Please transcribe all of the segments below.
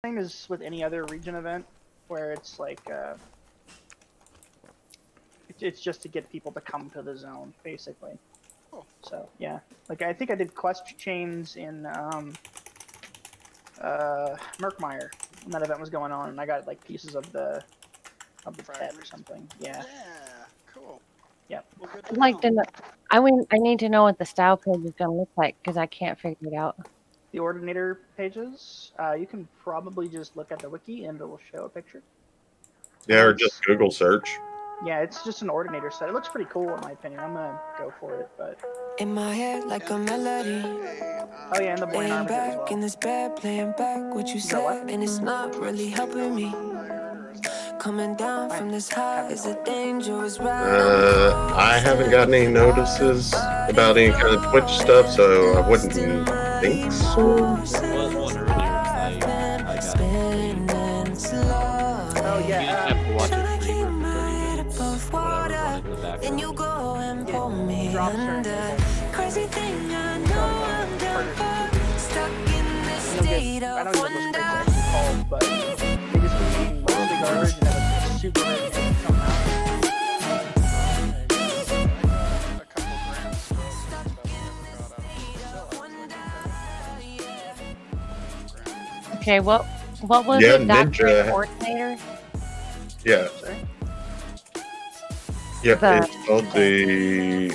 Same as with any other region event, where it's like it's just to get people to come to the zone, basically. Oh. So yeah, like I think I did quest chains in Merkmeyer when that event was going on, and I got like pieces of the pet or something. Yeah. Yeah. Cool. Yep. Well, good I'd like to know. I need to know what the style page is going to look like because I can't figure it out. The Ordinator pages, you can probably just look at the wiki and it'll show a picture. Yeah, or just Google search. Yeah, it's just an Ordinator set. It looks pretty cool in my opinion. I'm gonna go for it, but in my head like a melody. Oh yeah, and the Boy Laying Armor as well. back in this bed, playing back what you said, and it's not really helping me. Coming down from this high is a dangerous ride. I haven't gotten any notices about any kind of Twitch stuff, so I wouldn't think so. There was one earlier. I got it. Oh You yeah. just have to watch it free for 30 minutes, whatever, run it in the Then you background. go and pull me under. Crazy thing, I know I'm done for. Stuck in this state I of don't even know wonder. what it's actually called, but they just be mostly garbage and have a super rare thing coming out. A couple grams for stuff that Okay, what was Yeah, it? Doctor Ninja. and Coordinator? Yeah. Sorry? Yep, The- it's called the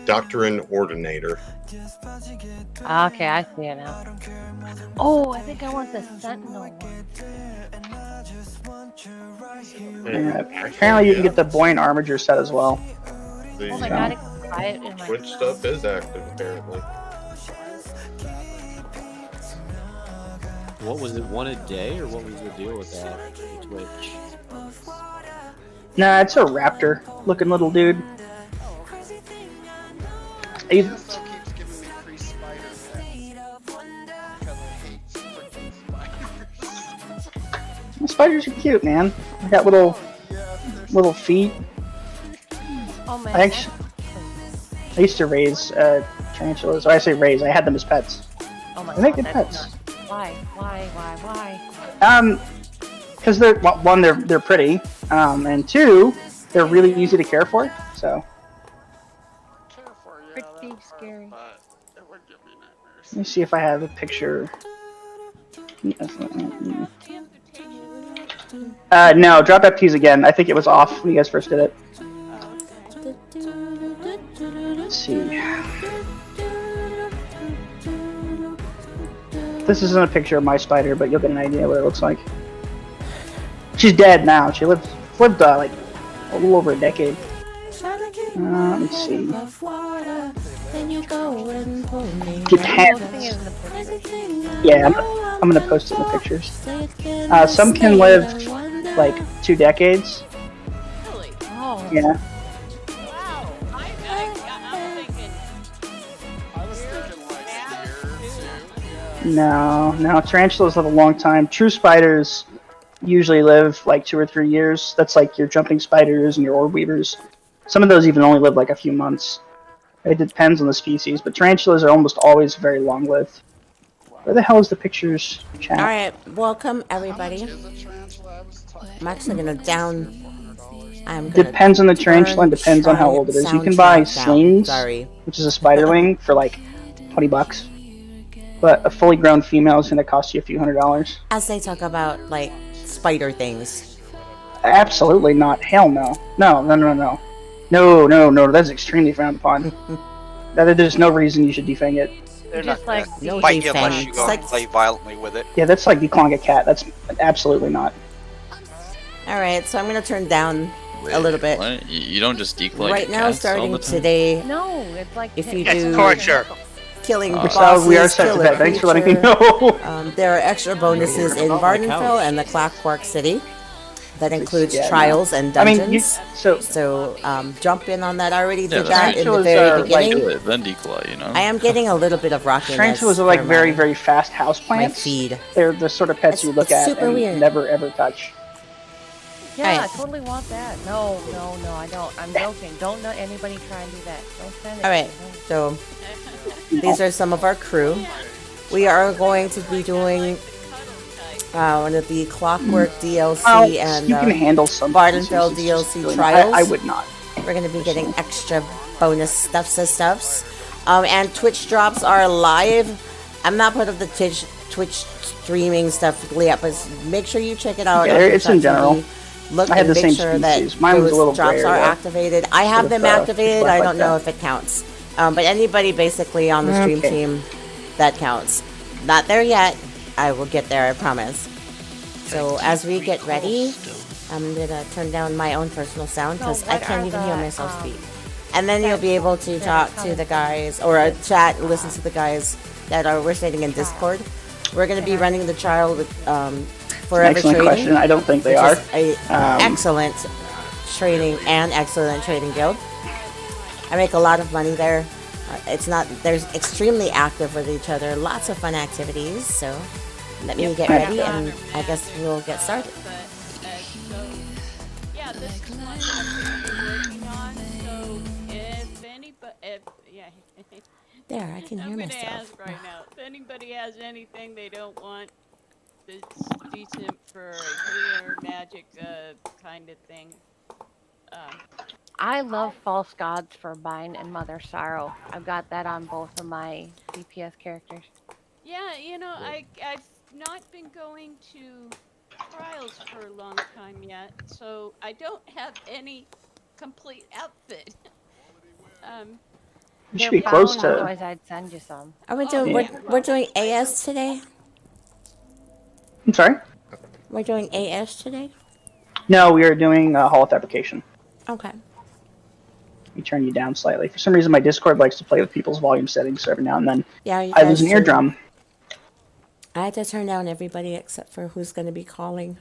Doctor and Ordinator. Okay, I see it now. Oh, I think I want the Sentinel one. Apparently you can get the Buoyant Armiger set as well. The Oh my god, I can buy it in my Twitch stuff is active apparently. What was it, one a day, or what was the deal with that? The Twitch? Nah, it's a raptor looking little dude. He also keeps giving me free spider pets because I hate freaking spiders. Spiders are cute, man. They got little feet. Oh man. I used to raise tarantulas. Or I say raise, I had them as pets. Oh my They make god, good that's pets. not- Why? Because they're pretty, and two, they're really easy to care for. So Care for you, Pretty scary. but it would give me nightmares. let me see if I have a picture. No, drop FTs again. I think it was off when you guys first did it. Let's see. This isn't a picture of my spider, but you'll get an idea what it looks like. She's dead now. She lived like a little over a decade. Let me see. Depends. Yeah, I'm gonna post it in the pictures. Some can live like 2 decades. Oh. Yeah. I was thinking like a year or two. No, tarantulas live a long time. True spiders usually live like 2 or 3 years. That's like your jumping spiders and your orb weavers. Some of those even only live like a few months. It depends on the species, but tarantulas are almost always very long-lived. Where the hell is the pictures, chat? All right, welcome everybody. How much is a tarantula? I was talking I'm actually gonna down. I'm gonna Depends on the tarantula and depends on how old it is. You can buy slings, Sorry. which is a spiderling, for like $20. But a fully grown female is going to cost you a few $100s. As they talk about like spider things. Absolutely not. Hell no. No. That's extremely frowned upon. There's no reason you should defang it. They're Just not like gonna no bite you unless defense. you go and play violently with it. Yeah, that's like declawing a cat. That's absolutely not. All right, so I'm gonna turn down a little bit. What? You don't just declaw Right now, starting today, No, it's like if you It's do torture. killing So bosses, we are set kill to a bed. Thanks for letting me creature, know. there are extra bonuses in About my Vardenfell couch. and the Clockwork City. That includes Yeah, no. trials and I dungeons. mean, so So jump in on that. I already did that's that right. in the Tarantulas very are, like, beginning. Do it, then declaw, you know? I am getting a little bit of rockiness. tarantulas are like for very, my- very fast house my plants. feed. They're the sort of pets you look It's at super and weird. never ever touch. Yeah, Alright. I totally want that. No, I don't. I'm joking. Don't let anybody try and do that. Don't send it. All right, No. so these are some of our crew. We are going to be doing one of the Clockwork DLC and you can handle some Vardenfell pieces, it's just DLC really trials. I would not. We're going to be getting extra bonus stuffs. And Twitch drops are live. I'm not part of the Twitch streaming stuff yet, but make sure you check it out. Yeah, it's in general. Look I had and the make same sure species. that Mine was a those little drops grayer, are though. activated. I have Sort of, them activated. black I like don't know that. if it counts. But anybody basically on the stream Okay. team, that counts. Not there yet. I will get there, I promise. So as we get ready, I'm gonna turn down my own personal sound because I can't even hear myself speak. And then you'll be able to talk to the guys or chat, listen to the guys that we're sitting in Discord. We're gonna be running the trial with Forever Excellent Trading. question. I don't think they which are. is a excellent trading and excellent trading guild. I make a lot of money there. They're extremely active with each other. Lots of fun activities. So let me get ready, and I guess we'll get started. Yeah, this is one I'm working on. So if anybody, There, I can hear I'm gonna myself. ask right now. If anybody has anything they don't want that's decent for a healer magic kind of thing. I love False Gods for Bine and Mother Sorrow. I've got that on both of my DPS characters. Yeah, I've not been going to trials for a long time yet, so I don't have any complete outfit. You should be close to. Otherwise, I'd send you some. Are we doing? We're doing AS today. I'm sorry. We're doing AS today. No, we are doing Hall of Fabrication. Okay. Let me turn you down slightly. For some reason, my Discord likes to play with people's volume settings so every now and then. Yeah, you I lose guys an eardrum. I had to turn down everybody except for who's going to be calling.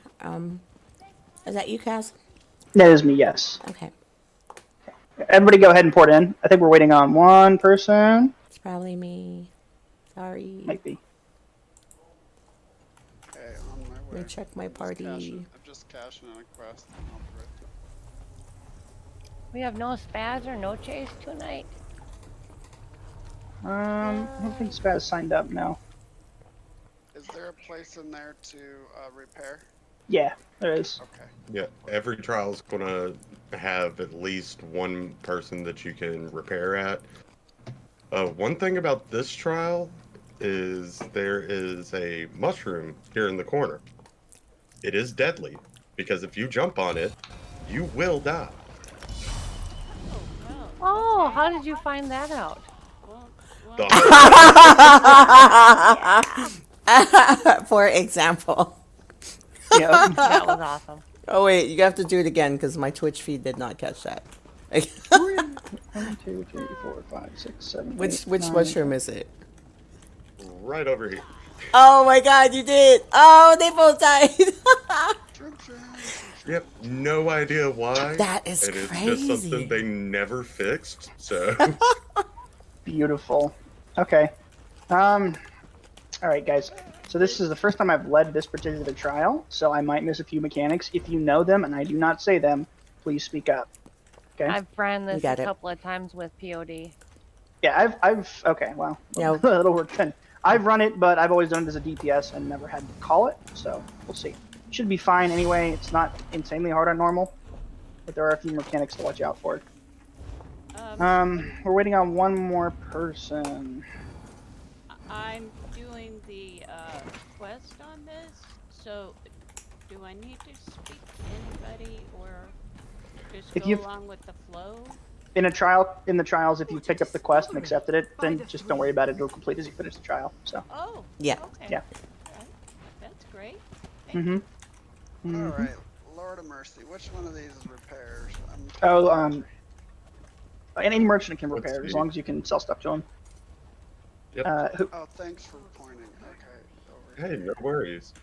Is that you, Kaz? That is me, yes. Okay. Everybody go ahead and port in. I think we're waiting on one person. It's probably me. Sorry. Might be. Okay, on my way. Let me check my party. I'm just cashing in a quest. And I'll be right there. We have no spaz or no chase tonight. I don't think Spaz signed up, no. Is there a place in there to repair? Yeah, there is. Okay. Yeah, every trial is going to have at least one person that you can repair at. One thing about this trial is there is a mushroom here in the corner. It is deadly, because if you jump on it, you will die. Oh, how did you find that out? For example. Yeah. That was awesome. Oh wait, you have to do it again because my Twitch feed did not catch that. 1, 2, 3, 4, 5, 6, 7. Which 9. mushroom is it? Right over here. Oh my god, you did! Oh, they both died! Yep, no idea why. That is It is crazy. just something they never fixed, so... Beautiful. Okay. Alright, guys. So this is the first time I've led this particular trial, so I might miss a few mechanics. If you know them and I do not say them, please speak up. Okay? I've ran this a got it. couple of times with POD. Yeah, I've okay, well, Yeah. that'll work then. I've run it, but I've always done it as a DPS and never had to call it, so we'll see. Should be fine anyway. It's not insanely hard on normal, but there are a few mechanics to watch out for. We're waiting on one more person. I'm doing the quest on this, so do I need to speak to anybody or just If go you've- along with the flow? In the trials, if you picked up the quest and accepted it, then just don't worry about it. It'll complete as you finish the trial. So. Oh. Yeah. Okay. Yeah. Right. That's great. Mhm. Alright, Lord of Mercy. Which one of these is repairs? Oh, any merchant can repair Let's as see. long as you can sell stuff to them. Yep. Oh, thanks for pointing. Okay. Over Hey, no worries.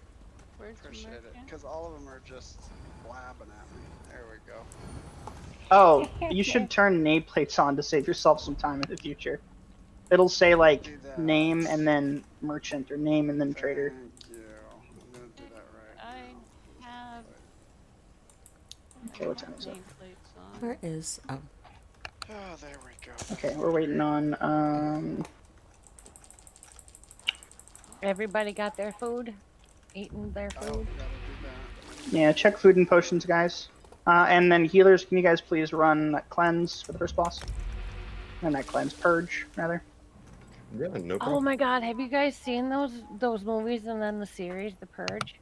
Where's the Appreciate it. merchant? Because all of them are just blabbing at me. There we go. Oh, you should turn nameplates on to save yourself some time in the future. It'll say like Do that. name and then merchant or name and then trader. Thank you. I'm gonna do that right. I have Okay, what time is it? nameplates on. Where is? Oh. Oh, there we go. Okay, we're waiting on Everybody got their food? Eating their Oh, food? we gotta do that. Yeah, check food and potions, guys. And then healers, can you guys please run that cleanse for the first boss? And that cleanse purge, rather. Yeah, no Oh problem. my god, have you guys seen those movies and then the series, The Purge?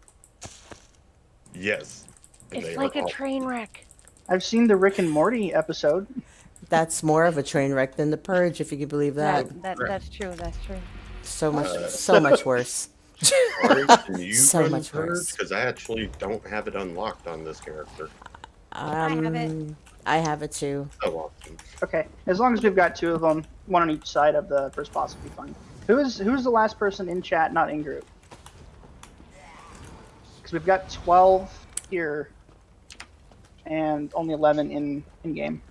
Yes. And It's they like are a all- train wreck. I've seen the Rick and Morty episode. That's more of a train wreck than the Purge, if you can believe that. That's true, that's true. So much worse. Ari, can you So run much Purge? worse. Because I actually don't have it unlocked on this character. have it. I have it too. So often. Okay, as long as we've got 2 of them, 1 on each side of the first boss will be fine. Who's the last person in chat, not in group? Because we've got 12 here, and only 11 in game.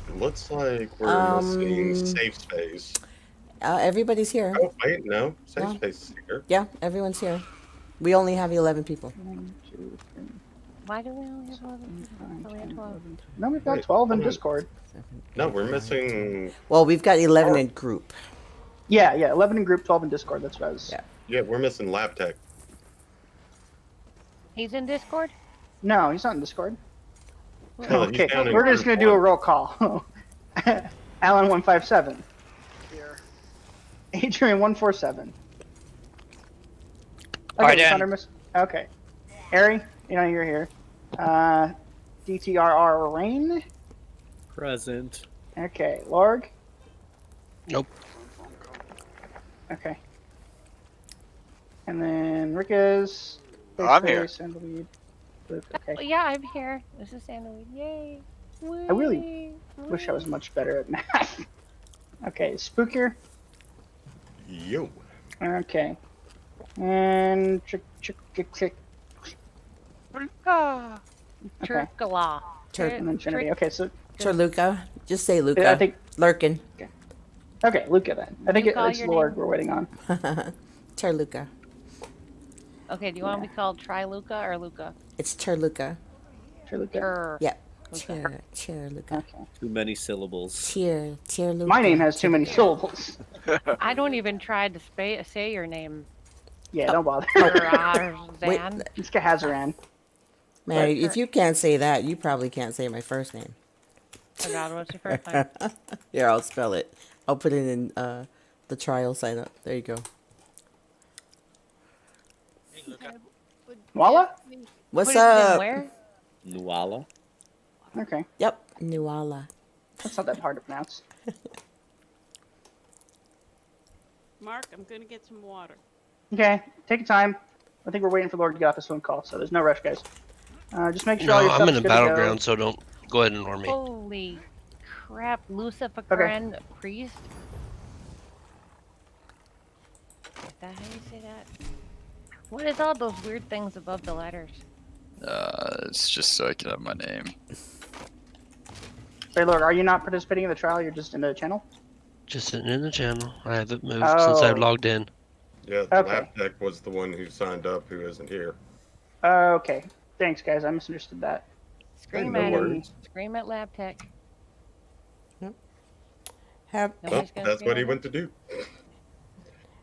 It looks like we're missing safe space. Everybody's here. Oh, wait, no. Safe No. space is here. Yeah, everyone's here. We only have 11 people. 1, 2, 3, Why do we only have 11 people? 5, Oh, we had 10, 12. 11. No, we've got Wait, 12 in hold on. Discord. No, we're missing... Well, we've got 11 in group. Yeah, 11 in group, 12 in Discord. That's what I was. Yeah. Yeah, we're missing Lab Tech. He's in Discord? No, he's not in Discord. No, he's Okay, down in we're just group gonna do a one. roll call. Alan 157, Here. Adrian 147. Alright, Okay, Dan. Thunder Miss. Okay, Ari, you're here. DTRR Rain. Present. Okay, Lorg. Nope. Okay. And then Rickus. Oh, I'm here. Sandalweed, Luke. Okay. Oh, yeah, I'm here. This is Sandalweed. Yay. I really wish I was much better at math. Okay, Spookier. Yo. Okay. And chick. Ah, Okay. Turkala. And then Trinity. Okay, so Tirluka. Just say Luca. I think. Lurkin. Okay, Luca then. I think Luca, it's your Lord name? we're waiting on. Tirluka. Okay, do you want to be called Triluka or Luca? It's Tirluka. Luca. Tur. Yep. Luca. Tirluka. Okay. Too many syllables. Tirluka. My name has too many syllables. I don't even try to say your name. Yeah, don't bother. Wait, Zan. It's Kahazaran. man, if you can't say that, you probably can't say my first name. Oh God, what's your first name? Here, I'll spell it. I'll put it in the trial sign up. There you go. Nuala? What's Put it in up? where? Nuala. Okay, Yep, Nuala. that's not that hard to pronounce. Mark, I'm gonna get some water. Okay, take your time. I think we're waiting for Lord to get off his phone call, so there's no rush, guys. Just make sure No, all your I'm stuff's in the good to go. battleground, so don't go ahead and ignore me. Holy crap, Lucifer priest? Is that how you say that? What is all those weird things above the letters? It's just so I can have my name. Hey, Lord, are you not participating in the trial? You're just in the channel? Just sitting in the channel. I haven't moved since I've logged in. Yeah, Okay. Lab Tech was the one who signed up who isn't here. Okay, thanks, guys. I misunderstood that. Scream no at him. worries. Scream at Lab Tech. Have Well, Nobody's gonna that's scream what he at went to do.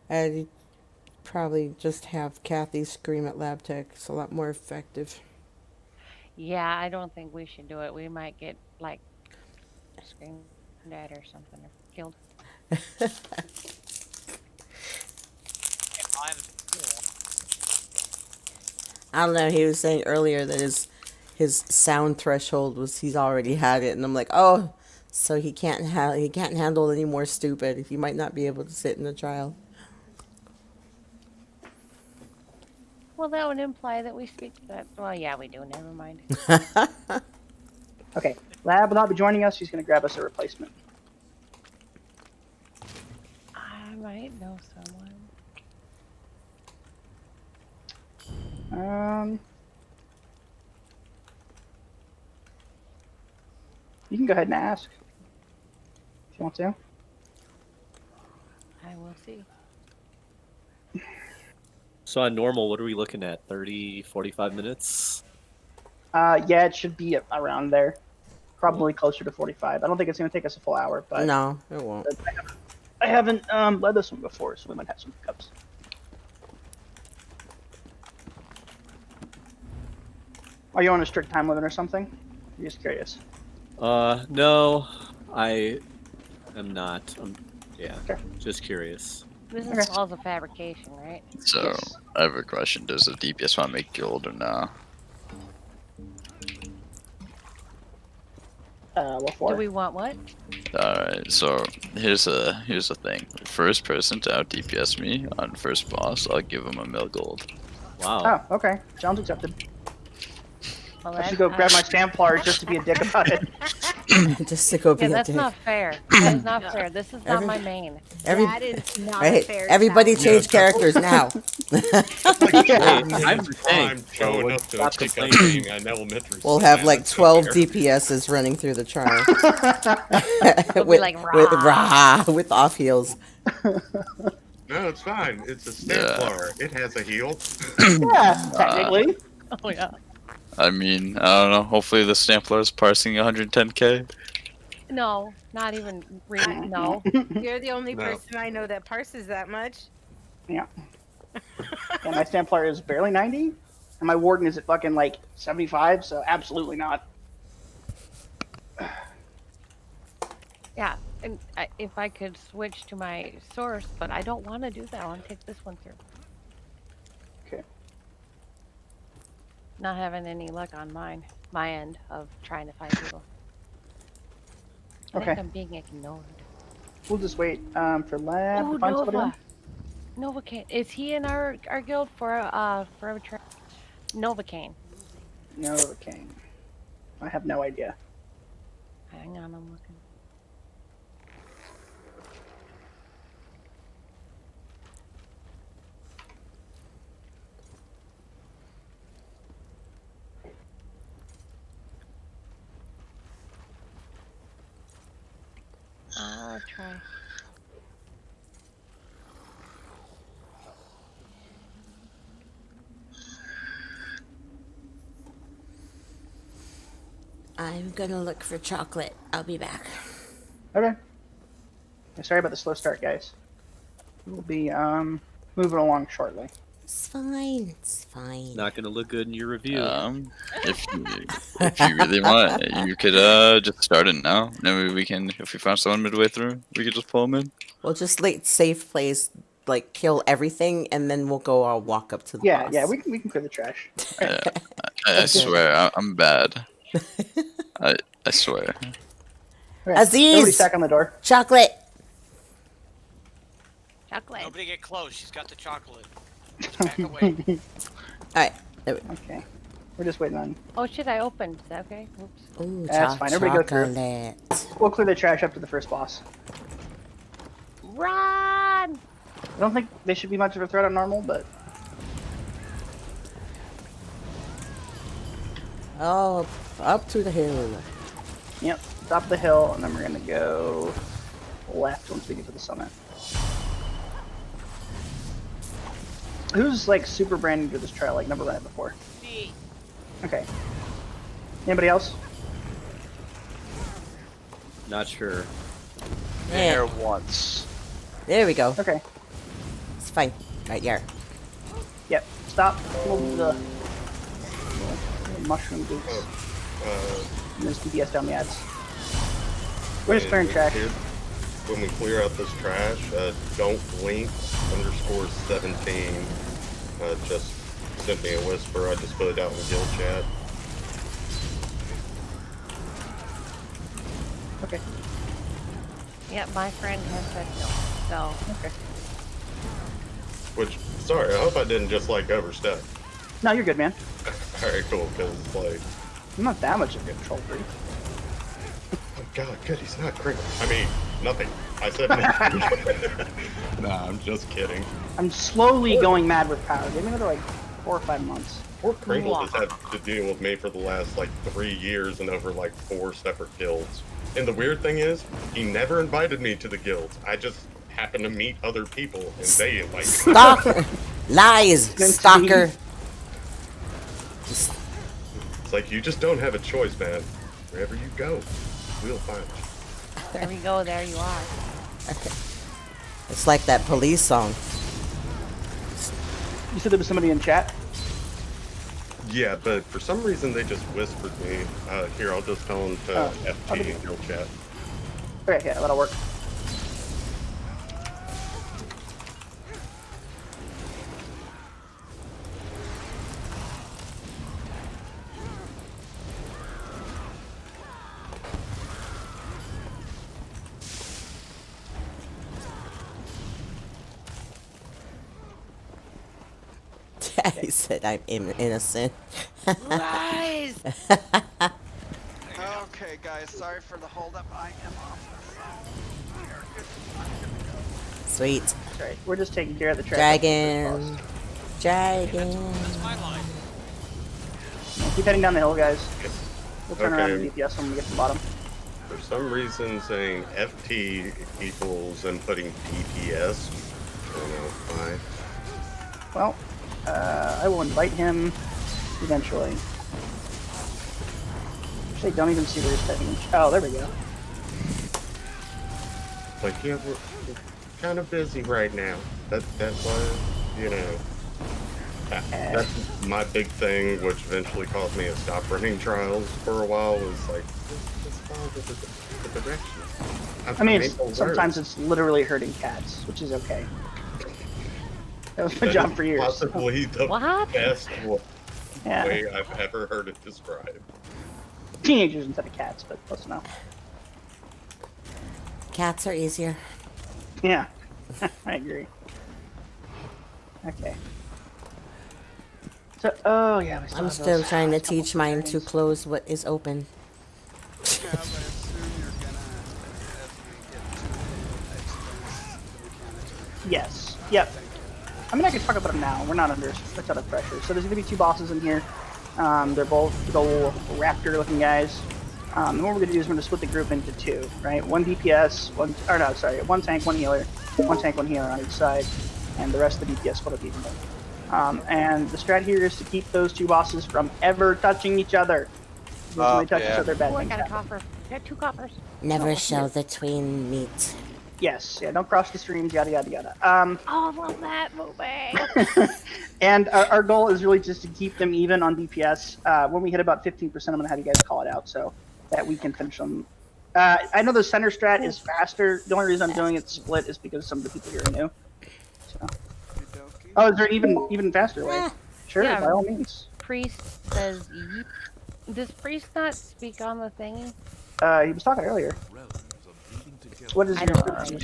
I'd probably just have Kathy scream at Lab Tech. It's a lot more effective. Yeah, I don't think we should do it. We might get, like, screamed at or something, or killed. I don't know. He was saying earlier that his sound threshold was he's already had it, and I'm like, oh, so he can't handle any more stupid. He might not be able to sit in the trial. Well, that would imply that we speak that. Well, yeah, we do. Never mind. Okay, Lab will not be joining us. He's going to grab us a replacement. I might know someone. You can go ahead and ask if you want to. I will see. So on normal, what are we looking at? 30, 45 minutes? Yeah, it should be around there. Probably closer to 45. I don't think it's going to take us a full hour, but No, it won't. I haven't led this one before, so we might have some hiccups. Are you on a strict time limit or something? I'm just curious. No, I am not. Yeah, Okay. just curious. This Okay. is all the fabrication, right? So, Yes. I have a question. Does the DPS want to make gold or no? What for? Do we want what? Alright, so here's the thing. First person to out DPS me on first boss, I'll give him 1 mil gold. Wow. Oh, okay. Challenge accepted. Well, I should go grab my Stamplars just to be a dick about it. Just to go be Yeah, a that's dick. not fair. That is not fair. This is not my main. That is not Right, fair. everybody challenge. change characters now. I'm saying, I'm showing up to stop pick up complaining. being an elementary We'll school have man, like that's 12 not fair. DPSs running through the charm. It'll be like, with off heels. No, it's fine. It's a Yeah. Staplar. It has a heal. Yeah, technically. Oh yeah. I mean, I don't know. Hopefully the Stamplar is parsing 110k. No, not even. No. You're the only No. person I know that parses that much. Yeah. Yeah, my Stamplar is barely 90, and my Warden is at fucking like 75, so absolutely not. Yeah, and if I could switch to my source, but I don't want to do that. I want to take this one through. Okay. Not having any luck on my end of trying to find people. I Okay. think I'm being ignored. We'll just wait for Lab Oh, to find somebody. Nova. Novocaine. Is he in our guild for a Novocaine? Novocaine. I have no idea. Hang on, I'm looking. I'll try. I'm gonna look for chocolate. I'll be back. Okay. Sorry about the slow start, guys. We'll be moving along shortly. It's fine. It's fine. Not gonna look good in your review. If you really want, you could just start it now. Maybe we can, if we found someone midway through, we could just pull them in. We'll just safe place, like kill everything, and then we'll go walk up to the boss. Yeah, we can clear the trash. Yeah, I swear, I'm bad. I swear. Okay. Aziz! Everybody stack on the door. Chocolate. Chocolate. Nobody get close. She's got the chocolate. Back away. Alright. Okay. We're just waiting on. Oh shit! I opened. Is that okay? Oops. Ooh, That's fine. Everybody go through. chocolate. We'll clear the trash up to the first boss. Run! I don't think they should be much of a threat on normal, but Oh, up to the hill. yep. Top of the hill, and then we're gonna go left once we get to the summit. Who's like super brand new to this trail? Like never run it before. Me. Okay. Anybody else? Not sure. Yeah. once. There we go. Okay. It's fine. Right here. Yep. Stop. Little mushroom boots. And there's DPS down the ads. We're just clearing trash. When we clear out this trash, don't blink _17. Just send me a whisper. I just put it out in the guild chat. Okay. Yep, my friend has that deal. So. Okay. Which, sorry, I hope I didn't just like overstep. No, you're good, man. Alright, cool, because like, I'm not that much of a control freak. oh god, good, he's not criminal. I mean, nothing. I said nothing. Nah, I'm just kidding. I'm slowly going mad with power. Give me another like 4 or 5 months. Poor Kringle has had to deal with me for the last like 3 years and over like 4 separate guilds. And the weird thing is, he never invited me to the guilds. I just happened to meet other people and they invited me. Stalker. Lies. Stalker. It's like you just don't have a choice, man. Wherever you go, we'll find you. There we go. There you are. It's like that police song. You said there was somebody in chat? Yeah, but for some reason they just whispered me. Here, I'll just tell them to FT and he'll chat. Okay, yeah, that'll work. He said I'm innocent. Lies! Okay, guys, sorry for the holdup. I am off. Sweet. That's right. We're just taking care of the Dragon. Dragon. Keep heading down the hill, guys. We'll turn around and Okay. DPS when we get to the bottom. For some reason, saying FT equals and putting DPS. I don't know why. Well, I will invite him eventually. Actually, don't even see where he's typing. Oh, there we go. Like, yeah, we're kind of busy right now. That's why, you know. That's my big thing, which eventually caused me to stop running trials for a while, was like, just follow the directions. I mean, sometimes it's literally hurting cats, which is okay. That was my That job is for years. possibly the What? best Yeah. way I've ever heard it described. Teenagers instead of cats, but close enough. Cats are easier. Yeah, I agree. Okay. So, oh yeah, we still I'm have still those trying to couple teach mine to things. close what is open. Gav, I assume you're gonna, as we get to it, explain the mechanics. Yes. Yep. I mean, I can talk about them now. We're not under a ton of pressure. So there's going to be two bosses in here. They're both big old raptor-looking guys. And what we're going to do is we're going to split the group into two, right? One DPS, one tank, one healer. One tank, one healer on each side. And the rest of the DPS split up evenly. And the strat here is to keep those two bosses from ever touching each other. Because when they touch each other, bad Oh, I things got a happen. copper. I got 2 coppers. Never Oh, shall yeah. the twain meet. Yes, yeah, don't cross the streams, yada yada yada. Oh, I love that movie. And our goal is really just to keep them even on DPS. When we hit about 15%, I'm going to have you guys call it out so that we can finish them. I know the center strat is faster. The only reason I'm doing it split is because some of the people here are new. So. Oh, is there an even faster way? Sure, Yeah. by all means. Priest says yeep. Does Priest not speak on the thingy? He was talking earlier. What is your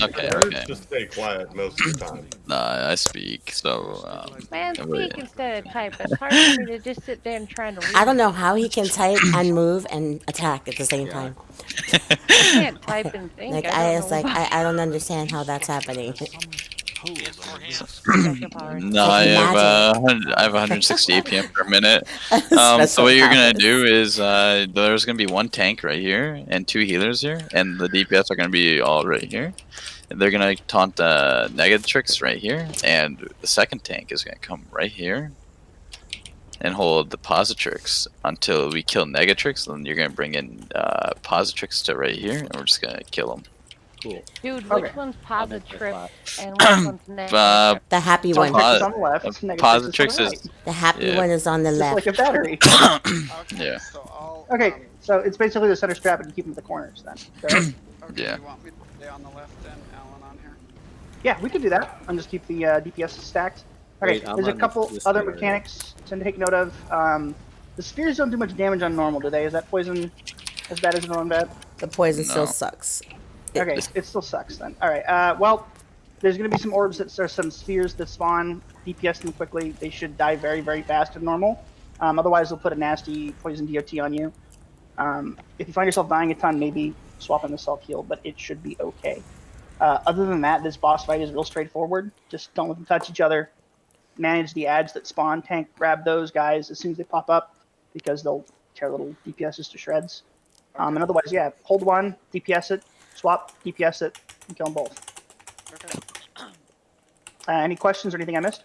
Okay, Birds okay. just stay quiet most of the time. Nah, I speak, so Man, don't worry. speak instead of type. It's hard for me to just sit there and try to read. I don't know how he can type and move and attack at the same time. I can't type and think. Like I I don't was know like why. I don't understand how that's happening. Special powers. No, I have 160 APM per minute. So Special what you're gonna powers. do is there's gonna be one tank right here and 2 healers here, and the DPS are gonna be all right here. And they're gonna taunt the Negatrix right here, and the second tank is gonna come right here and hold the Positrix until we kill Negatrix. Then you're gonna bring in Positrix to right here, and we're just gonna kill them. Cool. Dude, Okay. which one's positive and which one's negative? The happy one. Positrix is on the left, negative is on the Positrix right. is The happy yeah. one is on the Just left. like a battery. Yeah. Okay, so it's basically the center strap and keep them at the corners then. Correct? Yeah. You want me to stay on the left then, Alan, on here? Yeah, we could do that and just keep the DPS stacked. Okay, Wait, I'm there's a on couple this other area. mechanics to take note of. The spheres don't do much damage on normal, do they? Is that poison as bad as normal bad? The poison still No. sucks. Okay, it still sucks then. Alright, well, there's going to be some orbs that are some spheres that spawn. DPS them quickly. They should die very, very fast and normal. Otherwise, they'll put a nasty poison DOT on you. If you find yourself dying a ton, maybe swap in the self-heal, but it should be okay. Other than that, this boss fight is real straightforward. Just don't let them touch each other. Manage the ads that spawn. Tank, grab those guys as soon as they pop up, because they'll tear little DPSs to shreds. And otherwise, yeah, hold one, DPS it, swap, DPS it, and kill them both. Okay. Any questions or anything I missed?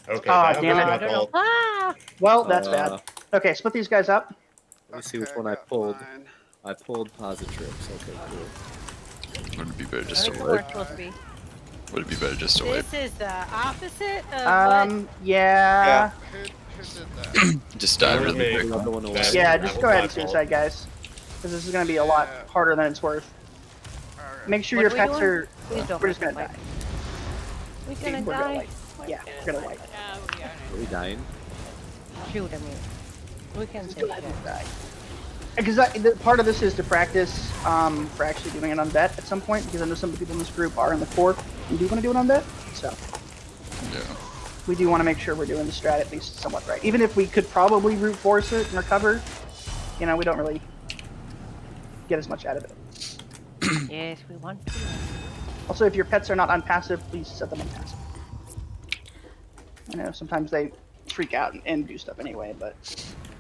Okay, Ah, that damn was it. my I don't know. fault. Ah! Well, that's bad. Okay, split these guys up. Let me see which Okay, one I got pulled. mine. I pulled Positrix. Okay, cool. Wouldn't it be better I just think to we're work? supposed to be. Would it be better just to wait? This is the opposite of Yeah. Who did that? Just die really quick. Yeah, just go ahead and suicide, guys. Because this is going to be a lot harder than it's worth. Make sure What your are we pets doing? are... Please don't We're just make going us to die. We gonna We're gonna die? light. Yeah, we're going to light. Are we dying? Shoot, I mean. We can Just say go ahead and shit. die. Because part of this is to practice for actually doing it on vet at some point, because I know some of the people in this group are in the core and do want to do it on vet, so Yeah. we do want to make sure we're doing the strat at least somewhat right. Even if we could probably brute force it and recover, you know, we don't really get as much out of it. Yes, we want to. Also, if your pets are not on passive, please set them on passive. I know sometimes they freak out and do stuff anyway, but...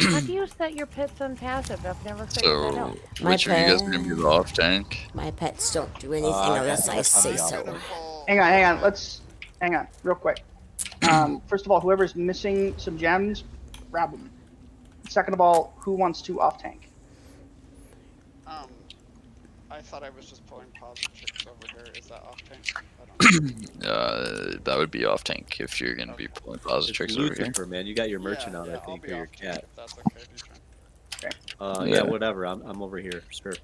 How do you set your pets on passive? I've never figured that out. So, which of you guys are gonna be the off tank? My pets don't do anything unless I say so. Hang on, hang on, real quick. First of all, whoever's missing some gems, grab them. Second of all, who wants to off tank? I thought I was just pulling positive chicks over here. Is that off tank? I don't know. That would be off tank if you're gonna be pulling positive tricks over here. Lucifer, man, you got your merchant Yeah, out, yeah, I think, I'll be or your off tank cat. if that's okay, Dejan. Yeah, whatever. I'm over here. Sure.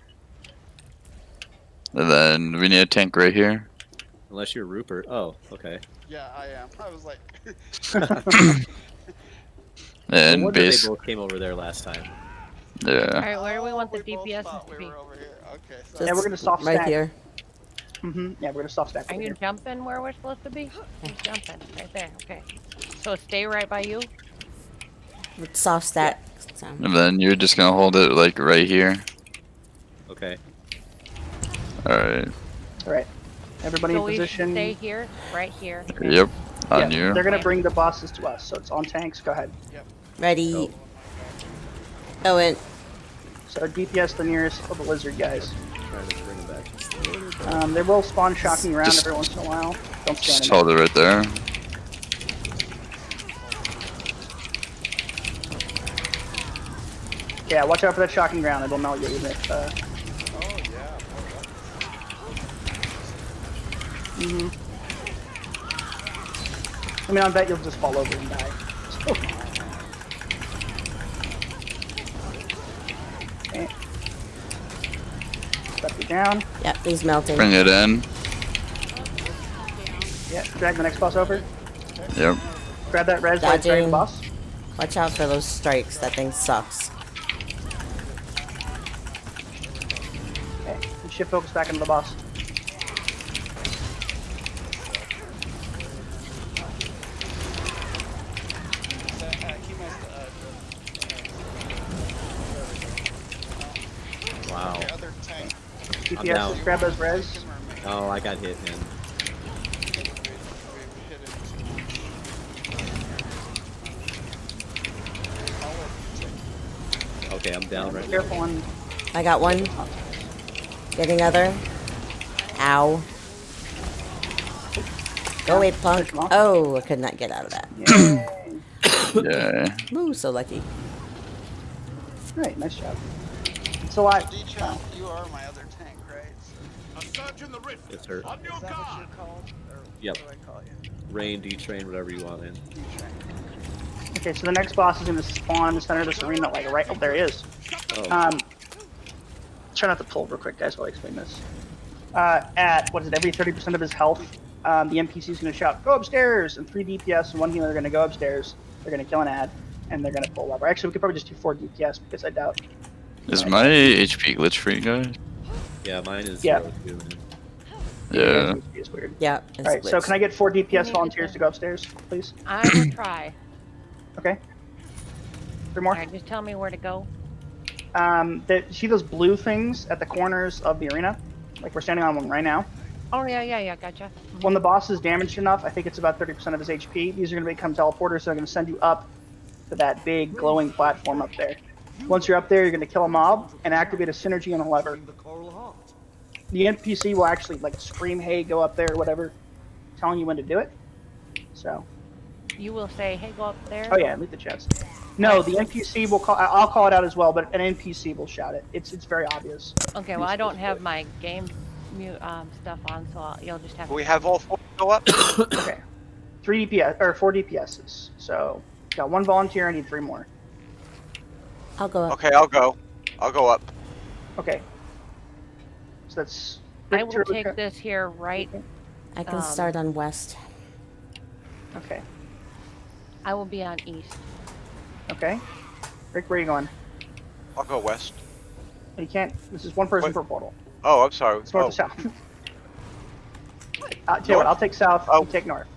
And then we need a tank right here. Unless you're Rupert. Oh, okay. Yeah, I am. I was like. And no they base. both came over there last time. Yeah. Alright, where do we want the we both DPS thought to we be? were over here. Okay, so Yeah, we're gonna soft right stack. here. Yeah, we're gonna soft stack Are over you here. jumping where we're supposed to be? He's jumping. Right there. Okay. So stay right by you? With soft stack. So. And then you're just gonna hold it like right here. Okay. Alright. Alright. Everybody So in we should position. stay here, right here. Yep. On Yeah, you. they're gonna bring the bosses to us, so it's on tanks. Go ahead. Ready. Oh, and So DPS the nearest of the lizard guys. Trying to bring them back. They will spawn shocking around Just- every once in a while. Don't stand Just in hold it right there. Yeah, watch out for that shocking ground. It'll melt you even if. Oh yeah. I mean, I bet you'll just fall over and die. So. Okay. Step you down. yep, he's melting. Bring it in. Yeah, drag the next boss over. Yep. Grab that res while it's dragging the Dodging. boss. Watch out for those strikes. That thing sucks. Okay, and shift focus back into the boss. He must Wow. the other tank. I'm DPS, down. just grab those res. Oh, I got hit, man. We've hit it. Okay, I'm down right now. Careful on. I got one. Getting other. Ow. Go away, punk. Oh, I could not get out of that. Yeah. Ooh, so lucky. Great, nice job. So I. Dejan, you are my other tank, right? It's hurt. Is that what you're called? Or Yep. what do I call you? Rain, D-Train, whatever you want, man. Okay, so the next boss is gonna spawn in the center of this arena, like right. Oh, there he is. Oh. Try not to pull real quick, guys, while I explain this. At what is it? Every 30% of his health, the NPC is gonna shout, "Go upstairs!" And 3 DPS and 1 healer are gonna go upstairs. They're gonna kill an ad, and they're gonna pull lever. Actually, we could probably just do 4 DPS because I doubt. Is my HP glitch for you guys? Yeah, mine is Yeah. 0 too, man. Yeah. It's weird. Yeah. All right, so can I get 4 DPS volunteers to go upstairs, please? I will try. Okay. 3 more. Alright, just tell me where to go. See those blue things at the corners of the arena? Like we're standing on one right now. Oh, yeah, gotcha. When the boss is damaged enough, I think it's about 30% of his HP, these are going to become teleporters, so they're going to send you up to that big glowing platform up there. Once you're up there, you're going to kill a mob and activate a synergy on a lever. The NPC will actually like scream, "Hey, go up there," or whatever, telling you when to do it. So. You will say, hey, go up there. Oh yeah, leave the chest. No, the NPC will call. I'll call it out as well, but an NPC will shout it. It's very obvious. Okay, well, I don't have my game mute stuff on, so you'll just have. Do we have all 4 go up? Okay. 3 DPS or 4 DPSs. So got 1 volunteer. I need 3 more. I'll go up. Okay, I'll go. I'll go up. Okay. So that's. I will take this here right. I can start on west. Okay. I will be on east. Okay. Rick, where are you going? I'll go west. You can't. This is 1 person per portal. Oh, I'm sorry. It's north or south. Tell you what, I'll take south. You take north.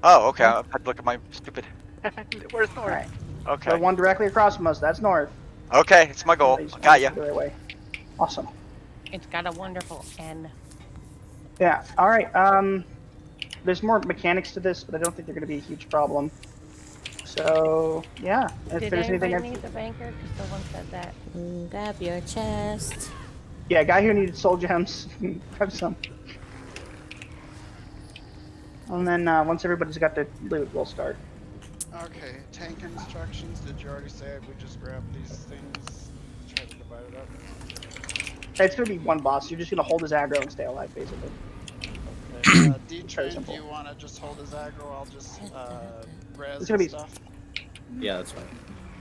Oh, okay. I had to look at my stupid. Where's north? All right. Okay. So 1 directly across from us. That's north. Okay, it's my goal. Got ya. The right way. Awesome. It's got a wonderful N. Yeah. All right. There's more mechanics to this, but I don't think they're going to be a huge problem. So yeah, if Did there's anybody anything. need the banker? Because someone said that. Grab your chest. Yeah, guy who needed soul gems, grab some. And then once everybody's got their loot, we'll start. Okay, tank instructions. Did you already say we just grab these things? Try to divide it up. It's gonna be 1 boss. You're just gonna hold his aggro and stay alive, basically. Okay, D-Train, do you want to just hold his aggro? I'll just res It's gonna be. stuff. Yeah, that's fine.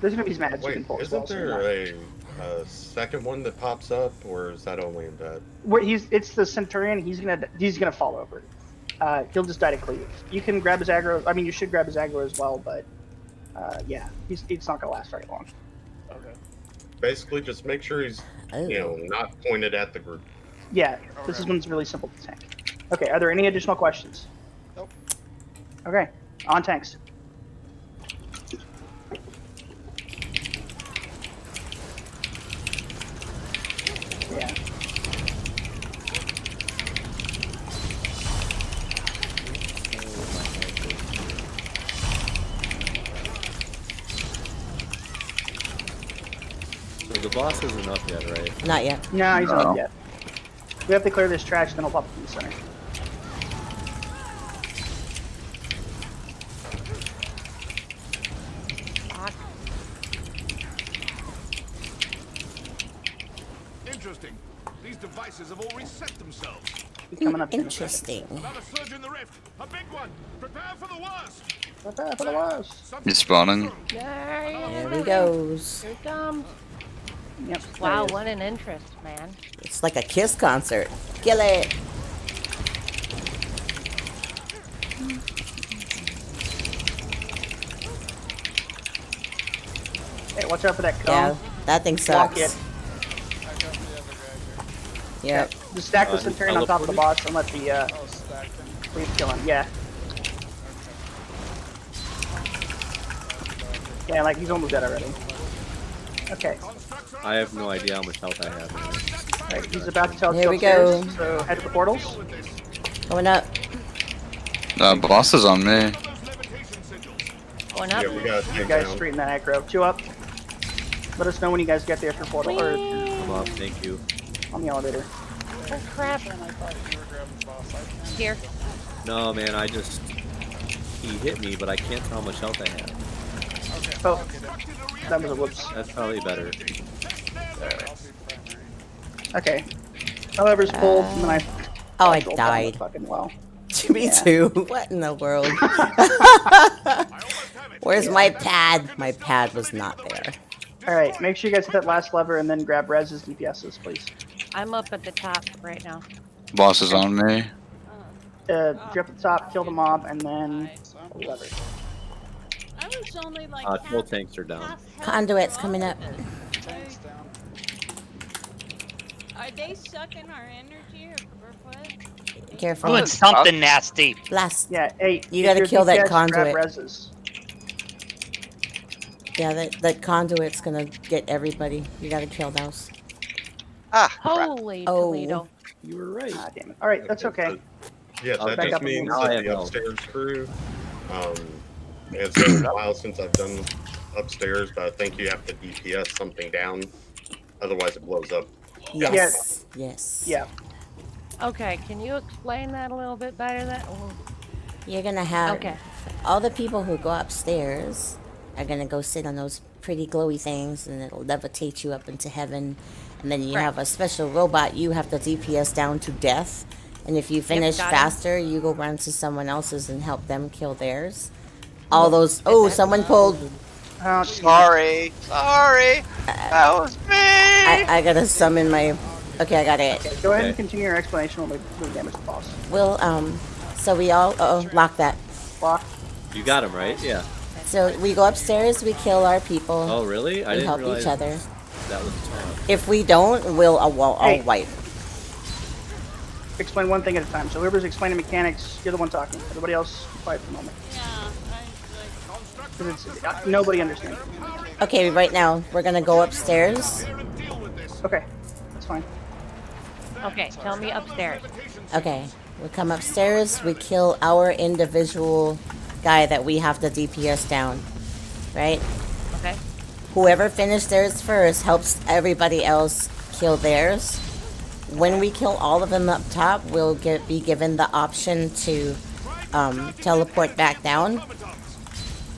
There's gonna be some ads you Wait, can pull as isn't well, so there you're a second one that pops up, or is that only in that? Where it's the Centurion. He's gonna fall over. He'll just die to cleave. You can grab his aggro. I mean, you should grab his aggro as well, but yeah, it's not gonna last very long. Okay. Basically, just make sure he's not pointed at the group. Yeah, this is one's really simple to tank. Okay, are there any additional questions? Nope. Okay, on tanks. Yeah. So the boss isn't up yet, right? Not yet. No, he's not up yet. We have to clear this trash, then he'll pop up in the center. Interesting. These devices have all reset themselves. Coming up. Interesting. Another surge in the rift. A big one. Prepare for the worst. Prepare for the worst. He's spawning. There he goes. Here he comes. Yep. Wow, what an interest, man. It's like a Kiss concert. Kill it. Hey, watch out for that cone. Yeah, that thing Block sucks. it. Yep. Just stack the Centurion on top of the boss and let the cleave kill him. Yeah. Yeah, like he's almost dead already. Okay. I have no idea how much health I have. Alright, he's about to tell Here we go. So head to the portals. Going up. Boss is on me. Going up. Yeah, we got You guys straighten that aggro. 2 up. Let us know when you guys get there for portal or Come up, thank you. on the elevator. Oh crap. Here. No, man, he hit me, but I can't tell how much health I have. Oh, that was a whoops. That's probably better. Okay. However's pulled, and then I. Oh, I rolled down died. Fucking well. Me too. What in the world? Where's my pad? My pad was not there. Alright, make sure you guys hit that last lever and then grab Rez's DPSs, please. I'm up at the top right now. Boss is on me. Drop at the top, kill the mob, and then pull the lever. I was only like Full tanks are down. Conduit's coming up. Are they sucking our energy or what? Careful. Doing something nasty. Blast. Yeah, hey. You gotta kill that conduit. Grab Rez's. Yeah, that conduit's gonna get everybody. You gotta kill those. Ah, Holy Oh. Toledo. You were right. Ah, damn it. Alright, that's okay. Yeah, that back just up means again. that the upstairs crew. It's been a while since I've done upstairs, but I think you have to DPS something down, otherwise it blows up. Yes. Yes. Yeah. Okay, can you explain that a little bit better? You're gonna have Okay. all the people who go upstairs are gonna go sit on those pretty glowy things, and it'll levitate you up into heaven. And then you have a special robot you have to DPS down to death. And if you finish got him. faster, you go run to someone else's and help them kill theirs. All those. Oh, someone pulled. Sorry. That was me. I gotta summon my. Okay, I got it. Go ahead and continue your explanation while we damage the boss. We'll So we all. Lock that. Lock. You got him, right? Yeah. So we go upstairs. We kill our people. Oh, really? I We didn't help realize each other. that was a taunt. If we don't, we'll all Hey. wipe. Explain one thing at a time. So whoever's explaining mechanics, you're the one talking. Everybody else, quiet for a moment. Yeah, 'Cause nobody understands. Okay, right now we're gonna go upstairs. Okay, that's fine. Okay, tell me upstairs. Okay, we come upstairs. We kill our individual guy that we have to DPS down, right? Okay. Whoever finished theirs first helps everybody else kill theirs. When we kill all of them up top, we'll be given the option to teleport back down.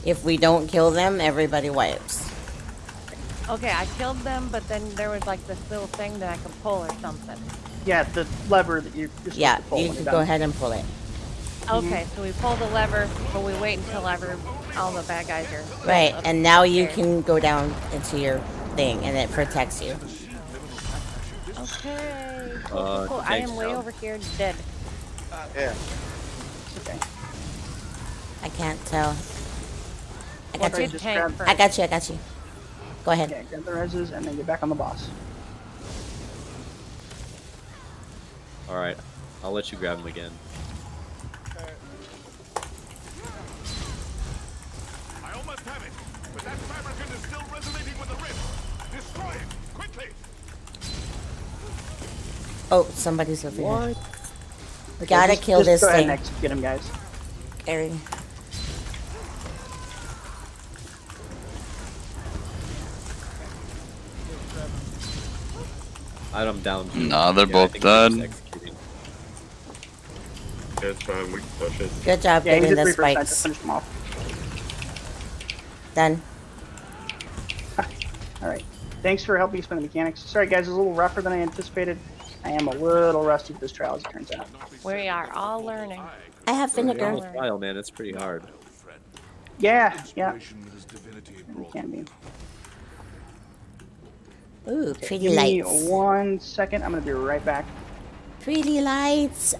If we don't kill them, everybody wipes. Okay, I killed them, but then there was like this little thing that I could pull or something. Yeah, the lever that you're supposed Yeah, to pull. you when can you're go done. ahead and pull it. Okay, so we pull the lever, but we wait until all the bad guys are Right, up and now you there. can go down into your thing, and it protects you. Okay. Cool. I am way over here dead. Yeah. Okay. I can't tell. I Well, got you. just tank I got you. Go ahead. Okay, grab the reses and then get back on the boss. All right, I'll let you grab him again. I almost have it, but that fabricant is still resonating with the rift. Destroy it quickly. Oh, somebody's over here. What? We gotta kill just this go ahead thing. and execute him, guys. Gary. I'm down. Nah, they're Yeah, I both think we're just dead. executing. Yeah, it's fine. We can push it. Good job Yeah, he's getting at the 3%. Just spikes. finish them off. Done. Alright. Thanks for helping explain the mechanics. Sorry, guys, it's a little rougher than I anticipated. I am a little rusty with this trial, as it turns out. We are all learning. I have The vinegar. whole trial, man, it's pretty hard. Yeah. Inspiration with his divinity It brought can be. Ooh, pretty Give me lights. 1 second. I'm gonna be right back. Pretty lights.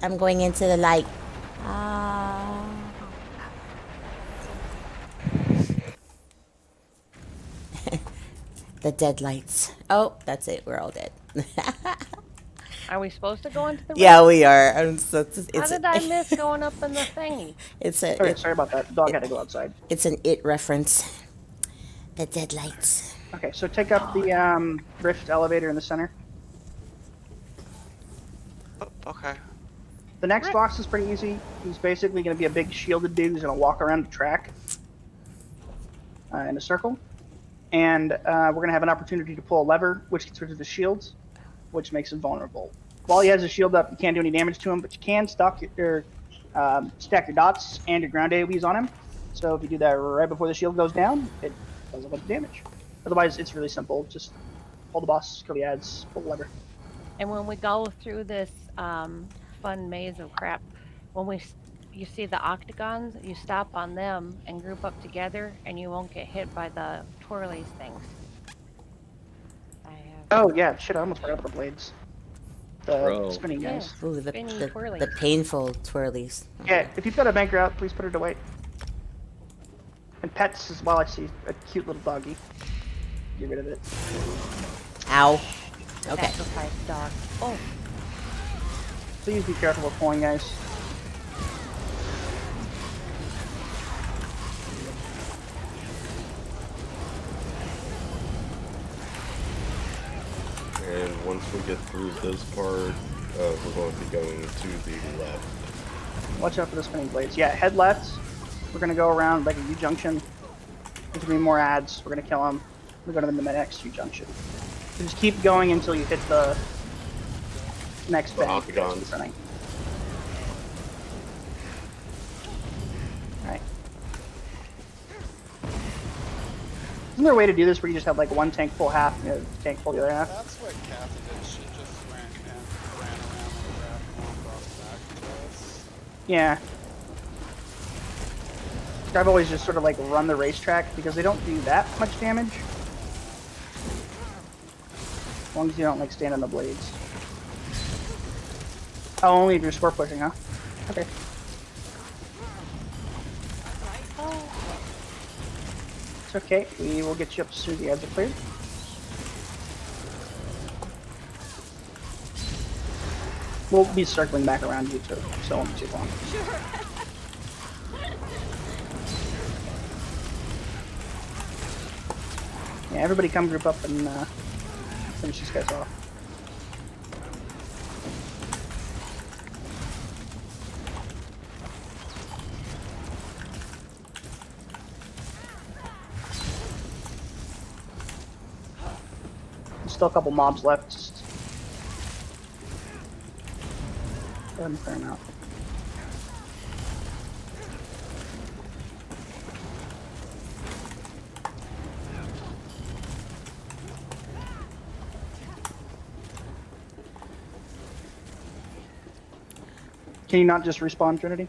I'm going into the light. Ah. The dead lights. Oh, that's it. We're all dead. Are we supposed to go into the Yeah, room? we are. How did I miss going up in the thingy? It's a. Sorry, sorry about that. Dog had to go outside. It's an It reference. The dead lights. Okay, so take up the rift elevator in the center. Oh, okay. The next boss is pretty easy. He's basically going to be a big shielded dude who's going to walk around the track in a circle. And we're going to have an opportunity to pull a lever, which gets rid of the shields, which makes him vulnerable. While he has his shield up, you can't do any damage to him, but you can stack your dots and your ground AoEs on him. So if you do that right before the shield goes down, it does a bunch of damage. Otherwise, it's really simple. Just pull the boss, kill the ads, pull the lever. And when we go through this fun maze of crap, when you see the octagons, you stop on them and group up together, and you won't get hit by the twirlies things. Oh yeah, shit! I almost forgot the blades. The Bro. spinning guys. Ooh, the Spinny the twirlies. painful twirlies. Yeah, if you've got a banker out, please put it away. And pets as well. I see a cute little doggy. Get rid of it. Ow. Okay. Sacrifice dog. Oh, Please be careful with pulling, guys. And once we get through this part, we're going to be going to the left. Watch out for the spinning blades. Yeah, head left. We're gonna go around like a U-junction. There's gonna be more ads. We're gonna kill them. We're going to the next U-junction. So just keep going until you hit the next bank. octagons. Alright. there a way to do this where you just have like one tank full half and the other tank full the other half? That's what Kathy did. She just went and ran around and grabbed one, brought it back to us. Yeah. I've always just sort of like run the racetrack because they don't do that much damage. As long as you don't like stand on the blades. Oh, only if you're score pushing, huh? Okay. It's okay. We will get you up as soon as the ads are cleared. We'll be circling back around you too, so it won't be too long. Sure. Yeah, everybody come group up and finish these guys off. There's still a couple mobs left. Just go ahead and clear them out. Can you not just respawn, Trinity?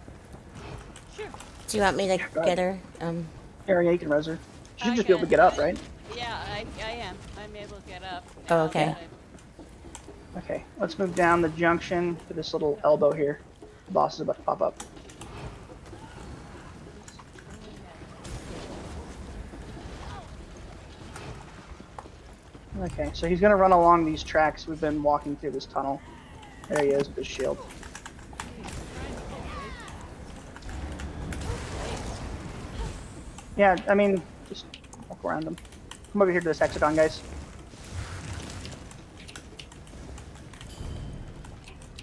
Sure. Do you want me to get her? Yeah, you can res her. She should just be able to get up, right? Yeah, I am. I'm able to get up. Oh, okay. Okay, let's move down the junction to this little elbow here. The boss is about to pop up. Okay, so he's gonna run along these tracks. We've been walking through this tunnel. There he is with his shield. Yeah, I mean, just walk around him. Come over here to this hexagon, guys.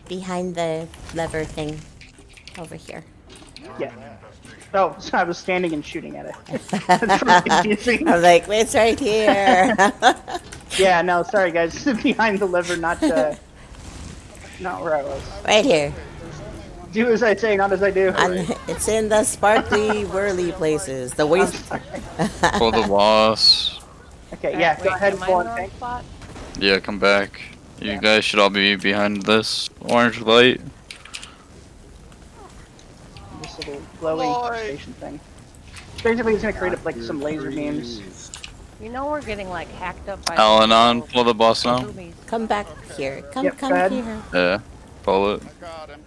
Behind the lever thing. Over here. Yeah. Oh, so I was standing and shooting at it. That's really confusing. I was like, it's right here. Yeah, no, sorry guys. Behind the lever, not where I was. Right here. Do as I say, not as I do. It's in the sparkly, whirly places. The waste. For the boss. Okay, yeah, go ahead and pull on tank. Yeah, come back. You guys should all be behind this orange light. This little glowing station thing. Basically, it's gonna create like some laser beams. You know we're getting like hacked up by. Al-Anon, pull the boss now. Come back here. Come Yep, go ahead. here. Yeah, pull it. I got him.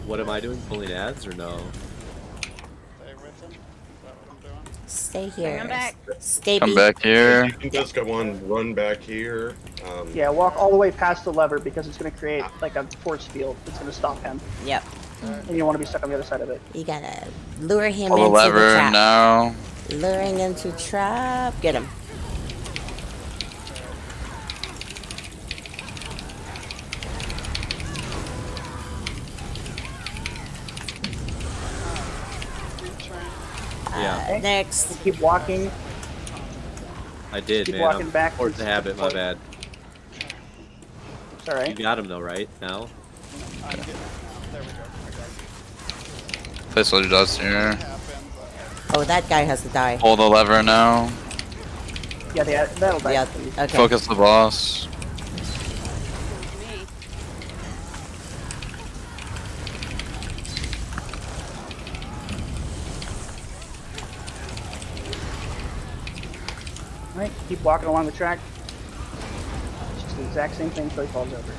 What am I doing? Pulling ads or no? Stay with him. Is that what I'm doing? Stay here. Come back. Stay Come back here. You can just go on, run back here. Yeah, walk all the way past the lever because it's gonna create like a force field that's gonna stop him. Yep. And you don't want to be stuck on the other side of it. You gotta lure him Pull the into lever the trap. now. Luring into trap. Get him. Yeah. Next. Keep walking. I did, Keep man. walking I'm back. forced to habit, my bad. It's alright. You got him though, right? Now? I'm getting it now. There we go. I got you. Place all your dots here. Oh, that guy has to die. Pull the lever now. Yeah, that'll die. Yeah. Okay. Focus the boss. Me. Alright, keep walking along the track. It's just the exact same thing until he falls over.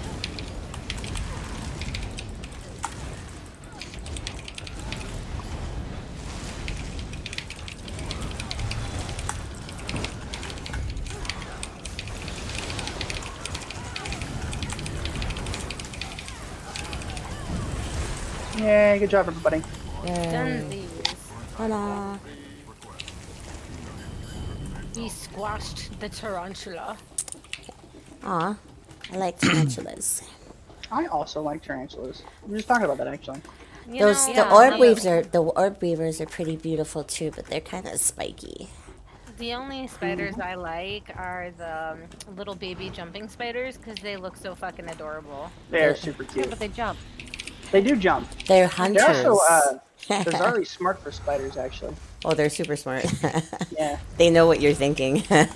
Yay, good job everybody. Yay. Hola. He squashed the tarantula. Aw. I like tarantulas. I also like tarantulas. We were just talking about that actually. The orb weavers are pretty beautiful too, but they're kind of spiky. The only spiders I like are the little baby jumping spiders because they look so fucking adorable. They're super Yeah, cute. but they jump. They do jump. They're hunters. They're also They're very smart for spiders, actually. Oh, they're super smart. Yeah. They know what you're thinking. There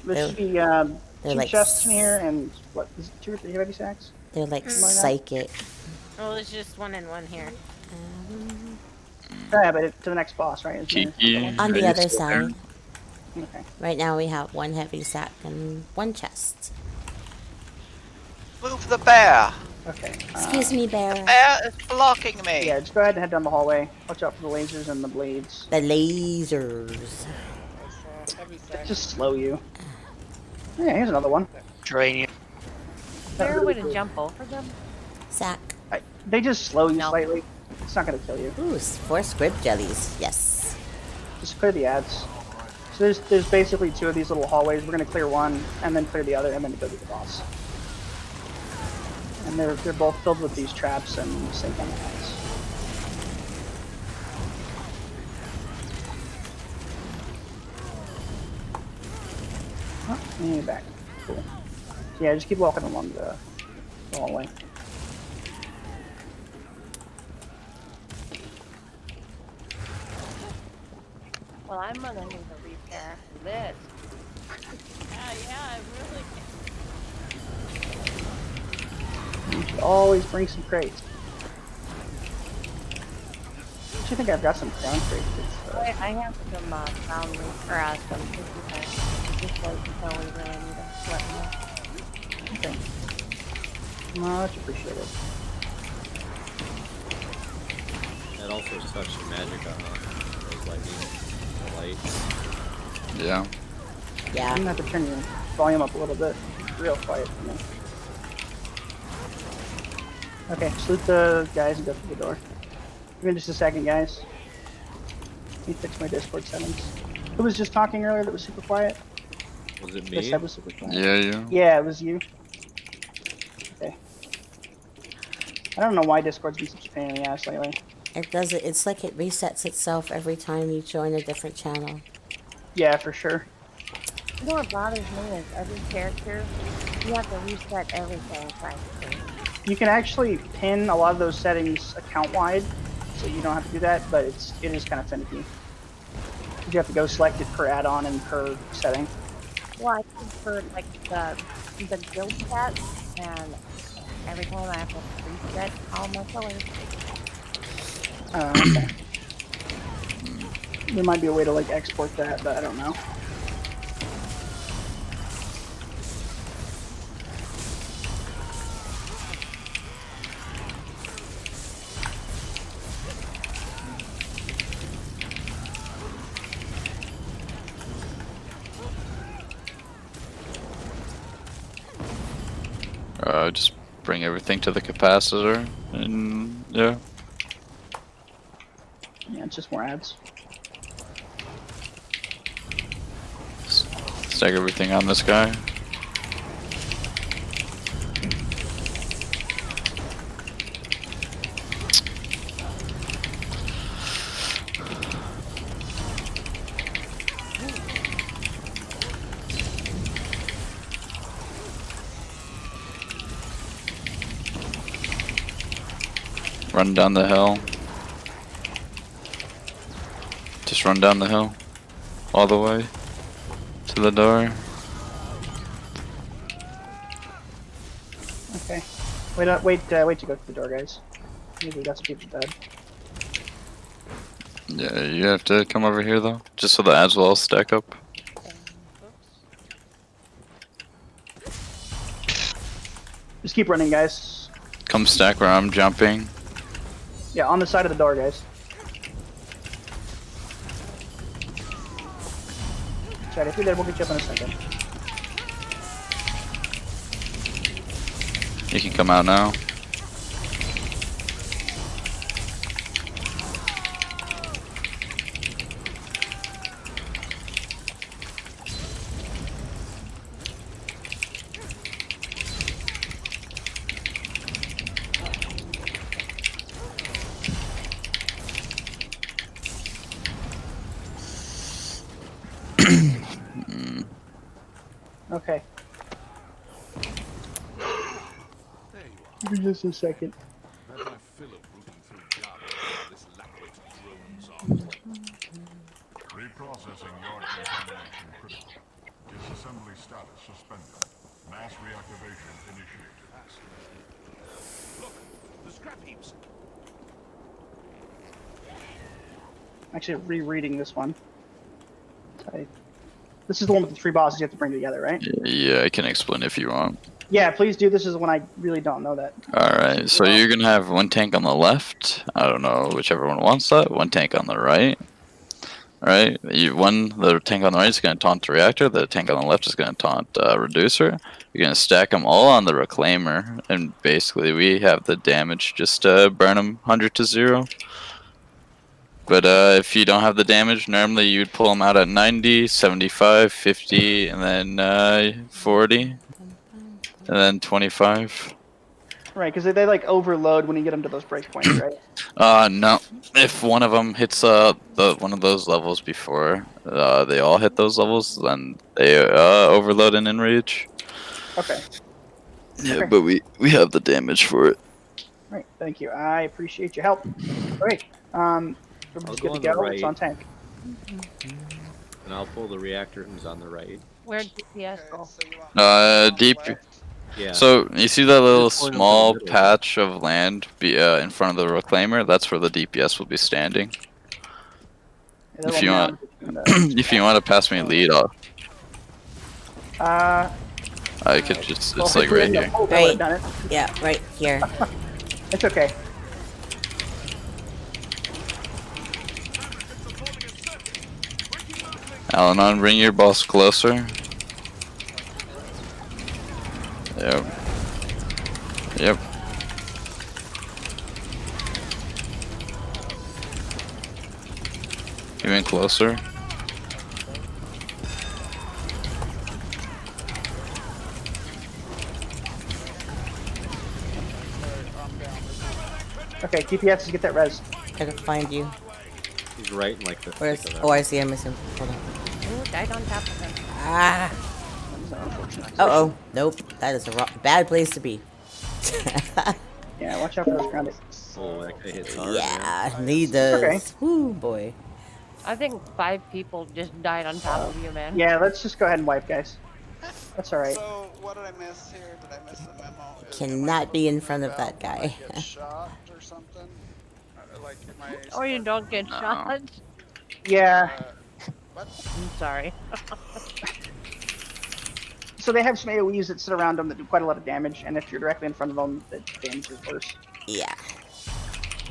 should be They're 2 like chests in here and what is it, 2 or 3 heavy sacks? They're like Something like that? psychic. Well, there's just one and one here. Yeah, but to the next boss, right? Isn't there- On the other side. Okay. Right now we have 1 heavy sack and 1 chest. Move the bear. Okay. Excuse me, bear. Bear is blocking me. Yeah, just go ahead and head down the hallway. Watch out for the lasers and the blades. The lasers. They just slow you. Yeah, here's another one. Drain you. Is there a way to jump over them? Sack. They just slow you slightly. It's not gonna kill you. Ooh, 4 squib jellies. Yes. Just clear the ads. So there's basically 2 of these little hallways. We're gonna clear one and then clear the other and then go to the boss. And they're both filled with these traps and same kind of ads. Oh, and you're back. Cool. Yeah, just keep walking along the hallway. Well, I'm gonna need to repair this. Yeah, I really. You should always bring some crates. I actually think I've got some crown crates. I have some crown leaf, or some just wait until we really need to let me know. Okay. Much appreciated. That also sucks your magic on those lightning lights. Yeah. Yeah. I'm gonna have to turn your volume up a little bit. It's real quiet for me. Okay, salute the guys and go through the door. Give me just a second, guys. Let me fix my Discord settings. Who was just talking earlier that was super quiet? Was it This me? head was super quiet. Yeah, yeah. Yeah, it was you. Okay. I don't know why Discord's been such a pain in the ass lately. It does it. It's like it resets itself every time you join a different channel. Yeah, for sure. You know what bothers me is every character, you have to reset everything practically. You can actually pin a lot of those settings account-wide, so you don't have to do that, but it is kind of finicky. You have to go select it per add-on and per setting. Well, I think for like the guild stats, and every time I have to reset all my colors. Okay. There might be a way to like export that, but I don't know. Just bring everything to the capacitor, and yeah. Yeah, it's just more ads. Stack everything on this guy. Run down the hill. Just run down the hill. All the way to the door. Okay. Wait to go to the door, guys. Maybe we got some people dead. Yeah, you have to come over here though, just so the ads will all stack up. Just keep running, guys. Come stack where I'm jumping. Yeah, on the side of the door, guys. Chad, if you're there, we'll get you up in a second. You can come out now. Okay. Give me just a second. Processing yard contamination critical. Disassembly status suspended. Mass reactivation initiated. Look, the scrap heaps. Actually, rereading this one. This is the one with the 3 bosses you have to bring together, right? Yeah, I can explain if you want. Yeah, please do. This is when I really don't know that. Alright, so you're gonna have one tank on the left. I don't know, whichever one wants that. One tank on the right. Alright, the tank on the right is gonna taunt the reactor. The tank on the left is gonna taunt reducer. You're gonna stack them all on the reclaimer, and basically we have the damage. Just burn them 100 to 0. But if you don't have the damage, normally you'd pull them out at 90, 75, 50, and then 40, and then 25. Right, because they like overload when you get them to those breakpoints, right? No. If one of them hits one of those levels before they all hit those levels, then they overload and enrage. Okay. Yeah, Okay. but we have the damage for it. Right, thank you. I appreciate your help. All right. Everybody's good to go. It's on tank. And I'll pull the reactor who's on the right. Where'd DPS go? Deep. Yeah. So you see that little Just point small over the middle. patch of land in front of the reclaimer? That's where the DPS will be standing. Yeah, If you want, if you want to pass me a lead off, I could just. It's like right here. Right. Yeah, right here. It's okay. Al-Anon, bring your boss closer. Yep. Yep. Even closer. Okay, DPS, get that res. I can find you. He's right in like the. Where's? thick of Oh, that. I see him. I see him. Hold on. Ooh, died on top of him. Ah. Uh oh. Nope. That is a bad place to be. Yeah, watch out for those grounded. Oh, that guy hits hard. Yeah, he does. Okay. Woo, boy. I think 5 people just died on top of you, man. Yeah, let's just go ahead and wipe, guys. That's all right. So what did I miss here? Did I miss the memo? Cannot be in front of that guy. Get shot or something? Like, am I Or you don't get shot. Yeah. What? I'm sorry. So they have some AoEs that sit around them that do quite a lot of damage, and if you're directly in front of them, the damage is worse. Yeah.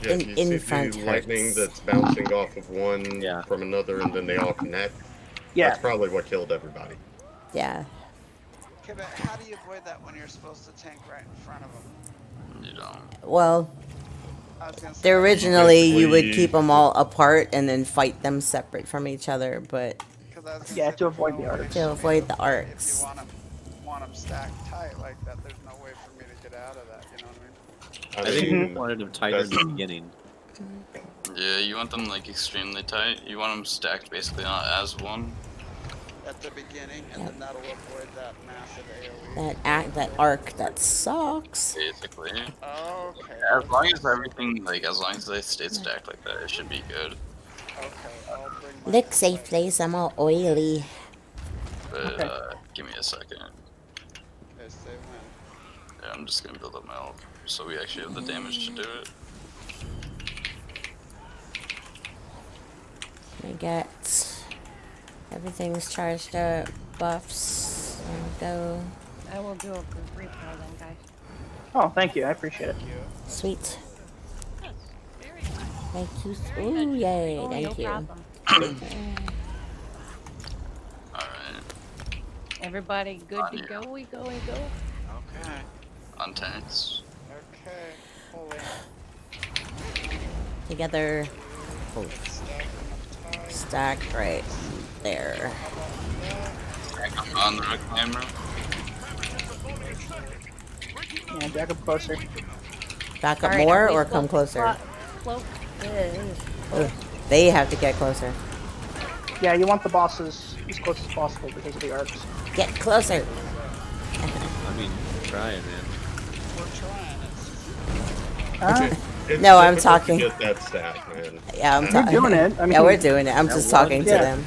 Yeah, you see the lightning that's bouncing off of one from another, and then they all connect. Yeah. That's probably what killed everybody. Yeah. Okay, but how do you avoid that when you're supposed to tank right in front of them? You don't. Well, I was gonna say, originally you would Basically- keep them all apart and then fight them separate from each other, but Yeah, to avoid the arcs. to avoid the if you arcs. want them stacked tight like that, there's no way for me to get out of that. You know what I mean? I think mean, you wanted him tighter in the beginning. Yeah, you want them like extremely tight. You want them stacked basically not as one. At the beginning, and then that'll avoid that massive AoE. That arc that sucks. Basically. Okay. As long as everything, as long as they stay stacked like that, it should be good. Okay, I'll bring my Look safe place, I'm all oily. But Okay. give me a second. Okay, say when. Yeah, I'm just gonna build up my ult, so we actually have the damage to do it. We get everything's charged up, buffs, and go. I will do a group repair then, guys. Oh, thank you. I appreciate it. Sweet. Very nice. Thank you. Ooh, yay, Oh, thank no you. problem. Alright, Everybody good On to you. go? We go, we go. Okay. on tanks. Okay. Holy. Together. Oh, Stack stack right there. I'm on the reclaimer. Yeah, back up closer. Back up Alright, more are we or come closer? Close. Ugh, they have to get closer. Yeah, you want the bosses as close as possible because of the arcs. Get closer. I mean, trying, man. We're trying. It's No, I'm difficult to talking. Get that stat, man. Yeah, I'm We're talking. doing it. I mean, Yeah, we're doing it. I'm just talking to Yeah. them.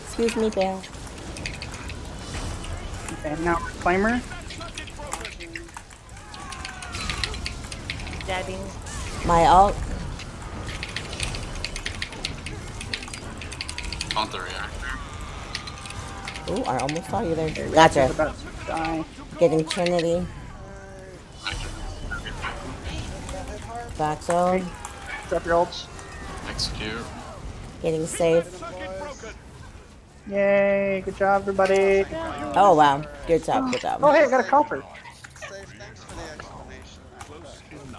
Excuse me, bear. Okay, now reclaimer. Dabbing. My alt. On the reactor. Ooh, I almost saw you there. Reactor's Gotcha. about to die. Getting Trinity. Back zone. Drop your ults. Execute. Getting safe. Yay, good job, everybody. Oh, wow. Good job, good job. Oh, hey, I got a copper. Safe, thanks for the explanation.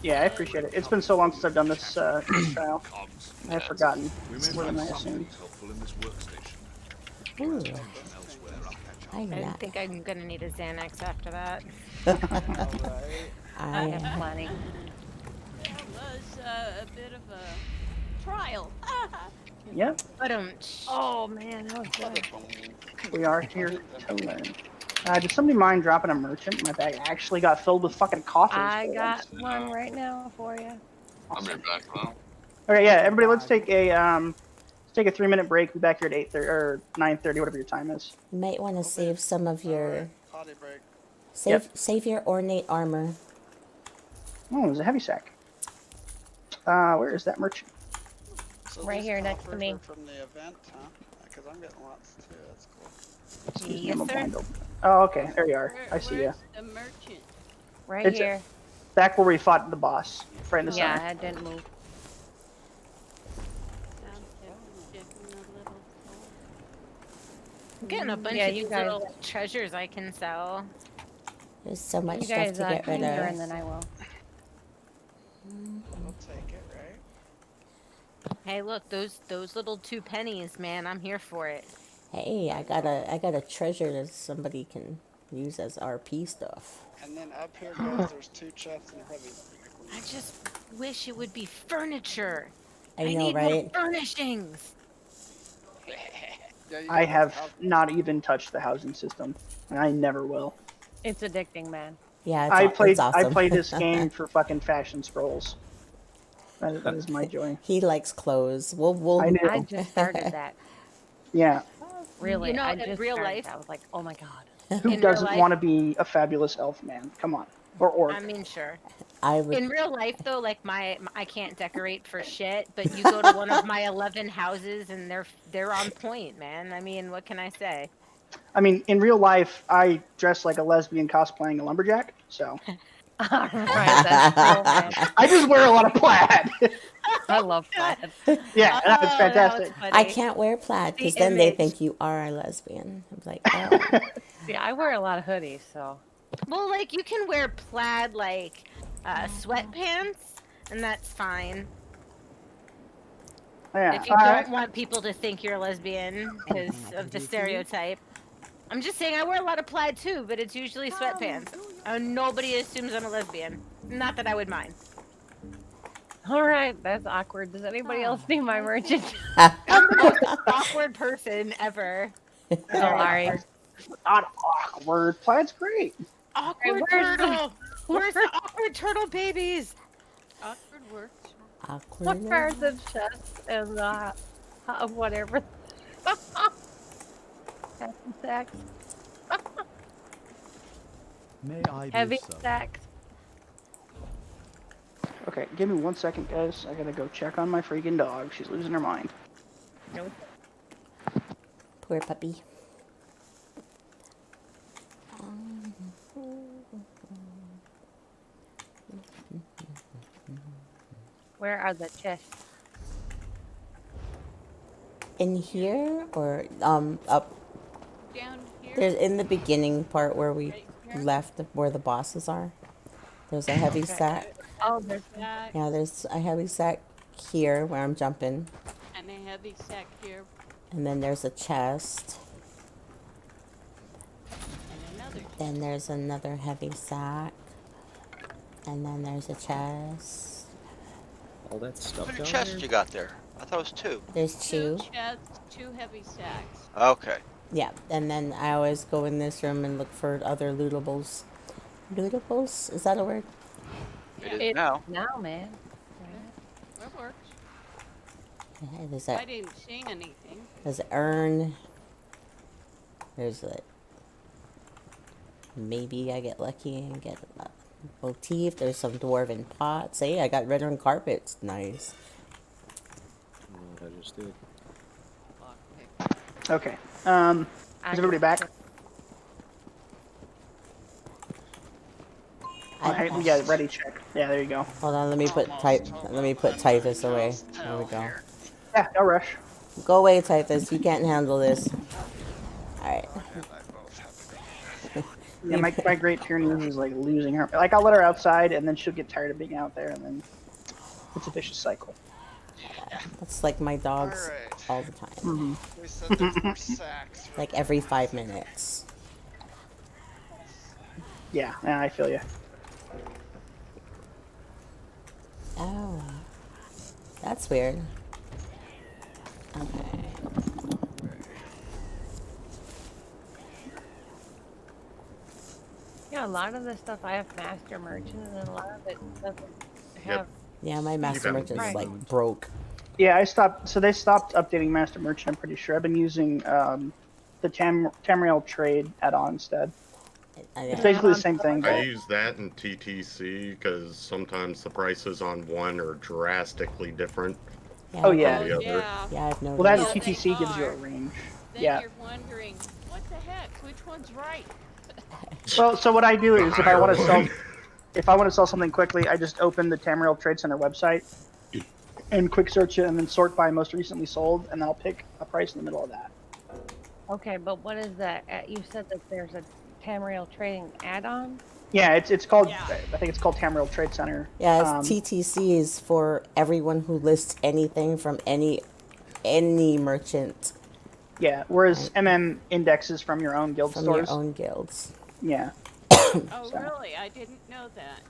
Yeah, I appreciate it. It's been so long since I've done this, this trial. I've forgotten more than I assumed. Ooh. I think I'm gonna need a Xanax after that. I have plenty. That was a bit of a trial. Yep, But Oh man, that was good. we are here to learn. Did somebody mind dropping a merchant? My bag actually got filled with fucking coffers. I got one right now for you. I'll be back now. Okay, yeah, everybody, let's take a 3-minute break. Be back here at 8:30 or 9:30, whatever your time is. You might want to save some of your... Potty break. Save your ornate armor. Oh, there's a heavy sack. Where is that merchant? So Right these here next to coffers me. are from the event, huh? Because I'm getting lots too. That's cool. Excuse me, Yes, I'm a sir. blind open. Oh, okay, there you are. I see you. Where's the merchant? Right It's here. back where we fought the boss, right in the Yeah, center. I didn't move. I'm getting a bunch Yeah, of you these guys- little treasures I can sell. There's so much You stuff guys to get rid anger, of. and then I will. We'll take it, right? Hey, look, those little 2 pennies, man. I'm here for it. Hey, I got a treasure that somebody can use as RP stuff. And then up here, guys, there's 2 chests and a heavy. I just wish it would be furniture. I know, need right? more furnishings. Yeah, you I got have the house- not even touched the housing system, and I never will. It's addicting, man. Yeah, I it's awesome. I play this game for fucking fashion scrolls. That is my joy. He likes clothes. We'll I know. I just started that. Yeah. Really, You know, I in just real started life- that. I was like, oh my god. Who In real doesn't life- want to be a fabulous elf man? Come on. Or orc. I mean, sure. I would. In real life, though, like I can't decorate for shit. But you go to one of my 11 houses, and they're on point, man. I mean, what can I say? I mean, in real life, I dress like a lesbian cosplaying a lumberjack, so. Right, that's so bad. I just wear a lot of plaid. I love plaid. Yeah, that's Oh, fantastic. that was I funny. can't wear plaid because The then they image. think you are a lesbian. I'm like, oh. Yeah, I wear a lot of hoodies, so. Well, like you can wear plaid like sweatpants, and that's fine. Yeah. If you don't want people to think you're a lesbian because of the stereotype. I'm just saying I wear a lot of plaid too, but it's usually sweatpants. Nobody assumes I'm a lesbian. Not that I would mind. All right, that's awkward. Does anybody else need my merchant? I'm the most awkward person ever. Sorry. Not awkward. Plaid's great. Awkward where's turtle. Where's the awkward turtle babies? Awkward works. Awkward. What are the chests and the whatever? Sacks. May I Heavy be so? sacks. Okay, give me 1 second, guys. I gotta go check on my freaking dog. She's losing her mind. Nope. Poor puppy. Where are the chests? In here or up? Down here. There's in the beginning part where we left where the bosses are. There's a heavy sack. Oh, there's Sack Yeah, there's a heavy sack here where I'm jumping. and a heavy sack here And then there's a chest. and another. Then there's another heavy sack. And then there's a chest. All that stuff How many down chests there? you got there? I thought it was 2. There's two. chests, 2 heavy sacks. Okay. Yeah, and then I always go in this room and look for other lootables. Lootables? Is that a word? It is It's now. now, man. That works. There's I that. didn't see anything. There's an urn. There's a. Maybe I get lucky and get a motif. There's some dwarven pots. Hey, I got red on carpets. Nice. What I just did. Okay. Is everybody back? Alright, we got it ready check. Yeah, there you go. Hold on, let me put Typhus away. There we go. Yeah, no rush. Go away, Typhus. You can't handle this. Alright. Yeah, my Great Pyrenees is like losing her. Like, I'll let her outside, and then she'll get tired of being out there, and then it's a vicious cycle. That's like my dogs all the time. Mm-hmm. We said there's more sacks. Like every 5 minutes. Yeah, I feel you. Oh. That's weird. Okay. Yeah, a lot of the stuff I have master merchant, and then a lot of it doesn't have. Yeah, my master merchant's like broke. Yeah, I stopped. So they stopped updating Master Merchant. I'm pretty sure. I've been using the Tamriel trade add-on instead. It's basically the same thing. I use that in TTC because sometimes the prices on one are drastically different. Oh yeah. From the other. Yeah, I've noticed. Well, that TTC gives you a range. Then Yeah. you're wondering, what the heck? Which one's right? Well, so what I do is if I higher want to sell, one. if I want to sell something quickly, I just open the Tamriel Trade Center website and quick search it, and then sort by most recently sold, and I'll pick a price in the middle of that. Okay, but what is that? You said that there's a Tamriel trading add-on. Yeah, it's called. I think it's called Tamriel Trade Center. Yeah, it's TTC is for everyone who lists anything from any merchant. Yeah, whereas MM indexes from your own guild From stores. your own guilds. Yeah. Oh, really? I didn't know that.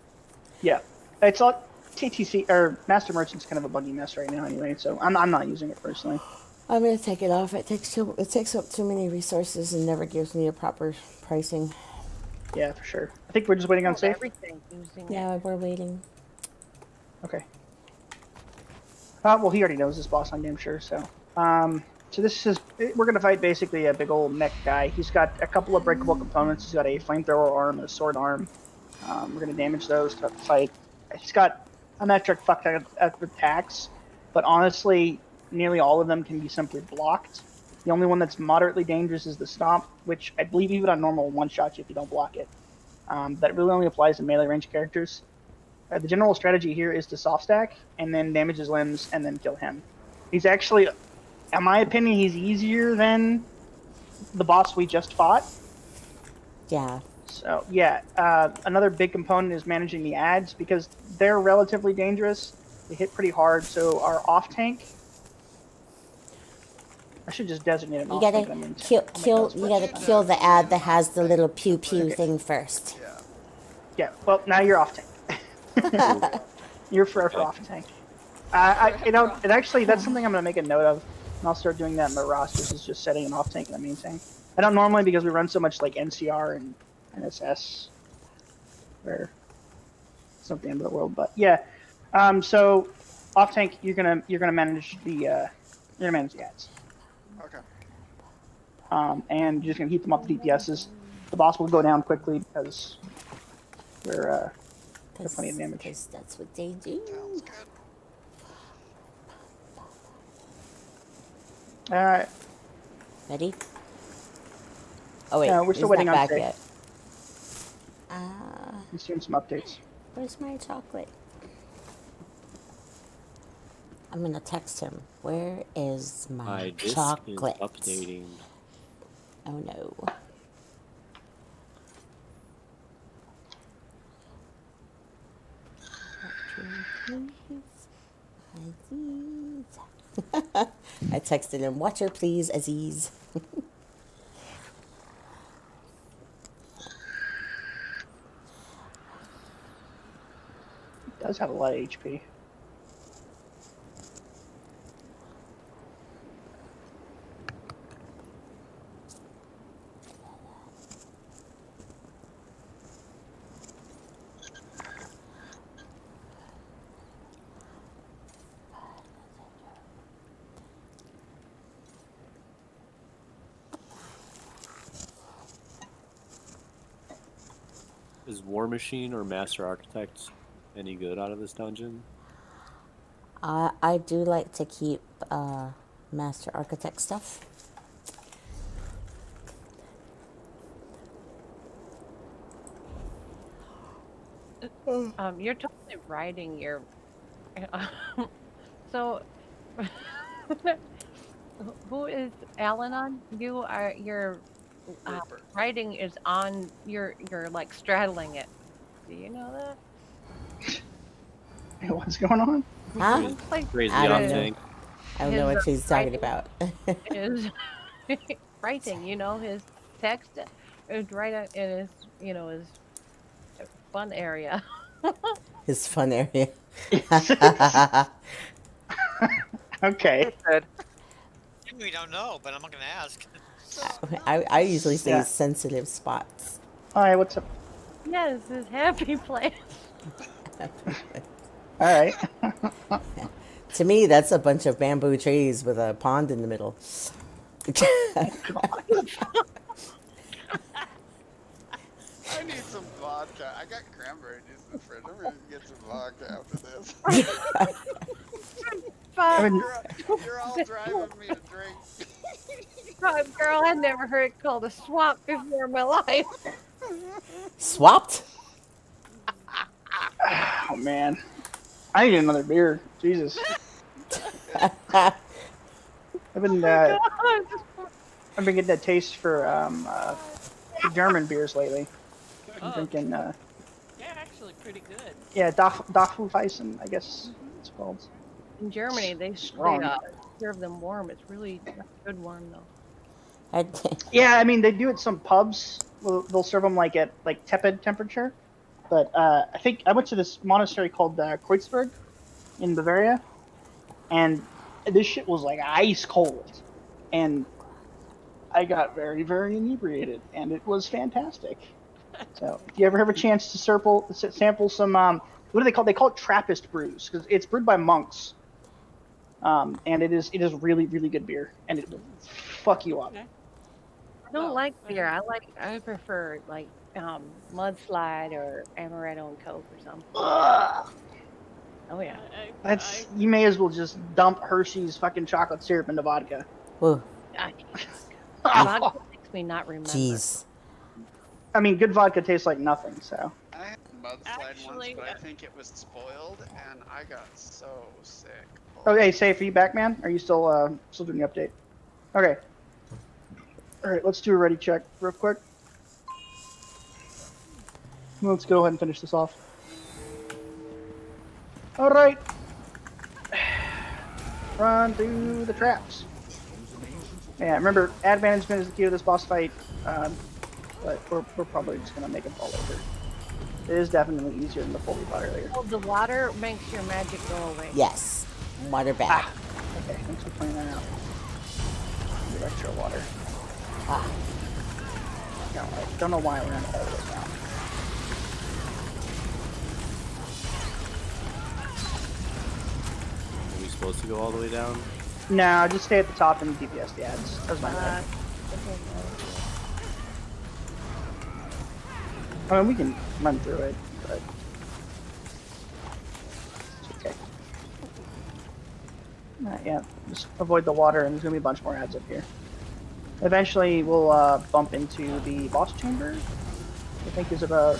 Yeah, it's all TTC or Master Merchant's kind of a buggy mess right now anyway, so I'm not using it personally. I'm gonna take it off. It takes up too many resources and never gives me a proper pricing. Yeah, for sure. I think we're just waiting on safe. Everything using Yeah, we're waiting. Okay. Well, he already knows this boss, I'm damn sure. So, so this is we're gonna fight basically a big old mech guy. He's got a couple of breakable components. He's got a flamethrower arm and a sword arm. We're gonna damage those to fight. He's got a metric fuck at attacks, but honestly, nearly all of them can be simply blocked. The only one that's moderately dangerous is the stomp, which I believe even on normal one-shot you if you don't block it. That really only applies to melee range characters. The general strategy here is to soft stack and then damage his limbs and then kill him. He's actually, in my opinion, he's easier than the boss we just fought. Yeah. So yeah, another big component is managing the ads because they're relatively dangerous. They hit pretty hard. So our off tank, I should just designate an You off gotta tank. kill. You gotta kill the ad that has the little pew pew thing first. Yeah. Well, now you're off tank. You're forever off tank. And actually, that's something I'm gonna make a note of, and I'll start doing that in the rosters. Is just setting an off tank and a main tank. I don't normally because we run so much like NCR and NSS, where it's not the end of the world. But yeah, so off tank, you're gonna manage the ads. Okay. And you're just gonna keep them up the DPSs. The boss will go down quickly because we're plenty of damage. Because that's what they do. Sounds good. All right. Ready? Oh wait, we're still he's waiting not on back Faye. yet. He's doing some updates. Where's my chocolate? I'm gonna text him. Where is my My disk chocolate? is updating. Oh no. Aziz. I texted him, watch her please, Aziz. He does have a lot of HP. Is War Machine or Master Architect any good out of this dungeon? I do like to keep Master Architect stuff. You're totally riding your. So, who is Alan on? You are your writing is on. You're like straddling it. Do you know that? Hey, what's going on? Huh? Crazy I don't know. thing. I don't know what she's talking about. Is writing, his text is right in his, his fun area. His fun area. Okay. We don't know, but I'm not gonna ask. I usually say Yeah. sensitive spots. Hi, what's up? Yes, his happy place. All right. To me, that's a bunch of bamboo trees with a pond in the middle. I need some vodka. I got cranberry juice in the fridge. I'm gonna get some vodka after this. You're all driving me to drink. Girl, I never heard it called a swap before in my life. Swapped? Oh man, I need another beer. Jesus. I've been getting a taste for German beers lately. I'm drinking. They're actually pretty good. Yeah, Dachweizen, I guess it's called. In Germany, they Strong. serve them warm. It's really good warm though. Yeah, I mean they do it some pubs. They'll serve them like at tepid temperature. But I think I went to this monastery called Kreuzberg in Bavaria, and this shit was like ice cold, and I got very, very inebriated, and it was fantastic. So if you ever have a chance to sample some, what do they call it? They call it Trappist brews because it's brewed by monks, and it is really, really good beer, and it will fuck you up. I don't like beer. I prefer like Mudslide or Amaretto and Coke or something. Ugh. Oh yeah. You may as well just dump Hershey's fucking chocolate syrup into vodka. Whoa. Vodka makes me not remember. Jeez. I mean, good vodka tastes like nothing, so. I had Mudslide once, but I think it was spoiled, and I got so sick. Okay, Safe, are you back, man? Are you still doing the update? Okay. All right, let's do a ready check real quick. Let's go ahead and finish this off. All right. Run through the traps. Yeah, remember, ad management is the key to this boss fight, but we're probably just going to make it fall over. It is definitely easier than the full we thought earlier. Oh, the water makes your magic go away. Yes. Water bath. Okay, thanks for pointing that out. The extra water. No, I don't know why we're in all this now. Are we supposed to go all the way down? No, just stay at the top and DPS the ads. That was my bad. I mean, we can run through it, but it's okay. Yeah, just avoid the water, and there's gonna be a bunch more ads up here. Eventually, we'll bump into the boss chamber. I think is about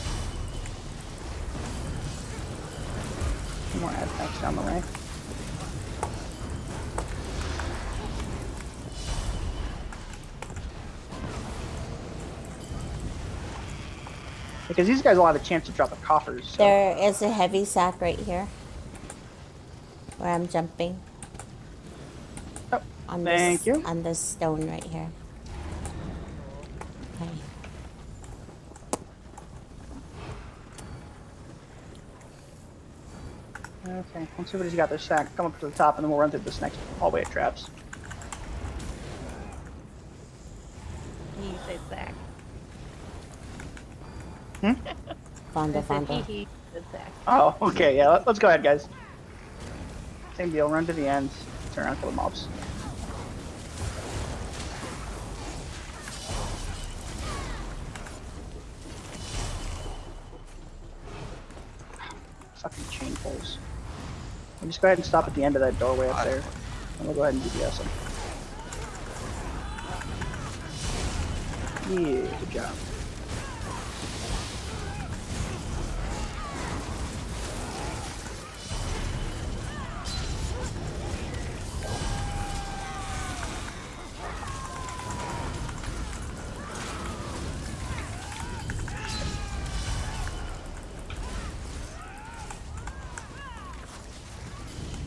2 more ad packs down the way. Because these guys will have a chance to drop the coffers. So. There is a heavy sack right here. Where I'm jumping. Oh, on thank this, you. On this stone right here. Okay. Okay, once everybody's got their sack, come up to the top and then we'll run through this next hallway of traps. He said Zach. Fonda, I said Fonda. he said Zach. Oh, okay, yeah, let's go ahead, guys. Same deal, run to the end, turn around, kill the mobs. fucking chain pulls. We'll just go ahead and stop at the end of that doorway up there. And we'll go ahead and DPS him. Yeah, good job.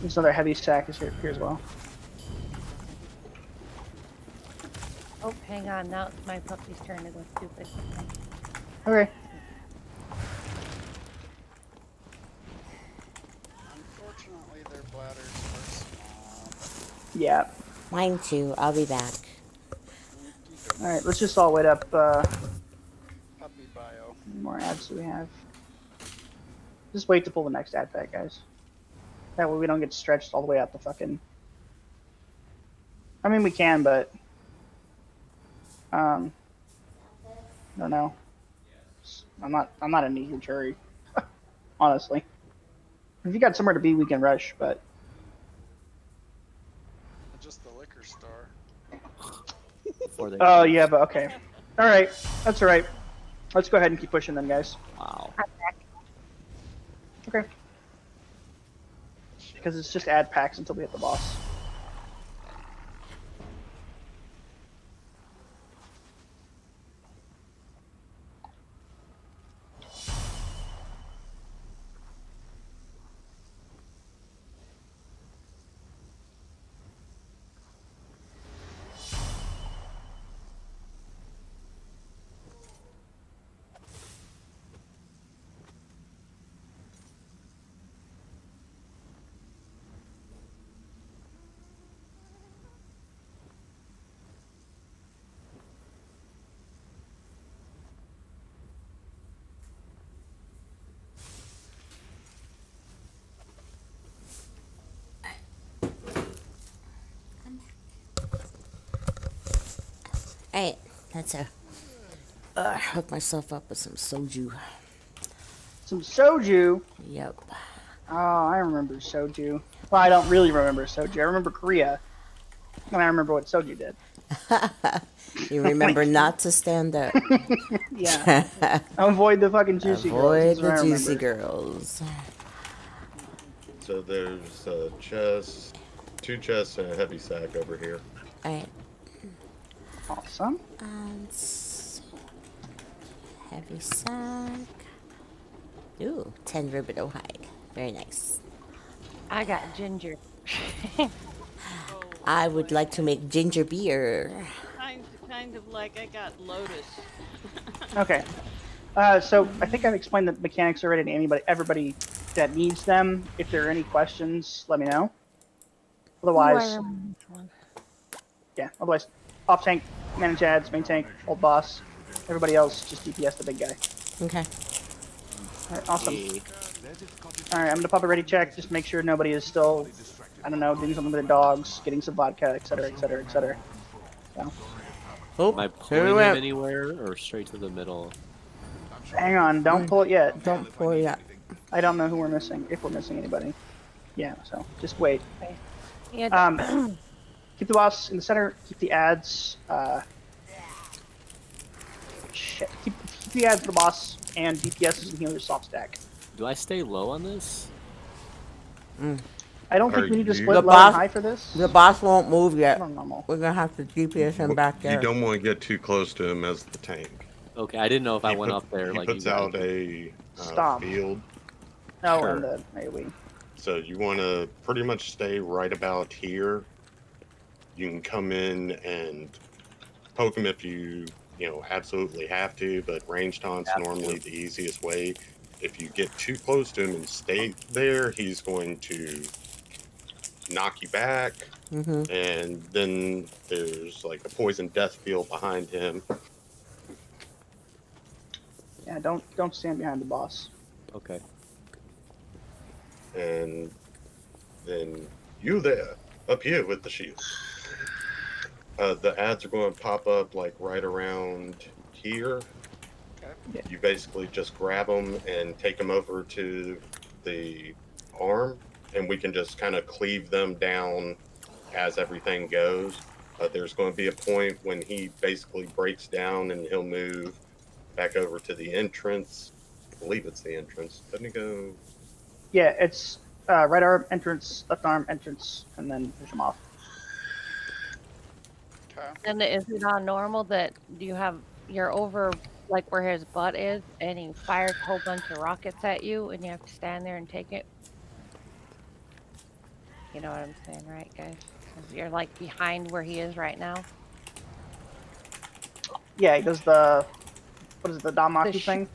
There's another heavy stack is here as well. Oh, hang on. Now it's my puppy's turn to go stupid. Okay. Unfortunately, their bladders are small. Yeah. Mine too. I'll be back. Alright, let's just all wait up. Puppy bio. How many more ads do we have? Just wait to pull the next ad pack, guys. That way we don't get stretched all the way out the fucking... I mean, we can, but... I don't know. I'm not in a huge hurry. Honestly. If you got somewhere to be, we can rush, but... Just the liquor store. Oh, yeah, but okay. Alright, that's alright. Let's go ahead and keep pushing then, guys. Wow. Okay. Because it's just ad packs until we hit the boss. Alright, that's a hook myself up with some soju. Some soju? Yep. Oh, I remember soju. Well, I don't really remember soju. I remember Korea. And I remember what soju did. You remember not to stand up. Yeah. Avoid the fucking juicy girls. Avoid That's what the I juicy remember. girls. So there's a chest, 2 chests, and a heavy sack over here. Alright. Awesome. Heavy sack. Ooh, 10 rubido hide. Very nice. I got ginger. I would like to make ginger beer. Kind of like I got lotus. Okay. So I think I've explained the mechanics already to everybody that needs them. If there are any questions, let me know. Otherwise, yeah. Otherwise, off tank, manage ads, main tank, old boss. Everybody else just DPS the big guy. Okay. All right, awesome. All right, I'm gonna pop a ready check. Just make sure nobody is still, I don't know, doing something with the dogs, getting some vodka, etc., etc., etc. So. Oh, am I pulling him anywhere or straight to the middle? Hang on, don't pull it yet. Don't pull it yet. I don't know who we're missing, if we're missing anybody. Yeah, so just wait. Yeah. Keep the boss in the center. Keep the ads. Shit. Keep the ads for the boss and DPS and healers soft stack. Do I stay low on this? I don't think we need to split The low and boss- high for this. The boss won't move yet. Normal. We're gonna have to GPS him back there. You don't want to get too close to him as the tank. Okay, I didn't know if I went up there He like puts you guys out did. a Stop. field. No, Sure. and the AoE. So you want to pretty much stay right about here. You can come in and poke him if you absolutely have to, but range taunt's normally the easiest way. If you get too close to him and stay there, he's going to knock you back, and then there's like a poison death field behind him. Yeah, don't stand behind the boss. Okay. And then you there, up here with the shield. The ads are going to pop up like right around here. Okay. Yeah. You basically just grab them and take them over to the arm, and we can just kind of cleave them down as everything goes. There's going to be a point when he basically breaks down and he'll move back over to the entrance. I believe it's the entrance. Doesn't he go? Yeah, it's right arm entrance, left arm entrance, and then push him off. Okay. And is it not normal that you're over like where his butt is, and he fires a whole bunch of rockets at you, and you have to stand there and take it? You know what I'm saying, right, guys? 'Cause you're like behind where he is right now. Yeah, he does the what is it, the Damaku thing?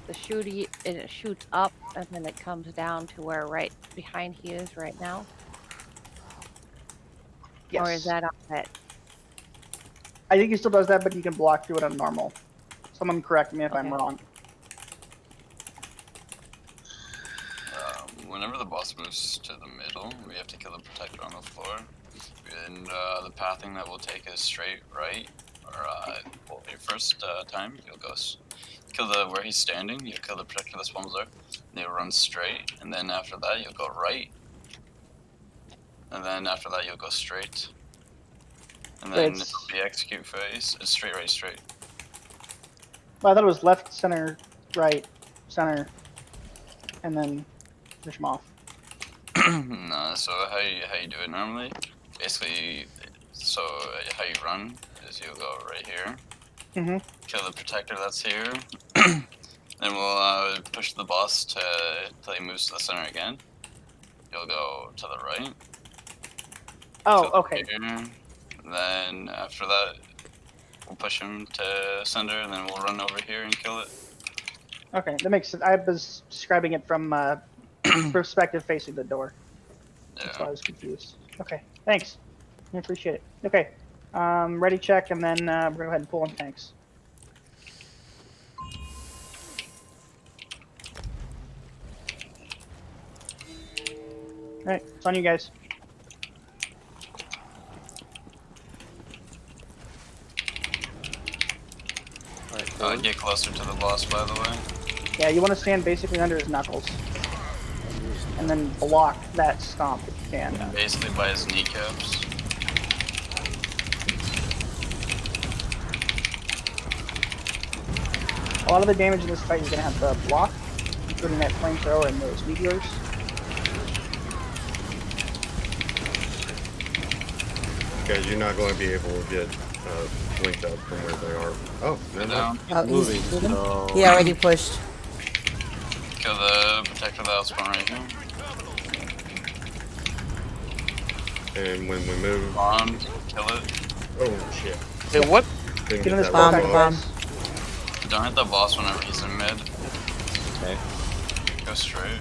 The shooty, it shoots up, and then it comes down to where right behind he is right now. Yes. Or is that on it? I think he still does that, but you can block through it on normal. Someone correct me if I'm wrong. Whenever the boss moves to the middle, we have to kill the protector on the floor. And the pathing that we'll take is straight right. Or well, your first time, you'll go kill where he's standing. You'll kill the protector that spawns there. And you'll run straight. And then after that, you'll go right. And then after that, you'll go straight. And then the execute phase is straight, right, straight. Well, I thought it was left, center, right, center, and then push him off. No, so how you do it normally? Basically, so how you run is you'll go right here. Mm-hmm. Kill the protector that's here. Then we'll push the boss till he moves to the center again. You'll go to the right. Oh, okay. Here. Then after that, we'll push him to center, and then we'll run over here and kill it. Okay, that makes sense. I was describing it from perspective facing the door. That's why I was confused. Okay, thanks. I appreciate it. Okay, ready check, and then we're gonna go ahead and pull in tanks. All right, it's on you guys. Get closer to the boss, by the way. Yeah, you want to stand basically under his knuckles, and then block that stomp if you can. Basically by his kneecaps. A lot of the damage in this fight is going to have to block, including that flamethrower and those meteors. Because you're not going to be able to get linked up from where they are. Oh, they're down. Oh, he's moving. moving? So... He already pushed. Kill the protector that was spawn right here. And when we move on, kill it. Oh shit. Hey, what? Didn't Get in get this that bomb. Don't hit the boss whenever he's in mid. Okay. Go straight.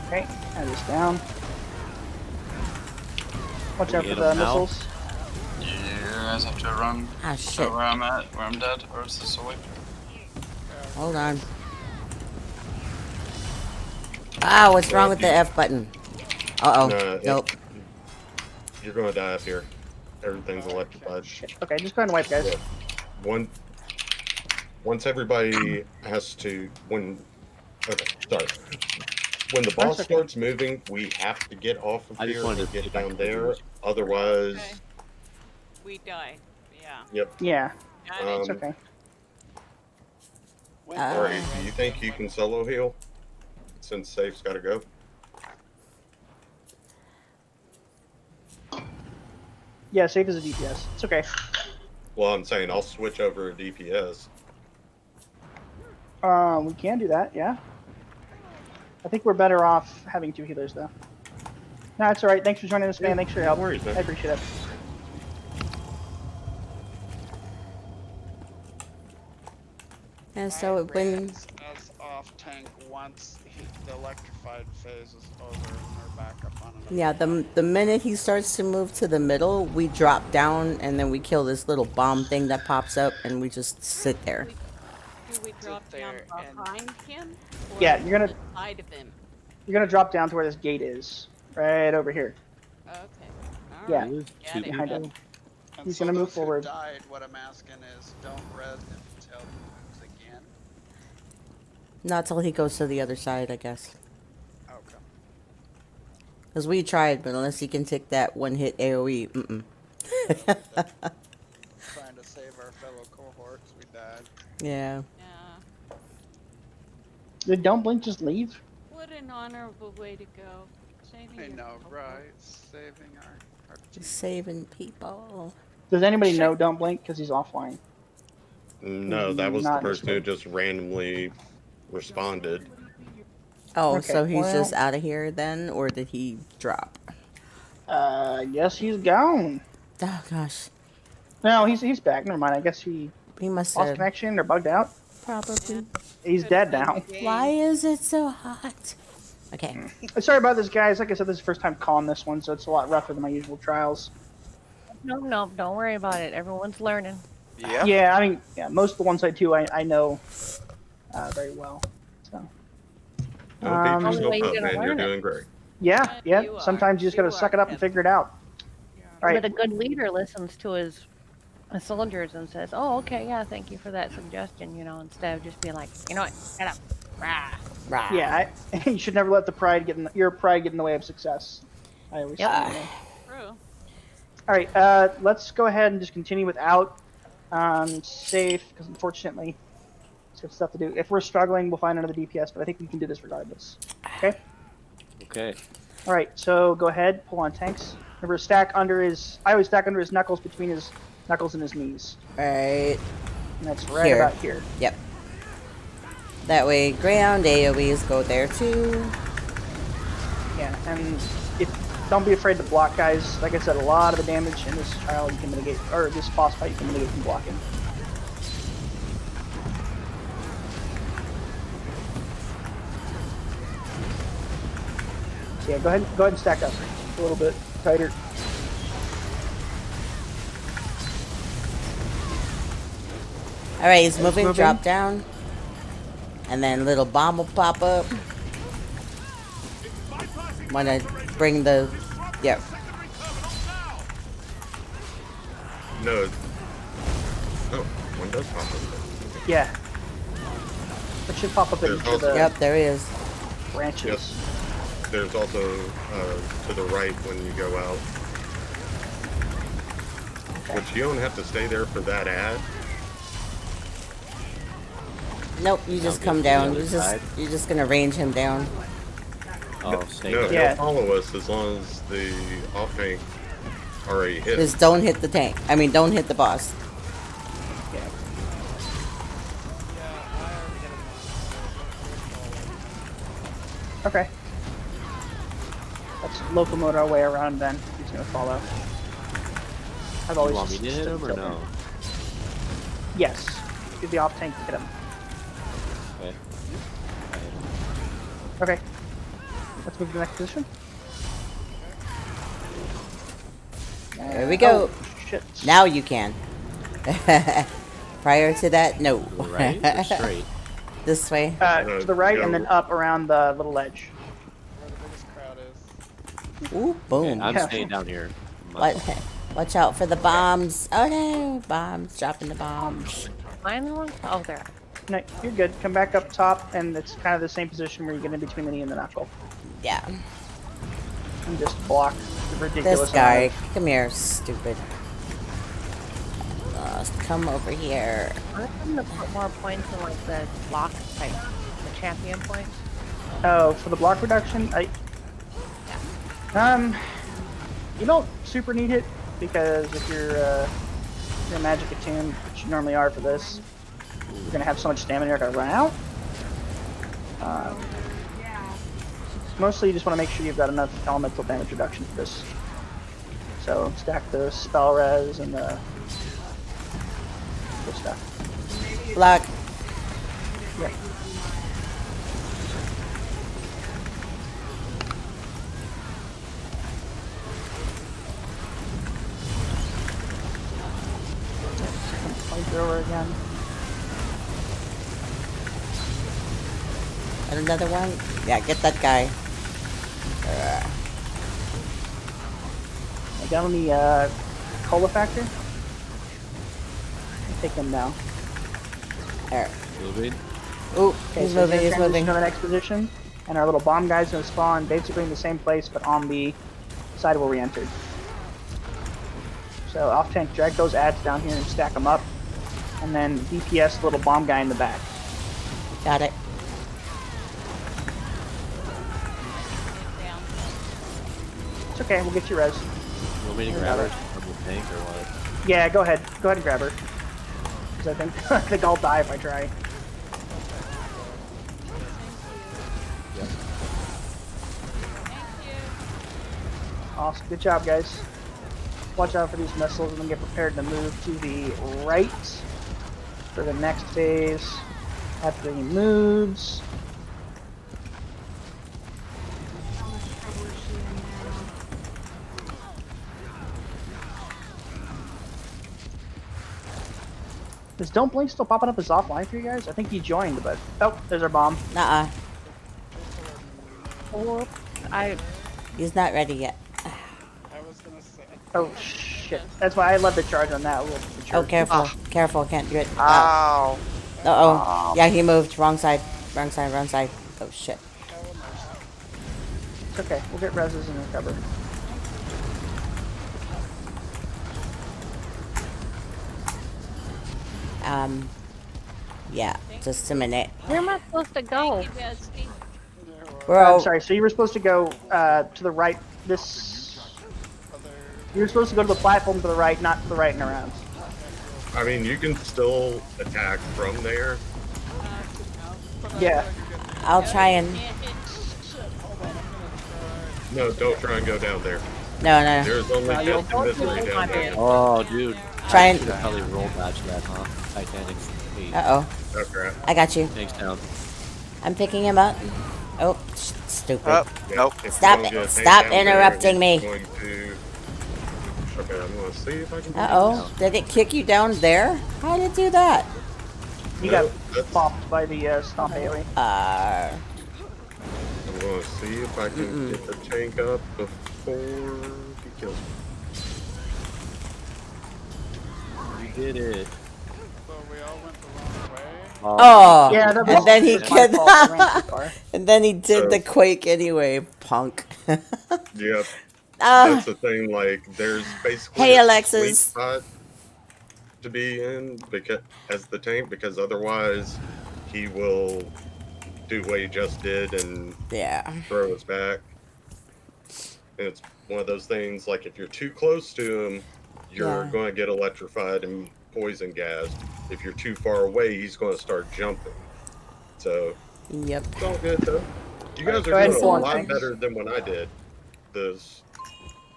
Okay, add this down. Watch out for Get the him now. missiles. You guys have to run. Ah, shit. Where I'm at, where I'm dead, or is this away? Hold on. Ah, what's wrong with the F button? Uh-oh. Nope. You're going to die up here. Everything's electrified. Okay, just go ahead and wipe, guys. Yeah. Once everybody has to... Okay, sorry. When the boss starts moving, we have to get off of I just here wanted and to get down there. Otherwise... Okay. We die. Yeah. Yep. Yeah, Got it's okay. Alright, do you think you can solo heal? Since Safe's got to go. Yeah, safe as a DPS. It's okay. Well, I'm saying I'll switch over to DPS. We can do that, yeah. I think we're better off having two healers, though. No, it's alright. Thanks for joining us, man. Thanks for your help. No worries, man. I appreciate it. And so when... As off tank once the electrified phase is over and they're back up on another. Yeah, the minute he starts to move to the middle, we drop down and then we kill this little bomb thing that pops up and we just sit there. Do we drop down behind him? Or Yeah, on you're gonna... the side of him? You're gonna drop down to where this gate is. Right over here. Yeah, There's two behind people. him. And He's so gonna move those who forward. died, what I'm asking is, don't res until he moves again. Not till he goes to the other side, I guess. Okay. Because we tried, but unless he can take that one hit AoE, mm-mm. Trying to save our fellow cohorts, we died. Yeah. Yeah. Did Don't Blink just leave? What an honorable way to go. Saving I your know, cohort. right? Saving our Just saving people. Does anybody know Don't Blink? Because he's offline. No, that was the Not person who listening. just randomly responded. Oh, Okay, so he's just well- out of here then? Or did he drop? I guess he's gone. Oh, gosh. No, he's back. Never mind. I guess he must lost have. connection or bugged out. Probably. He's dead now. Why is it so hot? Okay. Sorry about this, guys. Like I said, this is the first time calling this one, so it's a lot rougher than my usual trials. No, don't worry about it. Everyone's learning. Yeah. Yeah, I mean, yeah, most of the ones I do, I know very well. So. Don't beat yourself Only way up, you're gonna man. You're learn it. doing great. Yeah, Yeah, yeah. you are. Sometimes you just gotta You suck are, it up and figure it out. All But right. a good leader listens to his soldiers and says, "Oh, okay, yeah, thank you for that suggestion." You know, instead of just being like, "You know what? Shut up." Rah. Rah. Yeah, you should never let the pride get in your pride get in the way of success. I always Yep. say. True. All right, let's go ahead and just continue without safe, because unfortunately, it's got stuff to do. If we're struggling, we'll find another DPS, but I think we can do this regardless. Okay. Okay. All right, so go ahead, pull on tanks. Remember, stack under his. I always stack under his knuckles, between his knuckles and his knees. Right. And that's right Here. about here. Yep. That way, ground AoEs go there too. Yeah, and don't be afraid to block, guys. Like I said, a lot of the damage in this trial you can mitigate, or this boss fight you can mitigate from blocking. So yeah, go ahead and stack up a little bit tighter. All right, he's moving. moving. Drop down. And then little bomb will pop up. Wanna bring the... Yep. No. Oh, one does pop up. Yeah. It should pop up in There's each of also- the Yep, there he is. branches. Yes. There's also to the right when you go out. Which you don't have to stay there for that ad. Nope, you just come down. You're just gonna range him down. Oh, stay No, there. he'll follow us as long as the off tank already hit. Just don't hit the tank. I mean, don't hit the boss. Okay. Let's locomote our way around then. He's gonna follow. I've You always want me to hit stood him or still. no? Yes. Get the off tank to hit him. Okay. Okay. Let's move to the next position. There we go. Oh, shit. Now you can. Prior to that, no. Right or straight? This way. To the right and then go. up around the little ledge. Where the biggest crowd is. Ooh, boom. I'm Yeah. staying down here. Watch out for the bombs. Oh no, bombs. Dropping the bombs. Find the one. Oh, there. No, you're good. Come back up top, and it's kind of the same position where you get in between the knee and the knuckle. Yeah. And just block the ridiculous. This guy. Come here, stupid. Come over here. I'm gonna put more points in like the block type, the champion points. Oh, for the block reduction, you don't super need it because if you're magic attuned, which you normally are for this, you're gonna have so much stamina you're gonna run out. Mostly, you just want to make sure you've got enough elemental damage reduction for this. So stack the spell res and the good stuff. Block. Yeah. Flamethrower again. And another one. Yeah, get that guy. got on the cola factor? Take him now. There. Moving. Ooh, Okay, he's so moving, he's transition moving. to the next position, and our little bomb guy's gonna spawn basically in the same place, but on the side where we entered. So off tank, drag those ads down here and stack them up, and then DPS the little bomb guy in the back. Got it. It's okay, we'll get you res. You want me to grab her from the tank or what? Yeah, go ahead. Go ahead and grab her. Because I think I'll die if I try. Awesome. Good job, guys. Watch out for these missiles and then get prepared to move to the right for the next phase. After he moves. Is Don't Blink still popping up as offline for you guys? I think he joined, but... Oh, there's our bomb. Nuh-uh. Whoops. He's not ready yet. I was gonna say. Oh, shit. That's why I led the charge on that. Oh, careful. Careful, can't do it. Ow. Uh-oh. Yeah, he moved. Wrong side. Wrong side, wrong side. Oh, shit. It's okay. We'll get reses and recover. Yeah, just a minute. Where am I supposed to go? Bro. Sorry, so you were supposed to go to the right. You were supposed to go to the platform to the right, not to the right and around. I mean, you can still attack from there. Yeah. I'll try and... No, don't try and go down there. No, no. There's only just a misery down there. Oh, dude. Try and... I should have probably rolled dodge that, huh? Titanic's 8. Uh-oh. Oh, crap. I got you. Tank's down. I'm picking him up. Oh, stupid. Oh, nope. Stop it. Stop interrupting me. Okay, I'm gonna see if I can. Uh-oh. Did it kick you down there? How did it do that? You got popped by the stomp AoE. I'm gonna see if I can get the tank up before he kills me. You did it. So we all went the wrong way. Oh, Yeah, and then he my did, fault, I ran too far. and then he did the quake anyway, punk. Yep. That's the thing. Like, there's basically Hey, a Alexis. sweet spot to be in because as the tank, because otherwise he will do what he just did and throw us back. And it's one of those things. Like, if you're too close to him, you're going to get electrified and poison gassed. If you're too far away, he's going to start jumping. So, yep. It's all good though. You guys Go are ahead doing and a launch lot things. better than when I did this.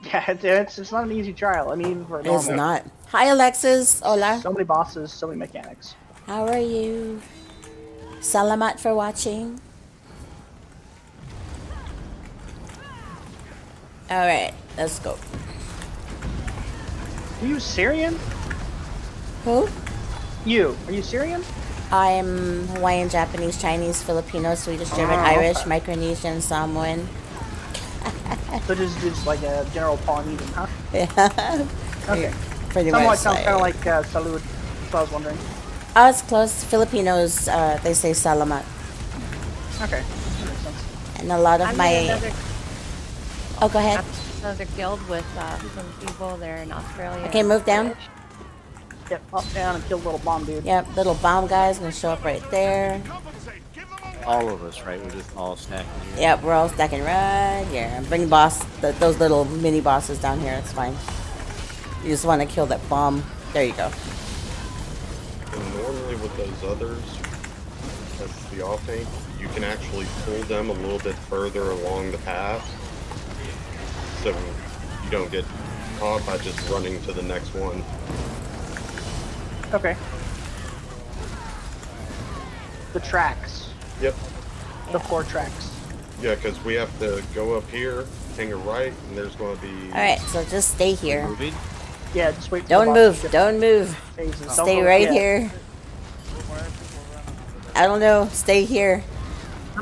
Yeah, it's not an easy trial. I mean, even for a It's normal. not. Hi, Alexis. Hola. So many bosses, so many mechanics. How are you? Salamat for watching. Alright, let's go. Are you Syrian? Who? You. Are you Syrian? I'm Hawaiian, Japanese, Chinese, Filipino, Swedish, German, Oh, Irish, okay. Micronesian, Samoan. So just like a general Polynesian, huh? Yeah. Okay. Pretty Somewhat much. sounds kind of like Salud. That's what I was wondering. Oh, it's close. Filipinos, they say salamat. Okay. That makes sense. And a lot of I'm my... in another, Oh, go ahead. another guild with some people there in Australia. Okay, move down. Yep, up, down, and kill the little bomb dude. Yep, little bomb guy's gonna show up right there. All of us, right? We're just all stacking here. Yep, we're all stacking right here. Bring those little mini bosses down here. It's fine. You just want to kill that bomb. There you go. And normally with those others, that's the off tank, you can actually pull them a little bit further along the path. So you don't get caught by just running to the next one. Okay. The tracks. Yep. The 4 tracks. Yeah, because we have to go up here, hang a right, and there's going to be... Alright, so just stay here. Moving? Yeah, just wait. For Don't the move. boss to Don't move. phases. Don't Stay go- right yeah. here. I don't know. Stay here.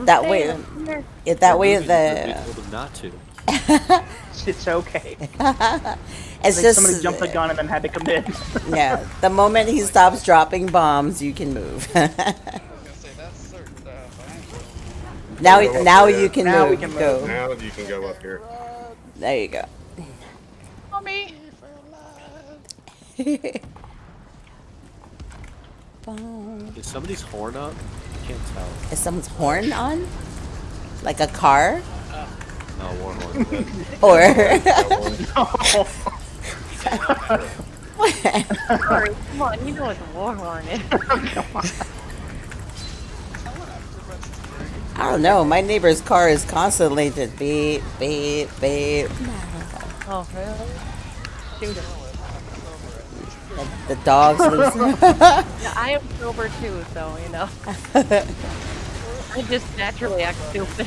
That way. That way We the... told them not to. It's okay. It's Like just somebody jumped the gun and then had to come in. yeah. The moment he stops dropping bombs, you can move. now you can Now move. we can move. Go. Now you can go up here. There you go. Mommy. Is somebody's horn up? I can't tell. Is someone's horn on? Like a car? No, war horn. Or Sorry, come on, you know what the war horn is. I don't know. My neighbor's car is constantly just beep, beep, beep. Oh, really? Shoot him. The dogs lose. Yeah, I am sober too, so you know. I just naturally act stupid.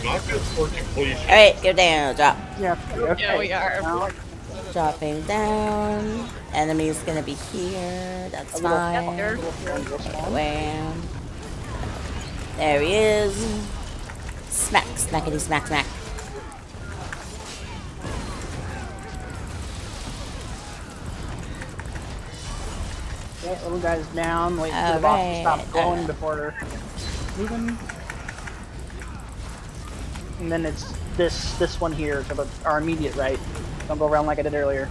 Alright, go down, drop. Yeah, okay. Yeah, we are. Now, Dropping down. Enemy's gonna be here. That's fine. Wham. There he is. Smack, smackety, smack, smack. yeah, little guy's down. Wait for the boss to stop going before moving. And then it's this one here to our immediate right. Don't go around like I did earlier.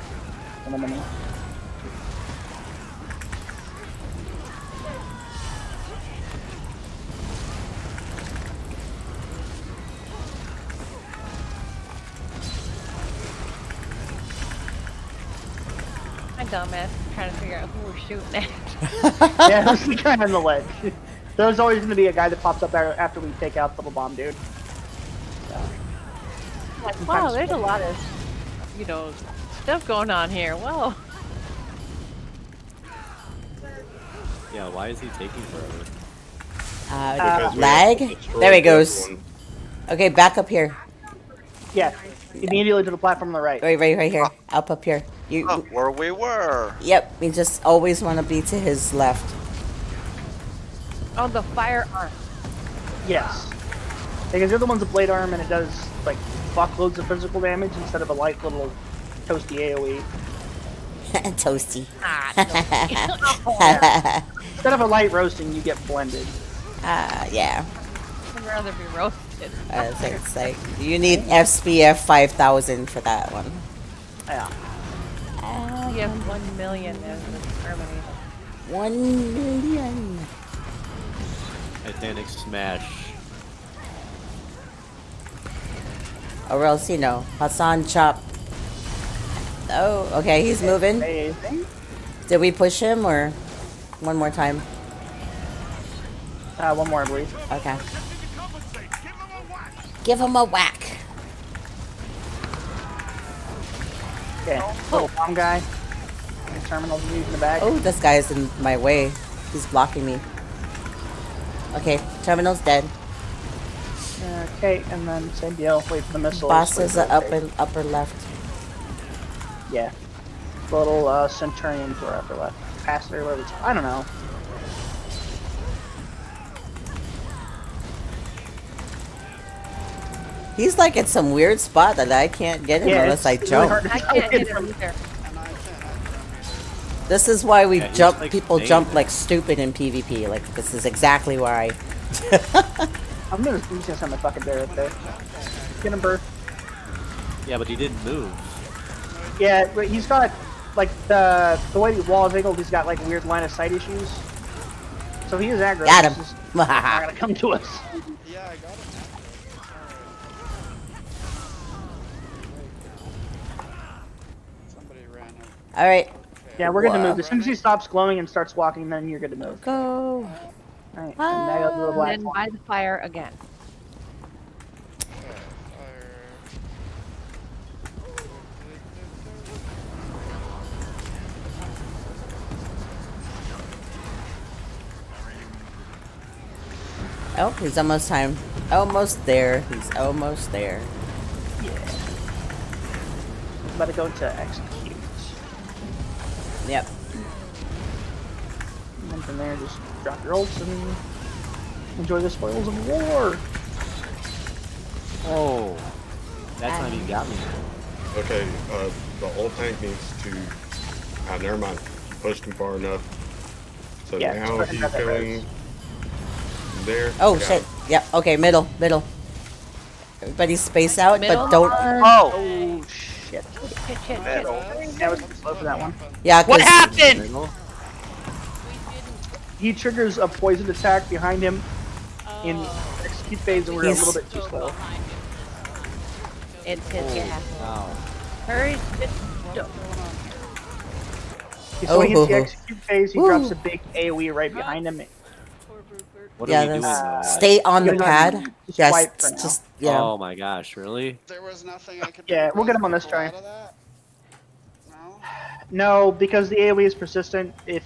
My dumbass is trying to figure out who we're shooting at. Yeah, there's the guy on the ledge. There's always going to be a guy that pops up there after we take out the little bomb dude. Like, wow, there's a lot of, you know, stuff going on here. Whoa. Yeah, why is he taking forever? Lag? There he goes. Okay, back up here. Yeah, immediately to the platform on the right. Right here. Up here. You. Where we were. Yep, we just always want to be to his left. Oh, the firearm. Yes. Because you're the one's with blade arm and it does, like, fuckloads of physical damage instead of a light little toasty AoE. Toasty. Instead of a light roasting, you get blended. Yeah. I'd rather be roasted. So it's like, you need SPF 5000 for that one. Yeah. You have 1 million as the Terminator. 1 million. Titanic smash. Or else, you know, Hassan chop. Oh, okay, he's moving. Amazing. Did we push him or one more time? One more, I believe. Okay. Give him a whack. Okay, little bomb guy. The terminal's in the back. Oh, this guy is in my way. He's blocking me. Okay, terminal's dead. Okay, and then same deal. Wait for the missiles. Boss is upper left. Yeah. The little Centurion to our upper left. Pastor, whatever it's. I don't know. He's like at some weird spot that I can't get him unless I jump. Really I can't hit him either. This is why we jump. like People Spain. jump like stupid in PvP. Like this is exactly why. I'm gonna just send my fucking bear up there. Get him, Burr. Yeah, but he didn't move. Yeah, but he's got like the way the wall is angled. He's got like weird line of sight issues. So he is aggro. Got him. He's just not gonna come to us. Yeah, I got it. Somebody ran up. All right. Yeah, we're good to move. As soon as he stops glowing and starts walking, then you're good to move. Go. Alright, and now go to the black And then by the fire again. Oh, he's almost time. Almost there. He's almost there. Yeah. About to go to execute. Yep. And then from there, just drop your ults and enjoy the spoils of war. Oh, that time he got me. Okay, the old tank needs to. Never mind. Pushed him far enough. So Yeah, now it's he's right there. going there. Oh Got shit. him. Yep. Okay, middle. Everybody space out, Middle but don't. one. Oh shit. Shit. Yeah, was slow for that one. Yeah. 'Cause What happened? He triggers a poison attack behind him in execute phase, and we're a little bit too slow. It's his gas. Ow. Hurry. So when he hits the Oh. execute phase, he Woo. drops a big AoE right behind him. What Yeah, are we doing that's- now? Stay on the Just pad. just swipe for now. Just yeah. Oh my gosh, really? There was nothing I could Yeah, do to we'll get raise him on this people try. out of that? No? No, because the AoE is persistent. If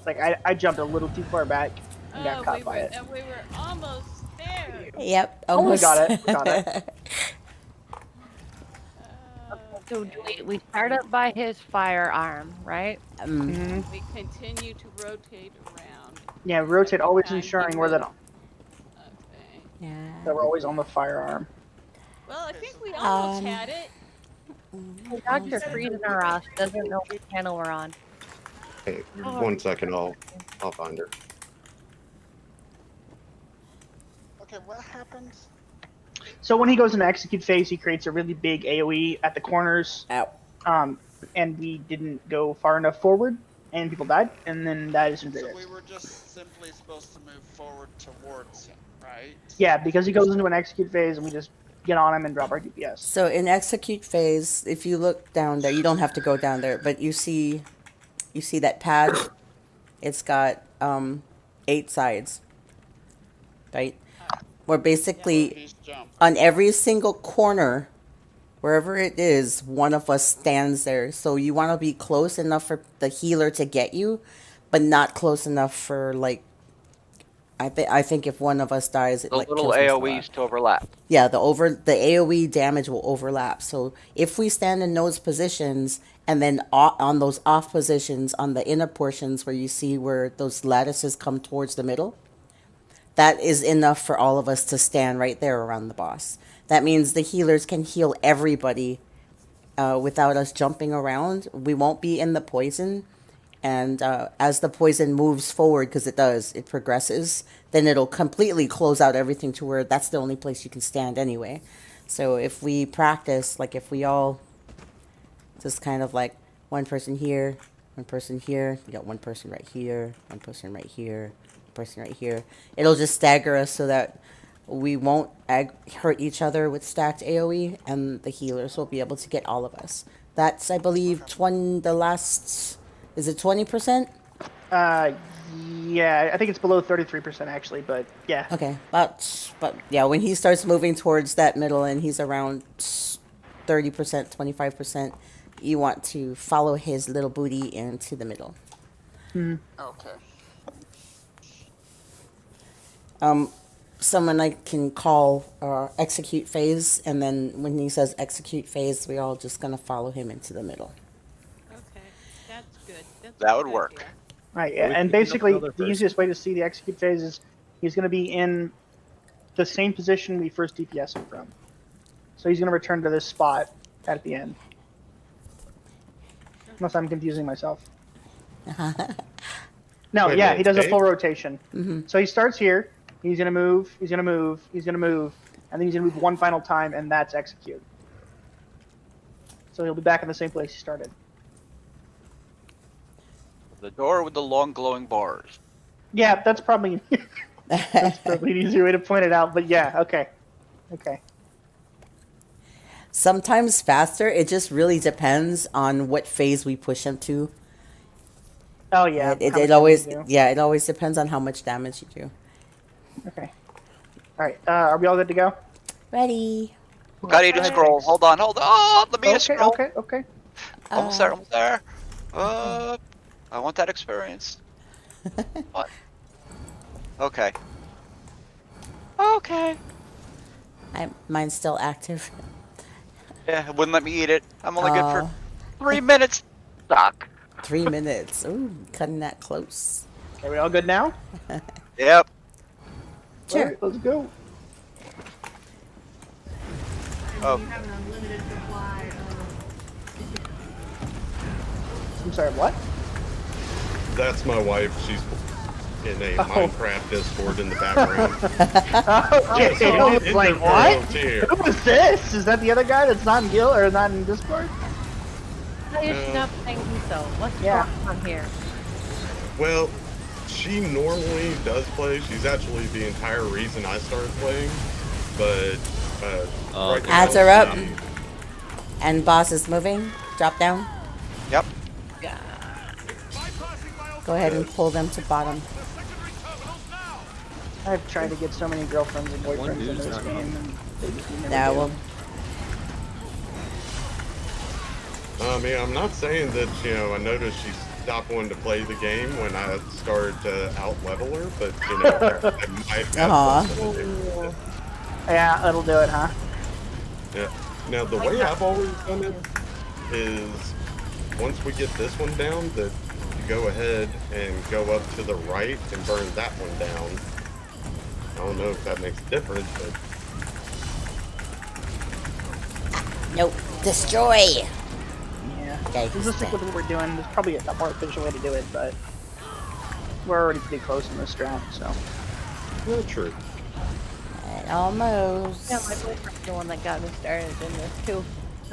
like I jumped a little too far back and got caught by it. And we were almost there. Yep. Oh, we Almost. got it. We got it. So do we start up by his firearm, right? We continue to rotate around. Yeah, rotate, always ensuring we're that Okay. we're always on the firearm. Well, I think we almost had it. Dr. Friedeneroth doesn't know which channel we're on. Hey, 1 second. I'll find her. Okay, what happens? So when he goes into execute phase, he creates a really big AoE at the corners. Ow. And we didn't go far enough forward, and people died, and then that is So invented. we were just simply supposed to move forward towards him, right? Yeah, because he goes into an execute phase, and we just get on him and drop our DPS. So in execute phase, if you look down there, you don't have to go down there, but you see that pad. It's got 8 sides, right? Where basically on every single corner, wherever it is, one of us stands there. So you want to be close enough for the healer to get you, but not close enough for like. I think if one of us dies, it The like little kills most of AoEs us. to overlap. Yeah, the AoE damage will overlap. So if we stand in those positions and then on those off positions on the inner portions where you see where those lattices come towards the middle, that is enough for all of us to stand right there around the boss. That means the healers can heal everybody without us jumping around. We won't be in the poison. And as the poison moves forward, because it progresses, then it'll completely close out everything to where that's the only place you can stand anyway. So if we practice, like if we all just kind of like one person here, you got one person right here, one person right here, one person right here, it'll just stagger us so that we won't hurt each other with stacked AoE, and the healers will be able to get all of us. That's, I believe, is it 20%? Yeah, I think it's below 33% actually, but yeah. Okay, but yeah, when he starts moving towards that middle and he's around 30%, 25%, you want to follow his little booty into the middle. Okay. Someone I can call execute phase, and then when he says execute phase, we're all just gonna follow him into the middle. Okay, that's good. That would work. Right, yeah, and basically the easiest way to see the execute phase is he's going to be in the same position we first DPS him from. So he's going to return to this spot at the end. Unless I'm confusing myself. No, Wait a yeah, minute, he does a Dave? full rotation. So he starts here, he's going to move, he's going to move, he's going to move, and then he's going to move one final time, and that's execute. So he'll be back in the same place he started. The door with the long glowing bars. Yeah, that's probably an easier way to point it out, but yeah, okay. Sometimes faster. It just really depends on what phase we push him to. Oh yeah. It always depends on how much damage you do. Okay. All right. Are we all good to go? Ready. Got to scroll. Hold on. Oh, let me scroll. Okay. Almost there. I want that experience. What? Okay. Mine's still active. Yeah, it wouldn't let me eat it. I'm only good for 3 minutes. Suck. 3 minutes. Ooh, cutting that close. Are we all good now? Yep. Sure. All right, let's go. Oh. I'm sorry, what? That's my wife. She's in a Minecraft Discord in the background. Okay, I was like, the what? world here. Who was this? Is that the other guy that's not in Guild or not in Discord? Why is she not playing ESO? What's Yeah. going on here? Well, she normally does play. She's actually the entire reason I started playing. But right now, Ads are up. she- And boss is moving. Drop down. Yep. Go ahead and pull them to bottom. I've tried to get so many girlfriends and boyfriends into this game, and they just never Yeah, do. well, I mean, I'm not saying that, I noticed she stopped wanting to play the game when I started to out-level her, but, I might have something to do with it. Yeah, that'll do it, huh? Yeah. Now, the way I've always done it is once we get this one down, that you go ahead and go up to the right and burn that one down. I don't know if that makes a difference, but... nope. Destroy. Yeah. Okay, Let's just stick with what we're doing. There's probably a more efficient way to do it, but we're already pretty close in this round, so. Well, true. Almost. Yeah, my boyfriend's the one that got me started in this too.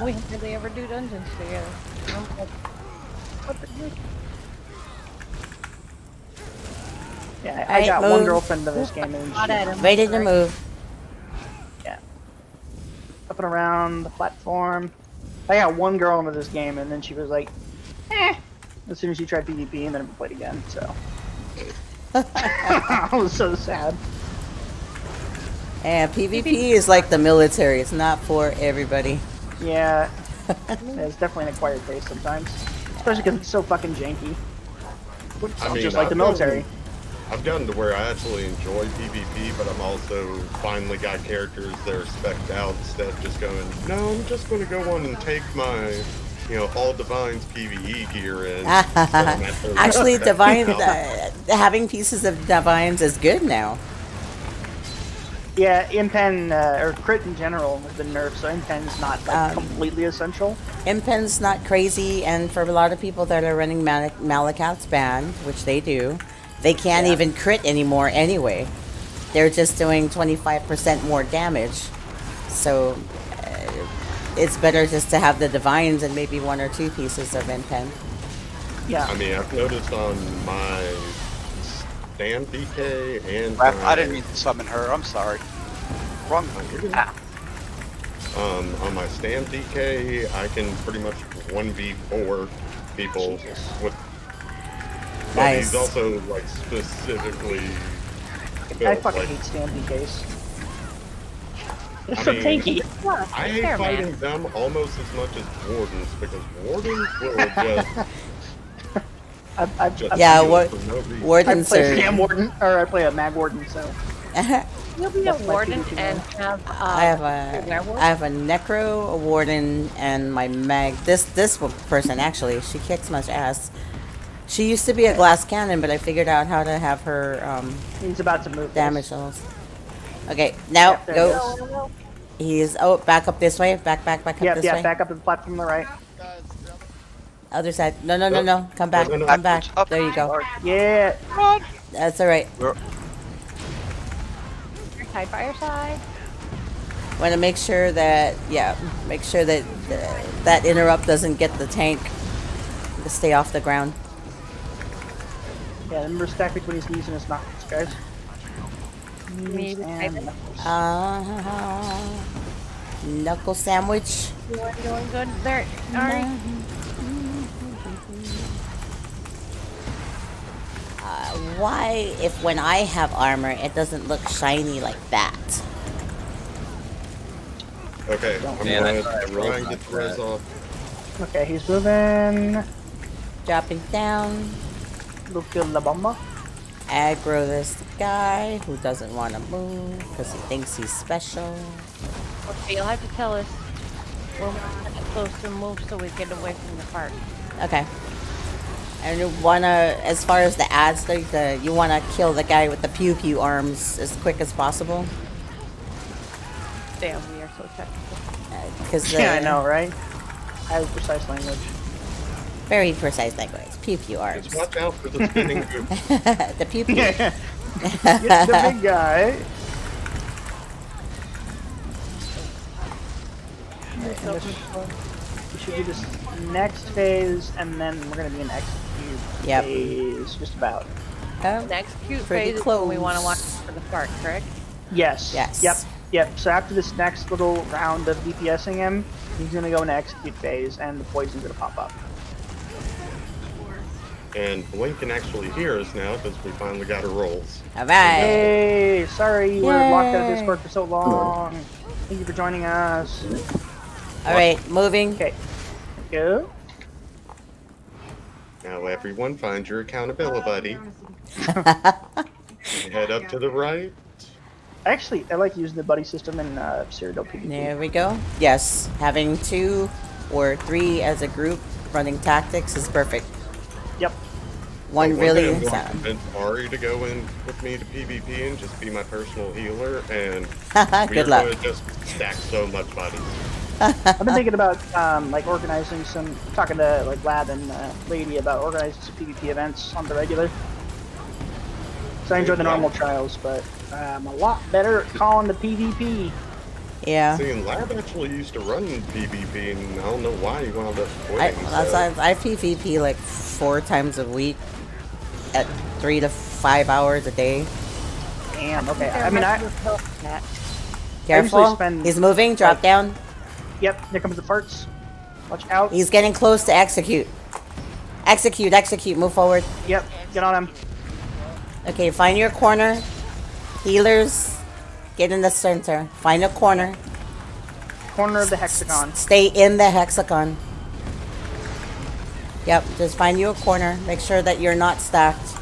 We hardly ever do dungeons together. I'm like, what the heck? Yeah, I Alright, got move. one girlfriend in this game, and Not at him. Ready to move. yeah, up and around the platform. I got one girl into this game, and then she was like, eh. As soon as she tried PvP, and then never played again. So I was so sad. And PvP is like the military. It's not for everybody. Yeah, it's definitely an acquired taste sometimes, especially because it's so fucking janky. I mean, Just like the military. I've gotten to where I actually enjoy PvP, but I'm also finally got characters that are spec'd out instead of just going, no, I'm just going to go on and take my, all Divines PvE gear in. Actually, Divine, having pieces of Divines is good now. Yeah, Impen, or crit in general has been nerfed, so Impen's not like, completely essential. Impen's not crazy, and for a lot of people that are running Malakat's ban, which they do, they can't even crit anymore anyway. They're just doing 25% more damage. So it's better just to have the Divines and maybe one or two pieces of Impen. Yeah. I mean, I've noticed on my Stand DK and I didn't mean to summon her. I'm sorry. Wrong. On my Stand DK, I can pretty much 1v4 people with. But Nice. he's also like specifically. I built, fucking like, hate stand DKs. It's I so mean, tanky. I hate fighting them almost as much as wardens because wardens will just. Yeah, I wardens play are. Sam Warden, or I play a Mag Warden, so. You'll be a That's my warden PvP and one. have I have werewolf? I have a necro, a warden, and my mag. This person actually, she kicks much ass. She used to be a glass cannon, but I figured out how to have her He's about to move. damage levels. Okay, now Yep, there go. He's back up this way. Back up Yep, this yeah, way. back up to the platform on the right. Other side. No. Come back. No. Come back. There you go. Yeah. That's all right. Your side by your side. Want to make sure that that interrupt doesn't get the tank to stay off the ground. Yeah, remember stack between his knees and his knuckles, guys. Knees and knuckles. Knuckle sandwich. You are doing good there. Alright. Why, if when I have armor, it doesn't look shiny like that? Okay, I'm Man, I gonna thought I try rolled and get off the res that. off. Okay, he's moving. Dropping down. Look at La Bamba. Aggro this guy who doesn't want to move because he thinks he's special. Okay, you'll have to tell us when we're getting close to move so we get away from the park. Okay. And you wanna, as far as the ads, you wanna kill the guy with the pew pew arms as quick as possible. Damn, we are so technical. Because Yeah, I know, right? I have precise language. Very precise language. Pew pew arms. Just watch out for the spinning goop. The pew pew. Get the big guy. We should do this next phase, and then we're gonna be in execute phase, just about. Next cute Pretty phase is when we want to watch for the fart, correct? Yes. Yes. Yep. So after this next little round of DPSing him, he's gonna go into execute phase, and the poison's gonna pop up. And Blink can actually hear us now because we finally got her rolls. All right. Hey, sorry you were locked out of Discord for so long. Thank you for joining us. All right, moving. Okay. Go. Now everyone find your accountability buddy. Head up to the right. Actually, I like using the buddy system in Cyrodiil PvP. There we go. Yes, having 2 or 3 as a group running tactics is perfect. Yep. One really I sound. want Ari to go in with me to PvP and just be my personal healer, and Good luck. we're gonna just stack so much bodies. I've been thinking about like organizing some, talking to like Lab and Lady about organizing some PvP events on the regular. So I enjoy the normal trials, but I'm a lot better at calling the PvP. Yeah. See, and Lab actually used to run PvP, and I don't know why he wound up quitting. I PvP like 4 times a week at 3 to 5 hours a day. Damn. Okay. I mean, Careful. He's moving. Drop down. Yep. Here comes the farts. Watch out. He's getting close to execute. Execute. Move forward. Yep. Get on him. Okay, find your corner. Healers, get in the center. Find a corner. Corner of the hexagon. Stay in the hexagon. Yep, just find you a corner. Make sure that you're not stacked.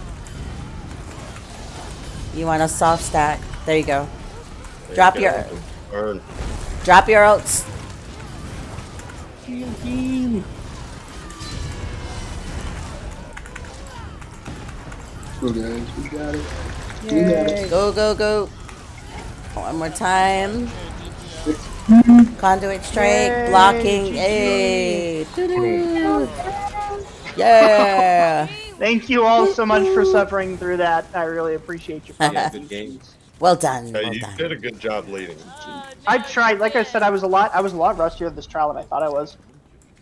You want a soft stack. There you go. Drop your oats. Go guys, we got it. Yay. Go. One more time. Conduit strike, Yay. blocking. Hey. Yeah. Thank you all so much for suffering through that. I really appreciate your Good games. Well done. You did a good job leading. I tried. Like I said, I was a lot rustier at this trial than I thought I was.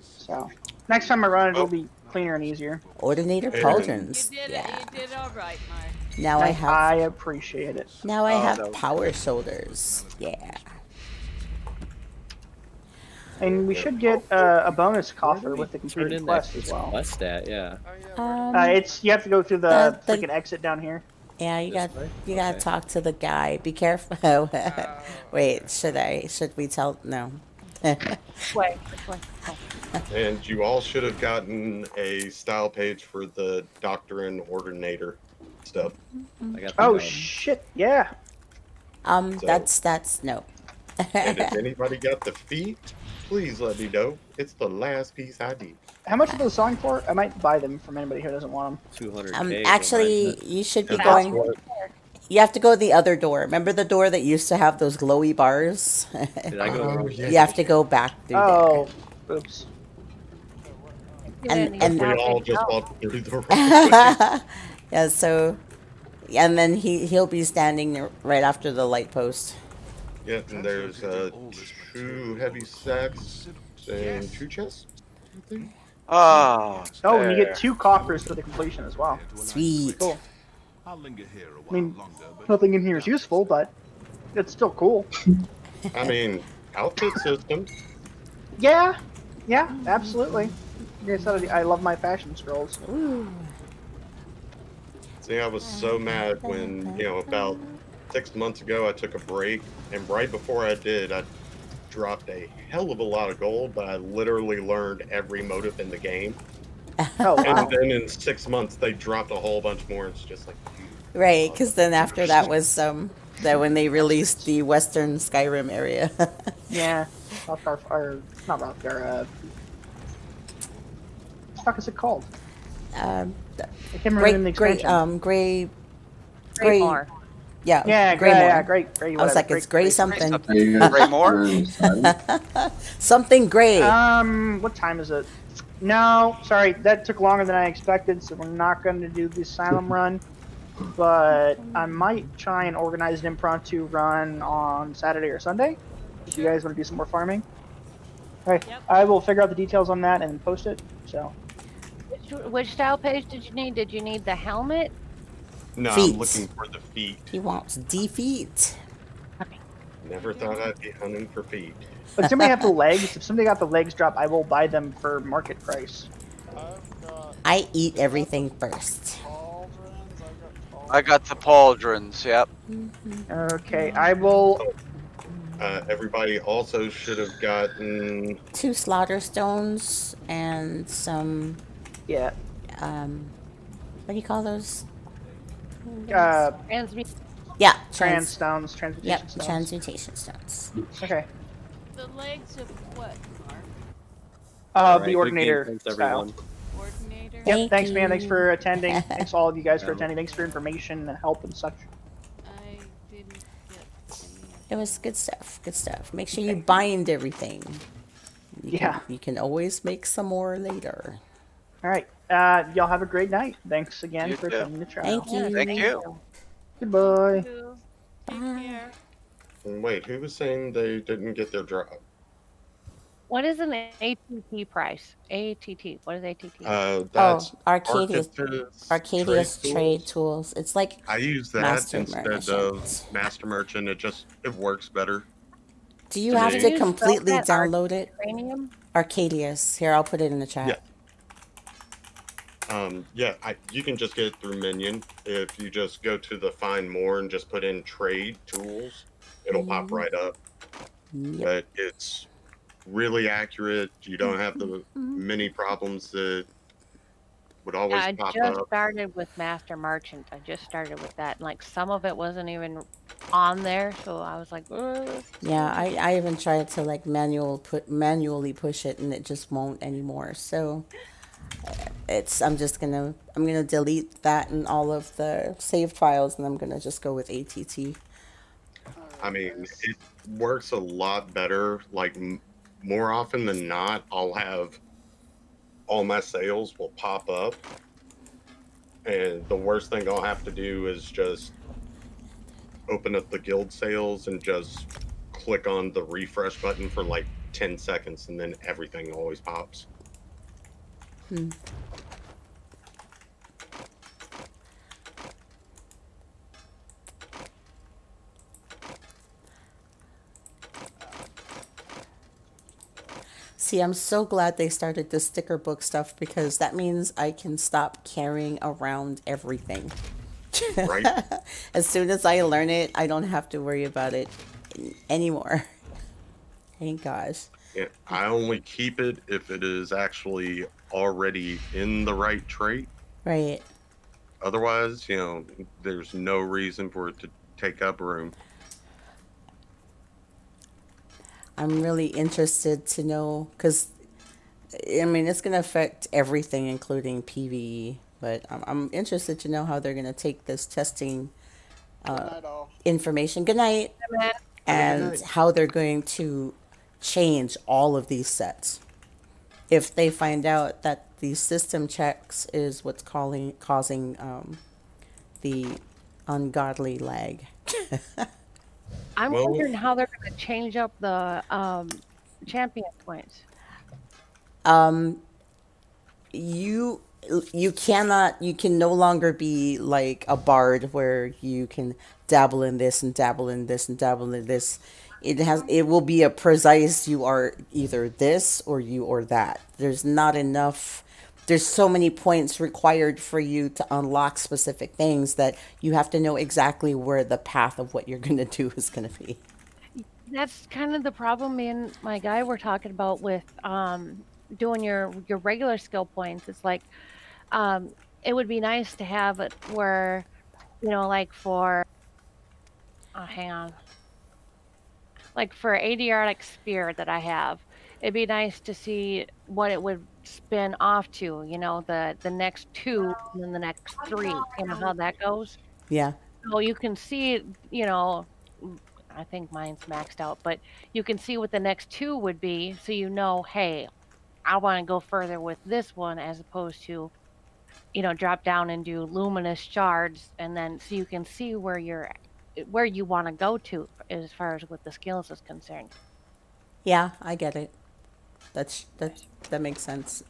So next time I run it, it'll be cleaner and easier. Ordinator pauldrons. Yeah. You did all right, Mark. Now I appreciate it. Now I have power shoulders. Yeah. And we should get a bonus coffer with the completed quest as well. Quest stat, yeah. It's you have to go through the freaking exit down here. Yeah, you gotta talk to the guy. Be careful. Wait, should we tell? No. Wait. And you all should have gotten a style page for the Doctor and Ordinator stuff. Oh shit! Yeah. That's no. And if anybody got the feet, please let me know. It's the last piece I need. How much are those selling for? I might buy them from anybody who doesn't want them. 200K. Actually, you should be going. You have to go the other door. Remember the door that used to have those glowy bars? Did I go? You have to go back through there. Oops. And we all just walked through the wrong way. Yeah, so and then he'll be standing right after the light post. Yeah, and there's 2 heavy sacks and 2 chests, I think. Oh, and you get 2 coffers for the completion as well. Sweet. Cool. I mean, nothing in here is useful, but it's still cool. I mean, outfit system. Yeah, absolutely. Like I said, I love my fashion scrolls. See, I was so mad when, about 6 months ago I took a break, and right before I did, I dropped a hell of a lot of gold, but I literally learned every motive in the game. Oh, wow. And then in 6 months they dropped a whole bunch more. It's just like, Right, because then after that was that when they released the Western Skyrim area. Yeah, Rothgar, or not Rothgar. What the fuck is it called? I can't remember in the expansion. Gray. Greymore. Yeah. Yeah, Greymore. yeah, Gray. I was like, it's Gray something. Greymore? Something Gray. What time is it? No, sorry, that took longer than I expected, so we're not going to do the asylum run. But I might try and organize an impromptu run on Saturday or Sunday. If you guys want to do some more farming. Okay, I will figure out the details on that and post it. So. Which style page did you need? Did you need the helmet? No, Feet. I'm looking for the feet. He wants defeat. Never thought I'd be hunting for feet. But somebody have the legs. If somebody got the legs drop, I will buy them for market price. I eat everything first. I got the pauldrons, yep. Okay, I will. Everybody also should have gotten 2 slaughter stones and some. Yeah. What do you call those? Yeah, transmutation stones. Transmutation stones. Okay. The legs of what, Mark? The Ordinator style. Ordinator? Yep, thanks man, thanks for attending. Thanks to all of you guys for attending. Thanks for information and help and such. I didn't get It was good stuff. Good stuff. Make sure you bind everything. You can always make some more later. Alright. Y'all have a great night. Thanks again for attending the trial. Thank you. Thank you. Goodbye. Wait, who was saying they didn't get their drop? What is an ATT price? ATT. What is ATT? That's Arcadius trade tools. It's like I use that Master instead Merchant. of Master Merchant. It works better. Do you have to completely download it? Cranium? Arcadius. Here, I'll put it in the chat. You can just get it through Minion. If you just go to the Find More and just put in Trade Tools, it'll pop right up. But it's really accurate. You don't have the many problems that would always pop I just up. started with Master Merchant. I just started with that. And, like, some of it wasn't even on there, so I was like, ugh. Yeah, I even tried to like manually push it, and it just won't anymore. So I'm gonna delete that and all of the saved files, and I'm gonna just go with ATT. I mean, it works a lot better. Like, more often than not, I'll have all my sales will pop up. And the worst thing I'll have to do is just open up the guild sales and just click on the refresh button for like 10 seconds, and then everything always pops. See, I'm so glad they started the sticker book stuff, because that means I can stop carrying around everything. Right. As soon as I learn it, I don't have to worry about it anymore. Thank gosh. Yeah, I only keep it if it is actually already in the right trait. Right. Otherwise, there's no reason for it to take up room. I'm really interested to know, because, I mean, it's going to affect everything, including PvE. But I'm interested to know how they're going to take this testing information. Good night. And how they're going to change all of these sets. If they find out that the system checks is what's causing the ungodly lag. I'm wondering how they're going to change up the champion points. You can no longer be like a bard where you can dabble in this and dabble in this and dabble in this. It will be a precise, you are either this or you or that. There's not enough. There's so many points required for you to unlock specific things that you have to know exactly where the path of what you're going to do is going to be. That's kind of the problem me and my guy were talking about with doing your regular skill points. It's like it would be nice to have it where, like for hang on. Like for ADR spear that I have, it'd be nice to see what it would spin off to, the next 2 and then the next 3, how that goes. Yeah. So you can see, I think mine's maxed out, but you can see what the next 2 would be, so hey, I want to go further with this one as opposed to, drop down and do luminous shards, and then so you can see where you want to go to as far as what the skills is concerned. Yeah, I get it. That makes sense.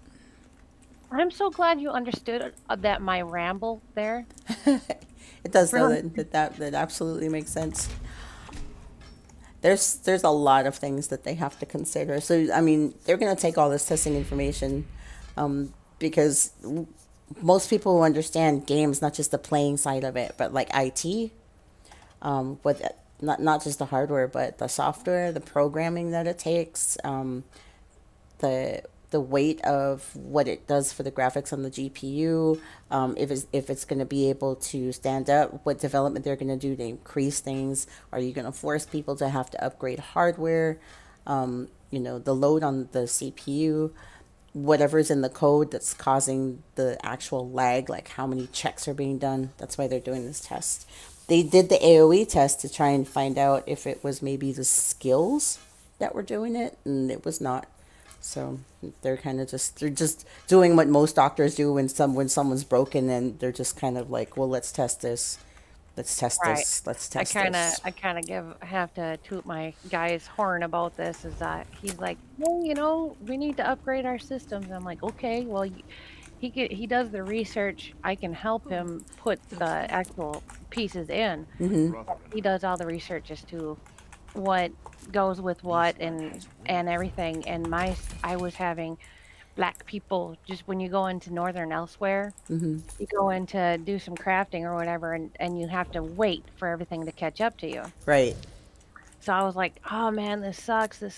I'm so glad you understood that my ramble there. It does though. Really? That absolutely makes sense. There's a lot of things that they have to consider. So I mean, they're gonna take all this testing information, because most people who understand games, not just the playing side of it, but like IT, with not just the hardware, but the software, the programming that it takes, the weight of what it does for the graphics on the GPU, if it's going to be able to stand up, what development they're going to do to increase things. Are you going to force people to have to upgrade hardware? The load on the CPU, whatever's in the code that's causing the actual lag, like how many checks are being done. That's why they're doing this test. They did the AOE test to try and find out if it was maybe the skills that were doing it, and it was not. So they're just doing what most doctors do when someone's broken, and they're just kind of like, well, let's test this. Let's test this. Let's test this. I kind of have to toot my guy's horn about this. Is that he's like, well, we need to upgrade our systems. I'm like, okay, well, he does the research. I can help him put the actual pieces in. He does all the research as to what goes with what and everything. And I was having black people, just when you go into northern elsewhere, you go in to do some crafting or whatever, and you have to wait for everything to catch up to you. Right. So I was like, oh man, this sucks. And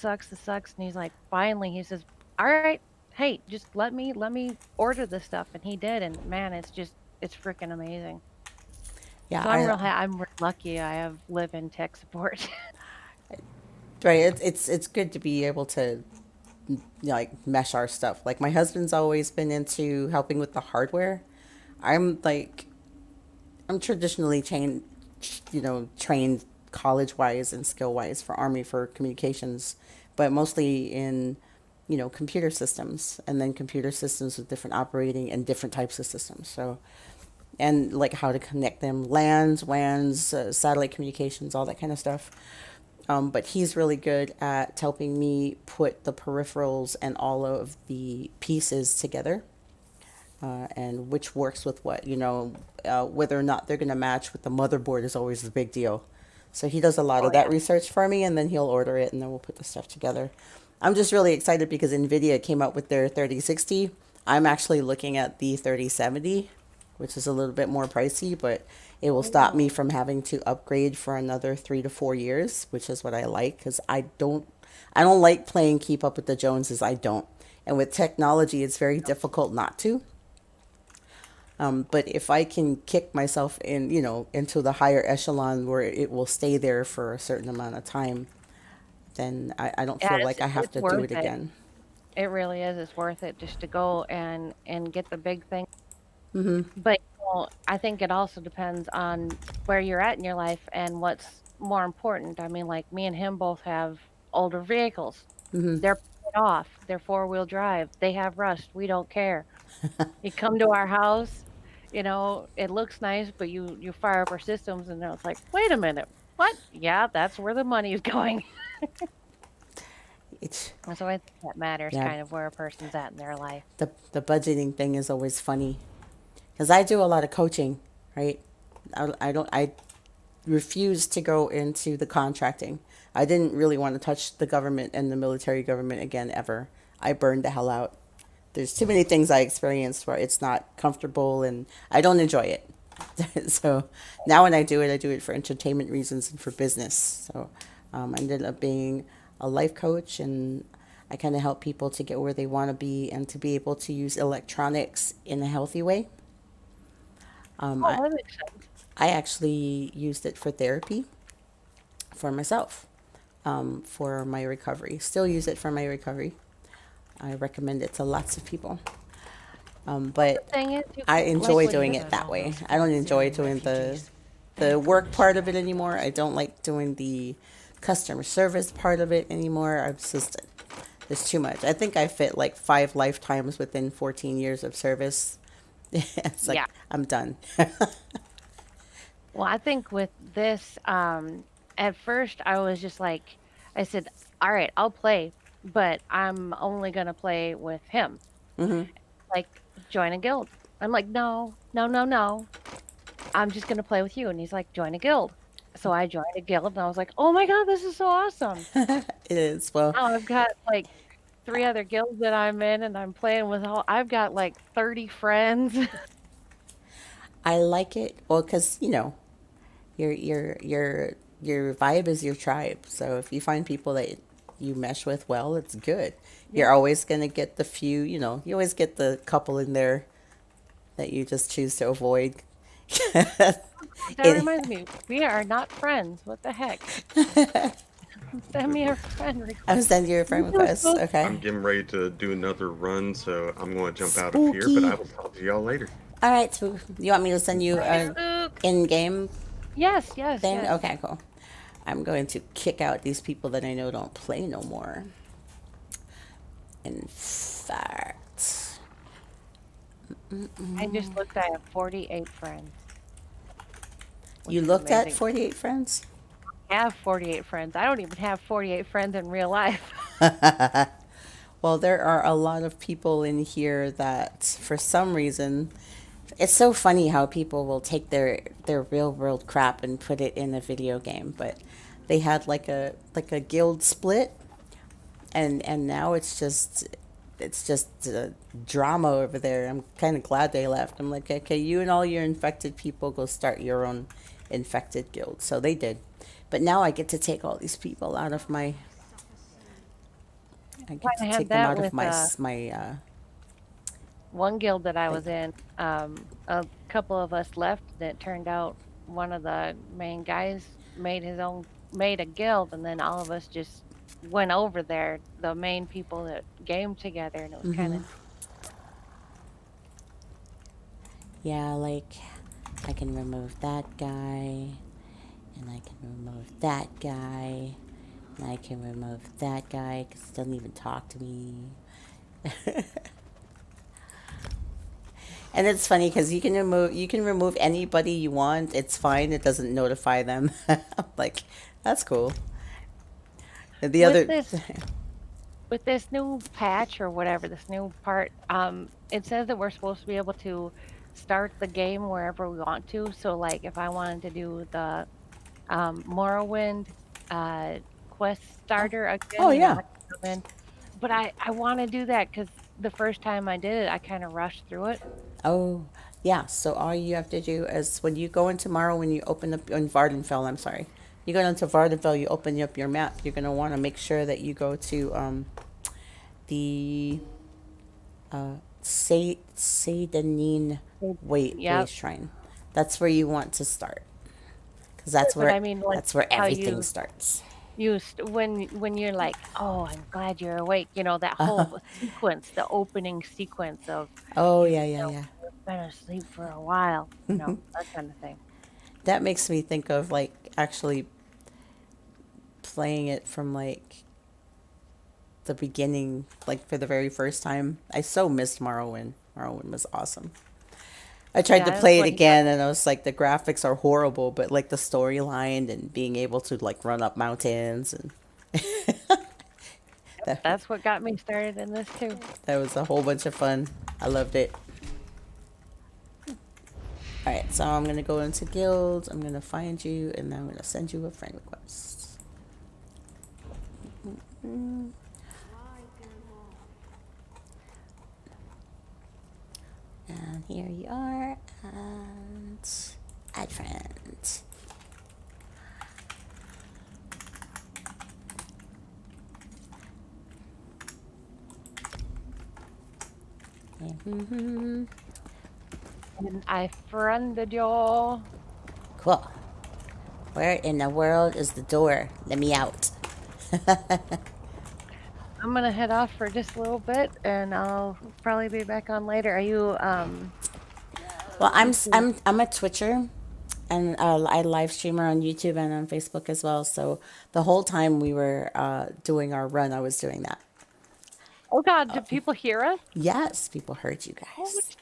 he's like, finally, he says, all right, hey, just let me order this stuff. And he did, and man, it's freaking amazing. Yeah, so I'm real lucky I have live-in tech support. Right. It's good to be able to like mesh our stuff. Like my husband's always been into helping with the hardware. I'm traditionally trained college wise and skill wise for Army for communications, but mostly in computer systems, and then computer systems with different operating and different types of systems. So, and like how to connect them, LANs, WANs, satellite communications, all that kind of stuff. But he's really good at helping me put the peripherals and all of the pieces together, and which works with what, whether or not they're going to match with the motherboard is always the big deal. So he does a lot of that research for me, and then he'll order it, and then we'll put the stuff together. I'm just really excited because NVIDIA came out with their 3060. I'm actually looking at the 3070, which is a little bit more pricey, but it will stop me from having to upgrade for another 3 to 4 years, which is what I like, because I don't like playing keep up with the Joneses. I don't. And with technology, it's very difficult not to. But if I can kick myself into the higher echelon where it will stay there for a certain amount of time, then I don't feel like I have to do it again. It really is. It's worth it just to go and get the big thing. Mm-hmm. But I think it also depends on where you're at in your life and what's more important. I mean, like me and him both have older vehicles. Mm-hmm. They're paid off. They're 4-wheel drive. They have rust. We don't care. You come to our house, it looks nice, but you fire up our systems, and it's like, wait a minute, what? Yeah, that's where the money is going. So I think that matters, kind of where a person's at in their life. The budgeting thing is always funny, because I do a lot of coaching, right? I refuse to go into the contracting. I didn't really want to touch the government and the military government again ever. I burned the hell out. There's too many things I experienced where it's not comfortable, and I don't enjoy it. So now when I do it for entertainment reasons and for business. So I ended up being a life coach, and I kind of help people to get where they want to be and to be able to use electronics in a healthy way. That makes sense. I actually used it for therapy for myself, for my recovery. Still use it for my recovery. I recommend it to lots of people. But I enjoy doing it that way. I don't enjoy doing the work part of it anymore. I don't like doing the customer service part of it anymore. It's too much. I think I fit like 5 lifetimes within 14 years of service. It's like Yeah. I'm done. Well, I think with this, at first I was just like, I said, all right, I'll play, but I'm only going to play with him. Hmm. Like, join a guild. I'm like, no, no, no, no. I'm just going to play with you. And he's like, join a guild. So I joined a guild and I was like, oh my God, this is so awesome. It is. Well, Now I've got like 3 other guilds that I'm in and I'm playing with I've got like 30 friends. I like it. Well, because your vibe is your tribe. So if you find people that you mesh with well, it's good. You're always gonna get the few. You always get the couple in there that you just choose to avoid. That reminds me, we are not friends. What the heck? Send me a friend request. I'm sending you a friend request. Okay. I'm getting ready to do another run, so I'm going to jump out of here, but I will talk to y'all later. All right. So you want me to send you an in-game Yes, thing? yes. Okay, cool. I'm going to kick out these people that I know don't play no more. In fact, I just looked. I have 48 friends. you looked at 48 friends? I have 48 friends. I don't even have 48 friends in real life. Well, there are a lot of people in here that, for some reason, it's so funny how people will take their real world crap and put it in a video game. But they had like a guild split, and now it's just drama over there. I'm kind of glad they left. I'm like, okay, you and all your infected people go start your own infected guild. So they did. But now I get to take all these people out of my. I get to take them out of my. One guild that I was in, a couple of us left, and it turned out one of the main guys made a guild, and then all of us just went over there, the main people that gamed together, and it was kind of. Yeah, like I can remove that guy, and I can remove that guy, and I can remove that guy because he doesn't even talk to me. And it's funny because you can remove anybody you want. It's fine. It doesn't notify them. I'm like, that's cool. And the other. With this new patch or whatever, this new part, it says that we're supposed to be able to start the game wherever we want to. So, like, if I wanted to do the Morrowind quest starter again. Oh, yeah. But I want to do that because the first time I did it, I kind of rushed through it. Oh, yeah. So all you have to do is when you go in tomorrow, when you open up in Vardenfell, I'm sorry, you go into Vardenfell, you open up your map. You're gonna want to make sure that you go to the Seydanin way shrine. That's where you want to start, because that's where that's where everything starts. When you're like, oh, I'm glad you're awake. That whole sequence, the opening sequence of. Oh yeah. I've been asleep for a while. That kind of thing. That makes me think of like actually playing it from like the beginning, like for the very first time. I so missed Morrowind. Morrowind was awesome. I tried to play it again, and I was like, the graphics are horrible, but like the storyline and being able to like run up mountains and that's what got me started in this too. That was a whole bunch of fun. I loved it. All right, so I'm gonna go into guilds. I'm gonna find you, and then I'm gonna send you a friend request. And here you are, and add friend. And I friended you. Cool. Where in the world is the door? Let me out. I'm gonna head off for just a little bit, and I'll probably be back on later. Are you Well, I'm a Twitcher, and I live streamer on YouTube and on Facebook as well. So the whole time we were doing our run, I was doing that. Oh God, do people hear us? Yes, people heard you Oh, guys.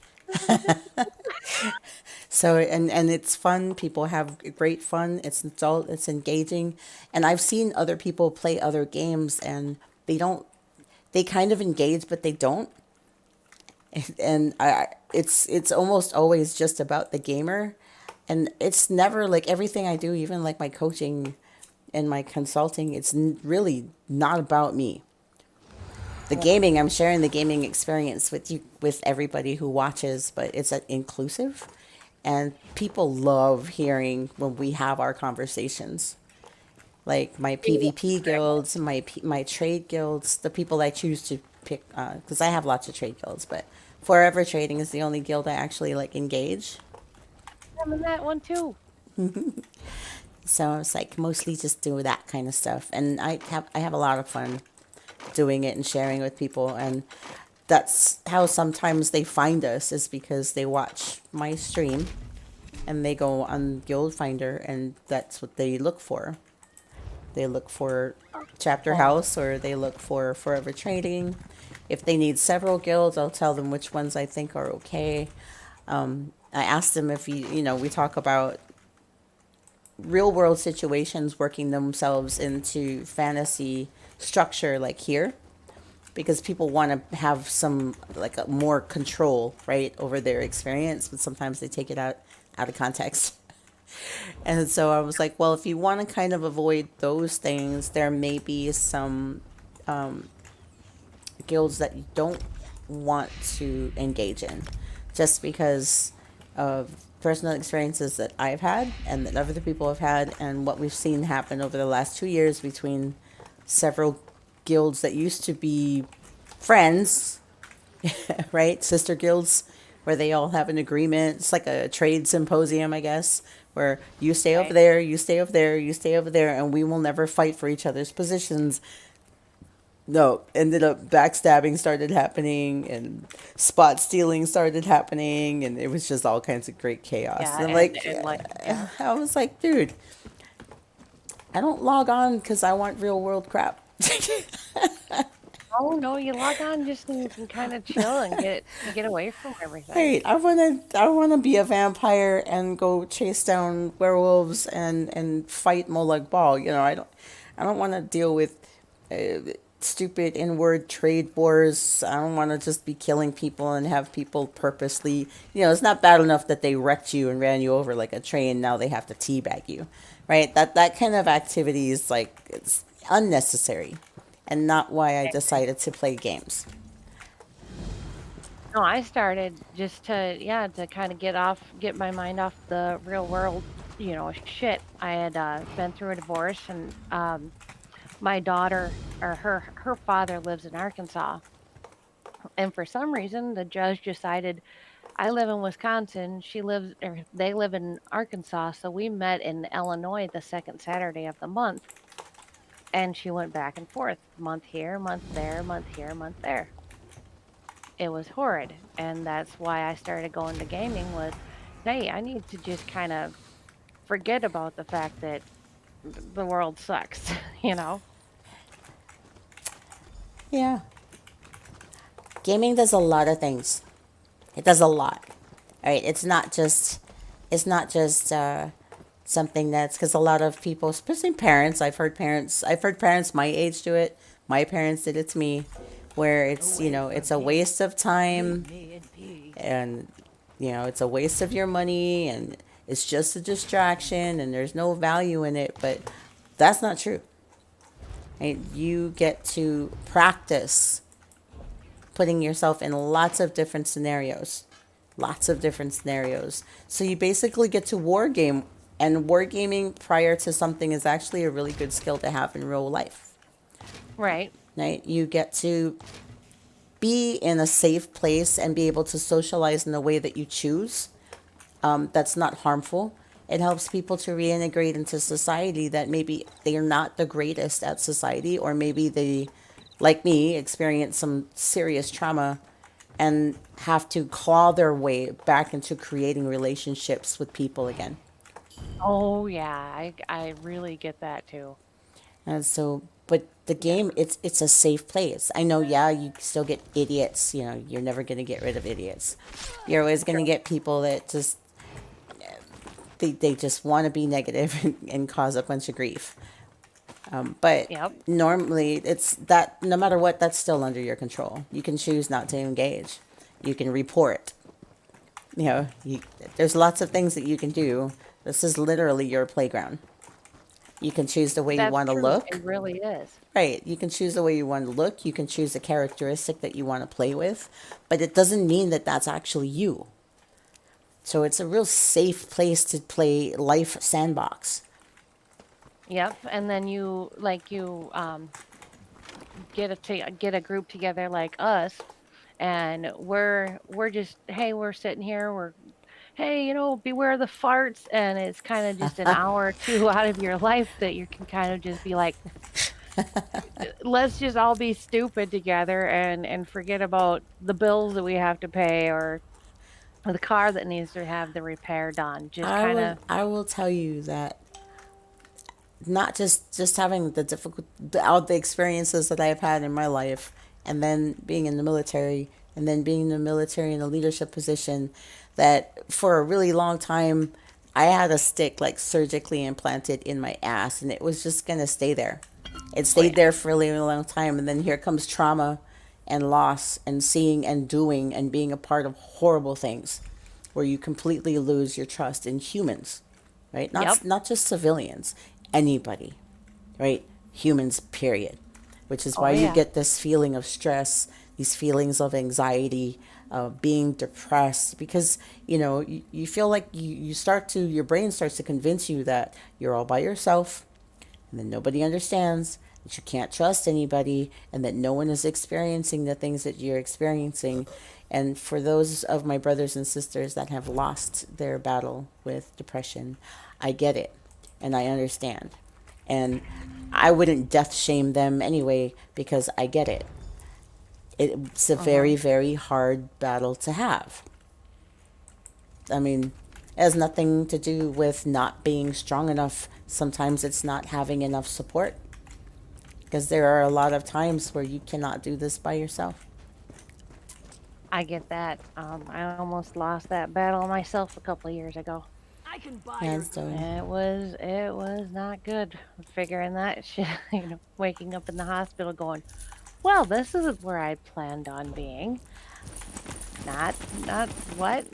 So and it's fun. People have great fun. It's adult. It's engaging, and I've seen other people play other games, and they don't. They kind of engage, but they don't. And it's almost always just about the gamer, and it's never like everything I do, even like my coaching and my consulting. It's really not about me. The gaming, I'm sharing the gaming experience with you, with everybody who watches, but it's inclusive, and people love hearing when we have our conversations. Like my PvP guilds, my trade guilds, the people I choose to pick, because I have lots of trade guilds, but Forever Trading is the only guild I actually like engage. I'm in that one too. So it's like mostly just do that kind of stuff, and I have a lot of fun doing it and sharing with people, and that's how sometimes they find us, is because they watch my stream and they go on Guild Finder, and that's what they look for. They look for Chapter House, or they look for Forever Trading. If they need several guilds, I'll tell them which ones I think are okay. I asked them if we talk about real world situations working themselves into fantasy structure like here, because people want to have some like a more control, right, over their experience, but sometimes they take it out of context. And so I was like, well, if you want to kind of avoid those things, there may be some guilds that you don't want to engage in, just because of personal experiences that I've had and that other people have had, and what we've seen happen over the last 2 years between several guilds that used to be friends, right? Sister guilds, where they all have an agreement. It's like a trade symposium, I guess, where you stay over there, you stay over there, you stay over there, and we will never fight for each other's positions. No, ended up backstabbing started happening, and spot stealing started happening, and it was just all kinds of great chaos. Yeah, And I was like, dude, I don't log on because I want real world crap. Oh no, you log on just so you can kind of chill and get away from everything. Right, I wanna be a vampire and go chase down werewolves and fight Molag Bal. I don't want to deal with stupid inward trade wars. I don't want to just be killing people and have people purposely. It's not bad enough that they wrecked you and ran you over like a train. Now they have to teabag you, right? That kind of activity is like, it's unnecessary, and not why I decided to play games. No, I started just to kind of get my mind off the real world, shit. I had been through a divorce, and my daughter, or her father lives in Arkansas, and for some reason the judge decided, I live in Wisconsin, they live in Arkansas, so we met in Illinois the second Saturday of the month, and she went back and forth, month here, month there, month here, month there. It was horrid, and that's why I started going to gaming. Was, hey, I need to just kind of forget about the fact that the world sucks, Yeah. Gaming does a lot of things. It does a lot. All right. It's not just something that's, because a lot of people, especially parents, I've heard parents my age do it. My parents did it to me, where it's a waste of time, and it's a waste of your money, and it's just a distraction, and there's no value in it. But that's not true. Right? You get to practice putting yourself in lots of different scenarios. So you basically get to war game, and wargaming prior to something is actually a really good skill to have in real life. Right. Right? You get to be in a safe place and be able to socialize in the way that you choose. That's not harmful. It helps people to reintegrate into society that maybe they're not the greatest at society, or maybe they, like me, experience some serious trauma and have to claw their way back into creating relationships with people again. Oh yeah, I really get that too. And so, but the game, it's a safe place. I know, yeah, you still get idiots. You know, you're never going to get rid of idiots. You're always going to get people that just, they just want to be negative and cause a bunch of grief. But Yep. normally, it's that no matter what, that's still under your control. You can choose not to engage. You can report. You know, there's lots of things that you can do. This is literally your playground. You can choose the way you That's want to true. look. It really is. Right. You can choose the way you want to look. You can choose a characteristic that you want to play with. But it doesn't mean that that's actually you. So it's a real safe place to play life sandbox. Yep. And then you get a group together like us, and we're just, hey, we're sitting here, hey, beware the farts, and it's kind of just an hour or two out of your life that you can kind of just be like, let's just all be stupid together and forget about the bills that we have to pay or the car that needs to have the repair done. Just kind of. I will tell you that not just having all the experiences that I've had in my life, and then being in the military, and then being in the military in a leadership position, that for a really long time, I had a stick like surgically implanted in my ass, and it was just gonna stay there. It stayed there for a really long time, and then here comes trauma and loss and seeing and doing and being a part of horrible things where you completely lose your trust in humans, right? Not just civilians, anybody, right? Humans, period. Which is why you get this feeling of stress, these feelings of anxiety, being depressed, because you feel like your brain starts to convince you that you're all by yourself, and that nobody understands, that you can't trust anybody, and that no one is experiencing the things that you're experiencing. And for those of my brothers and sisters that have lost their battle with depression, I get it and I understand. And I wouldn't death shame them anyway, because I get it. It's a very, very hard battle to have. I mean, it has nothing to do with not being strong enough. Sometimes it's not having enough support, because there are a lot of times where you cannot do this by yourself. I get that. I almost lost that battle myself a couple of years ago. I can buy It was not good figuring that shit. Waking up in the hospital going, well, this isn't where I planned on being. Not what,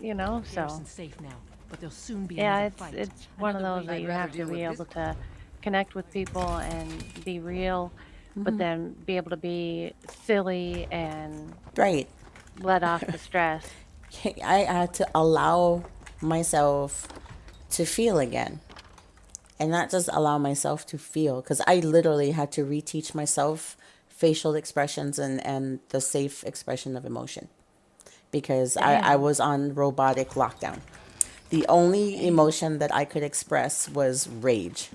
so. Safe now, but there'll soon be Yeah, it's one of those that you have to be able to connect with people and be real, but then be able to be silly and right, let off the stress. I had to allow myself to feel again, and not just allow myself to feel, because I literally had to reteach myself facial expressions and the safe expression of emotion, because I was on robotic lockdown. The only emotion that I could express was rage,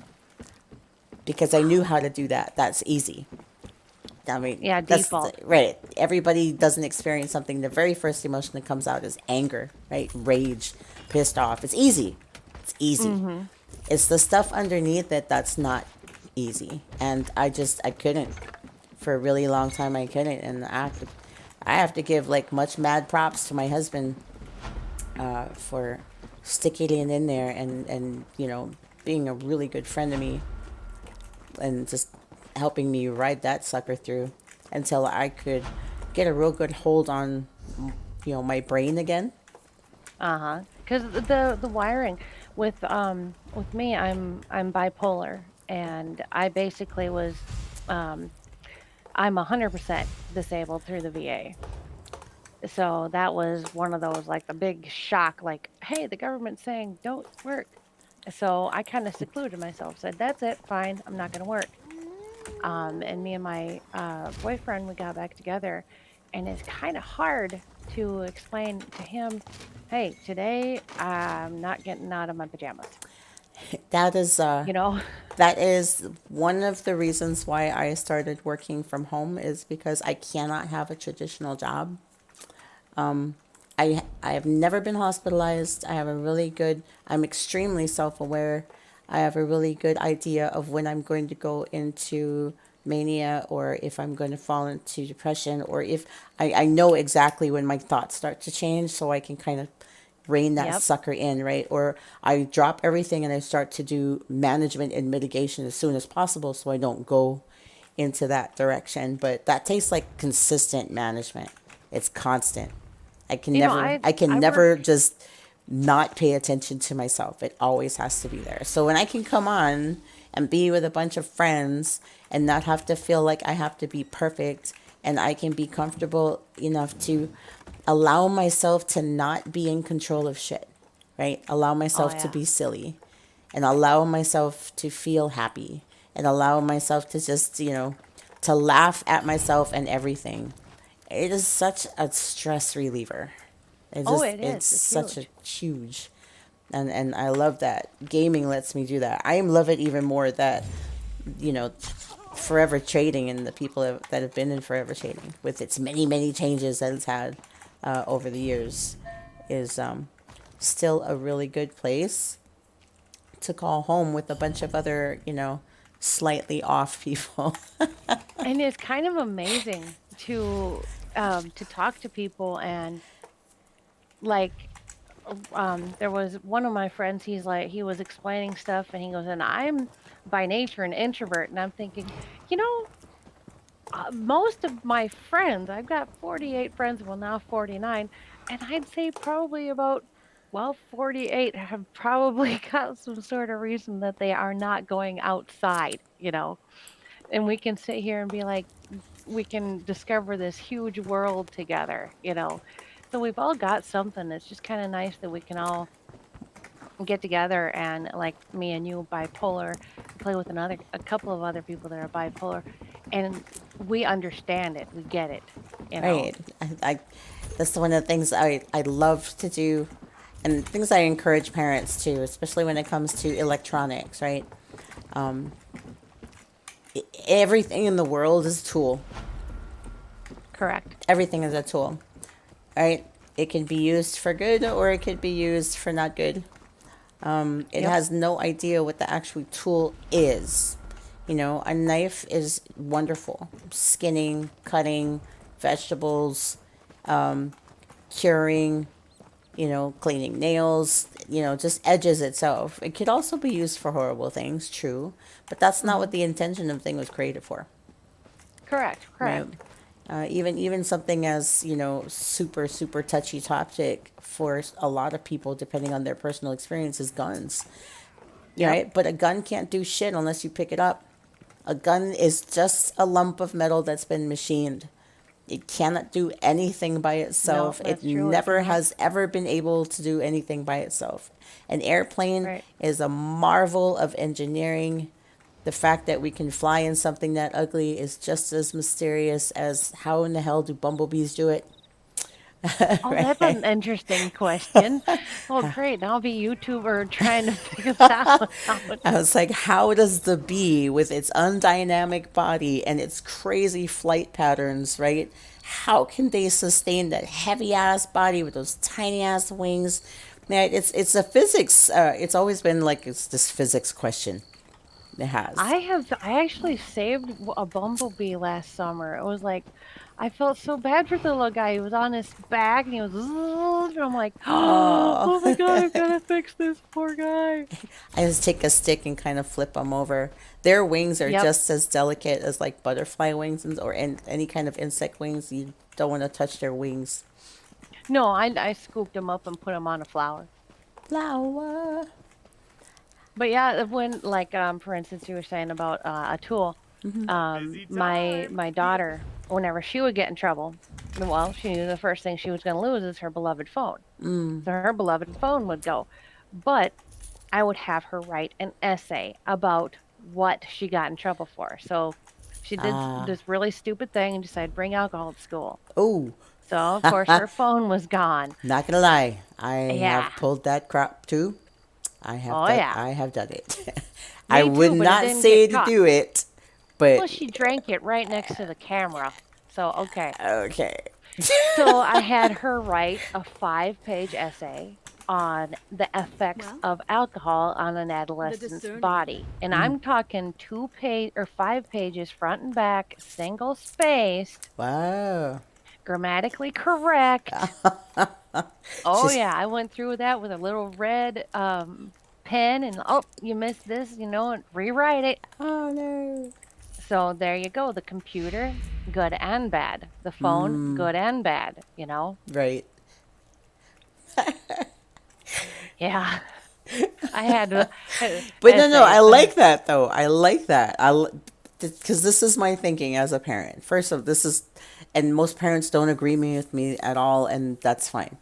because I knew how to do that. That's easy. I mean, default. Right. Everybody doesn't experience something. The very first emotion that comes out is anger, right? Rage, pissed off. It's easy. It's easy. It's the stuff underneath that's not easy. And I couldn't. For a really long time, I couldn't. And I have to give much mad props to my husband for sticking it in there and being a really good friend to me, and just helping me ride that sucker through until I could get a real good hold on my brain again. Because the wiring with me, I'm bipolar, and I basically was I'm 100% disabled through the VA. So that was one of those, the big shock, hey, the government's saying don't work. So I kind of secluded myself, said, that's it, fine, I'm not going to work. And me and my boyfriend, we got back together, and it's kind of hard to explain to him, hey, today I'm not getting out of my pajamas. That is, that is one of the reasons why I started working from home, is because I cannot have a traditional job. I have never been hospitalized. I'm extremely self-aware. I have a really good idea of when I'm going to go into mania or if I'm going to fall into depression or if I know exactly when my thoughts start to change so I can kind of rein that Yep. sucker in, right? Or I drop everything and I start to do management and mitigation as soon as possible so I don't go into that direction. But that tastes like consistent management. It's constant. I can You know, never I I can I never work. just not pay attention to myself. It always has to be there. So when I can come on and be with a bunch of friends and not have to feel like I have to be perfect and I can be comfortable enough to allow myself to not be in control of shit, right? Allow Oh myself to yeah. be silly and allow myself to feel happy and allow myself to just, to laugh at myself and everything. It is such a stress reliever. Oh, it It's is. It's such a huge. huge, and I love that gaming lets me do that. I love it even more that, you know, forever trading and the people that have been in forever trading with its many, many changes that it's had over the years is still a really good place to call home with a bunch of other, slightly off people. And it's kind of amazing to talk to people and like there was one of my friends, he was explaining stuff and he goes, and I'm by nature an introvert, and I'm thinking, you know, most of my friends, I've got 48 friends, well now 49, and I'd say probably about, well, 48 have probably got some sort of reason that they are not going outside, you know. And we can sit here and be like, we can discover this huge world together, you know. So we've all got something. It's just kind of nice that we can all get together and, like me and you, bipolar, play with a couple of other people that are bipolar, and we understand it. We get it, you know. Right. That's one of the things I love to do and things I encourage parents to, especially when it comes to electronics, right? Um, Everything in the world is a tool. Correct. Everything is a tool, right? It can be used for good or it could be used for not good. It Yep. has no idea what the actual tool is. A knife is wonderful. Skinning, cutting, vegetables, curing, cleaning nails, just edges itself. It could also be used for horrible things, true, but that's not what the intention of the thing was created for, Correct. right? Correct. Even something as, super, super touchy topic for a lot of people, depending on their personal experience, is guns. Yep. Right? But a gun can't do shit unless you pick it up. A gun is just a lump of metal that's been machined. It cannot do anything by itself. No, It that's true. It never cannot. has ever been able to do anything by itself. An airplane Right. is a marvel of engineering. The fact that we can fly in something that ugly is just as mysterious as how in the hell do bumblebees do it? Oh, that's Right? an interesting question. Oh, great. Now I'll be YouTuber trying to figure that one out. I was like, how does the bee, with its undynamic body and its crazy flight patterns, right? How can they sustain that heavy ass body with those tiny ass wings? Man, it's a physics. It's always been like it's this physics question. It has. I actually saved a bumblebee last summer. It was like, I felt so bad for the little guy. He was on his back and he was, and I'm like, oh my God, I've got to fix this poor guy. I just take a stick and kind of flip them over. Their wings are Yep. just as delicate as like butterfly wings or any kind of insect wings. You don't want to touch their wings. No, I scooped him up and put him on a flower. Flower. But yeah, when like for instance, you were saying about a tool. My daughter, whenever she would get in trouble, well, she knew the first thing she was going to lose is her beloved phone. So her beloved phone would go. But I would have her write an essay about what she got in trouble for. So she did this really stupid thing and decided to bring alcohol to school. Oh. So of course her phone was gone. Not gonna lie, I Yeah. have pulled that crap too. I have. Oh, done, yeah. I have done it. Me I too, would but it not didn't say get to caught. do it, but Well, she drank it right next to the camera. So okay. okay. So I had her write a 5-page essay on the effects of alcohol on an adolescent's body. And I'm talking 5 pages front and back, single spaced. Wow. Grammatically correct. Oh She's- yeah, I went through that with a little red pen and you missed this, and rewrite it. Oh no. So there you go. The computer, good and bad. The phone, good and bad, Right. Yeah. I had to. But no, I like that though. I like that. Because this is my thinking as a parent. First of this is, and most parents don't agree with me at all, and that's fine.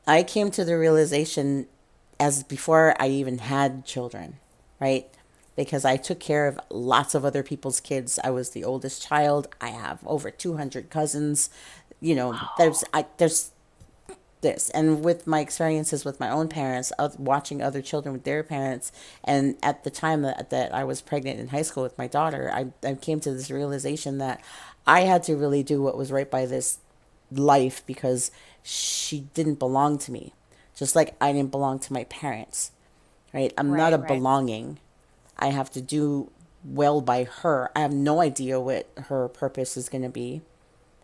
I came to the realization as before I even had children, right? Because I took care of lots of other people's kids. I was the oldest child. I have over 200 cousins. There's this, and with my experiences with my own parents, watching other children with their parents, and at the time that I was pregnant in high school with my daughter, I came to this realization that I had to really do what was right by this life because she didn't belong to me, just like I didn't belong to my parents, right? I'm not a belonging. I have to do well by her. I have no idea what her purpose is going to be.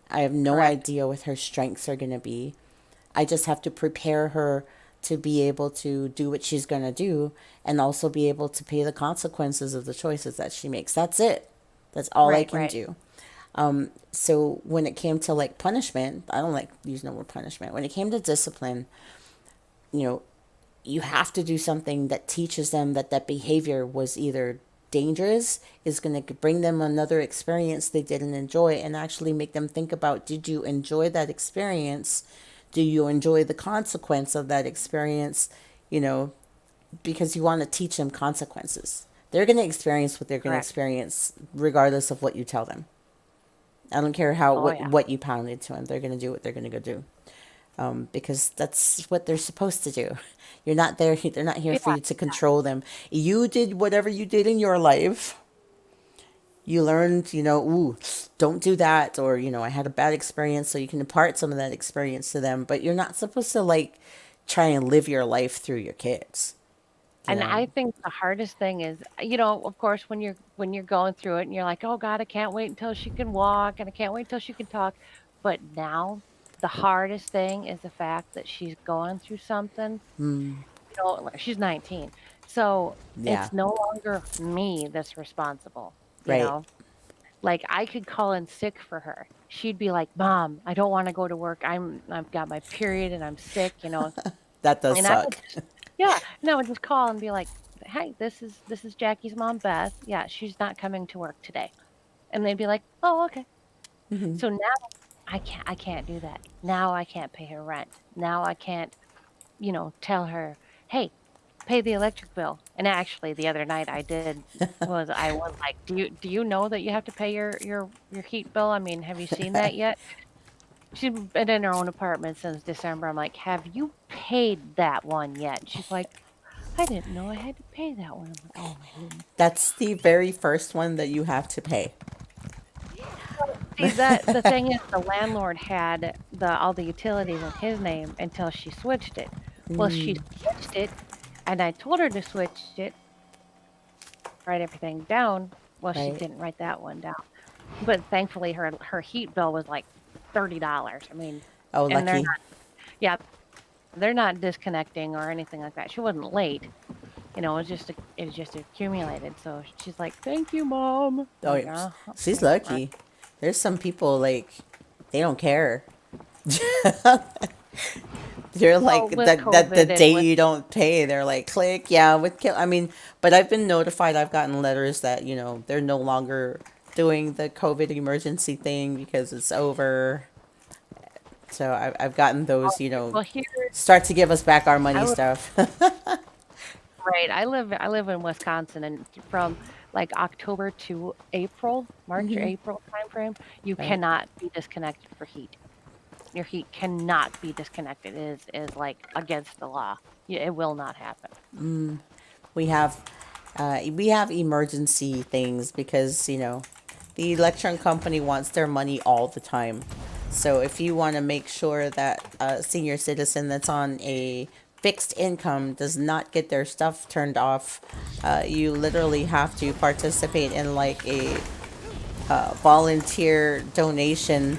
I have no idea what her strengths are going to be. I just have to prepare her to be able to do what she's going to do and also be able to pay the consequences of the choices that she makes. That's it. That's all I can do. So when it came to like punishment, I don't like using the word punishment. When it came to discipline, you have to do something that teaches them that behavior was either dangerous, is going to bring them another experience they didn't enjoy, and actually make them think about, did you enjoy that experience? Do you enjoy the consequence of that experience? Because you want to teach them consequences. They're going to experience what they're going to experience regardless of what you tell them. I don't care what you pound into them. They're going to do what they're going to go do. Because that's what they're supposed to do. You're not there. They're not here for you to control them. You did whatever you did in your life. You learned, don't do that. Or, I had a bad experience. So you can impart some of that experience to them. But you're not supposed to try and live your life through your kids. And I think the hardest thing is, of course, when you're going through it and you're like, oh God, I can't wait until she can walk and I can't wait until she can talk. But now the hardest thing is the fact that she's going through something. She's 19. So it's no longer me that's responsible. You know? Like I could call in sick for her. She'd be like, Mom, I don't want to go to work. I've got my period and I'm sick, That does suck. I would just call and be like, hey, this is Jackie's mom, Beth. Yeah, she's not coming to work today. And they'd be like, oh, okay. So now I can't do that. Now I can't pay her rent. Now I can't, tell her, hey, pay the electric bill. And actually the other night I was like, do you know that you have to pay your heat bill? I mean, have you seen that yet? She's been in her own apartment since December. I'm like, have you paid that one yet? And she's like, I didn't know I had to pay that one. I'm like, oh my goodness. That's the very first one that you have to pay. See, the thing is, the landlord had all the utilities in his name until she switched it. Well, she switched it, and I told her to switch it, write everything down. Well, she didn't write that one down. But thankfully, her heat bill was like $30. I mean, oh, and lucky. They're not disconnecting or anything like that. She wasn't late. It was just accumulated. So she's like, "Thank you, Mom." Oh, yeah. She's lucky. There's some people they don't care. They're like that the day you don't pay, they're like, click, I mean, but I've been notified. I've gotten letters that they're no longer doing the COVID emergency thing because it's over. So I've gotten those, start to give us back our money stuff. Right. I live in Wisconsin, and from like October to April, March or April timeframe, you cannot be disconnected for heat. Your heat cannot be disconnected. It is like against the law. It will not happen. We have emergency things because the electric company wants their money all the time. So if you want to make sure that a senior citizen that's on a fixed income does not get their stuff turned off, you literally have to participate in like a volunteer donation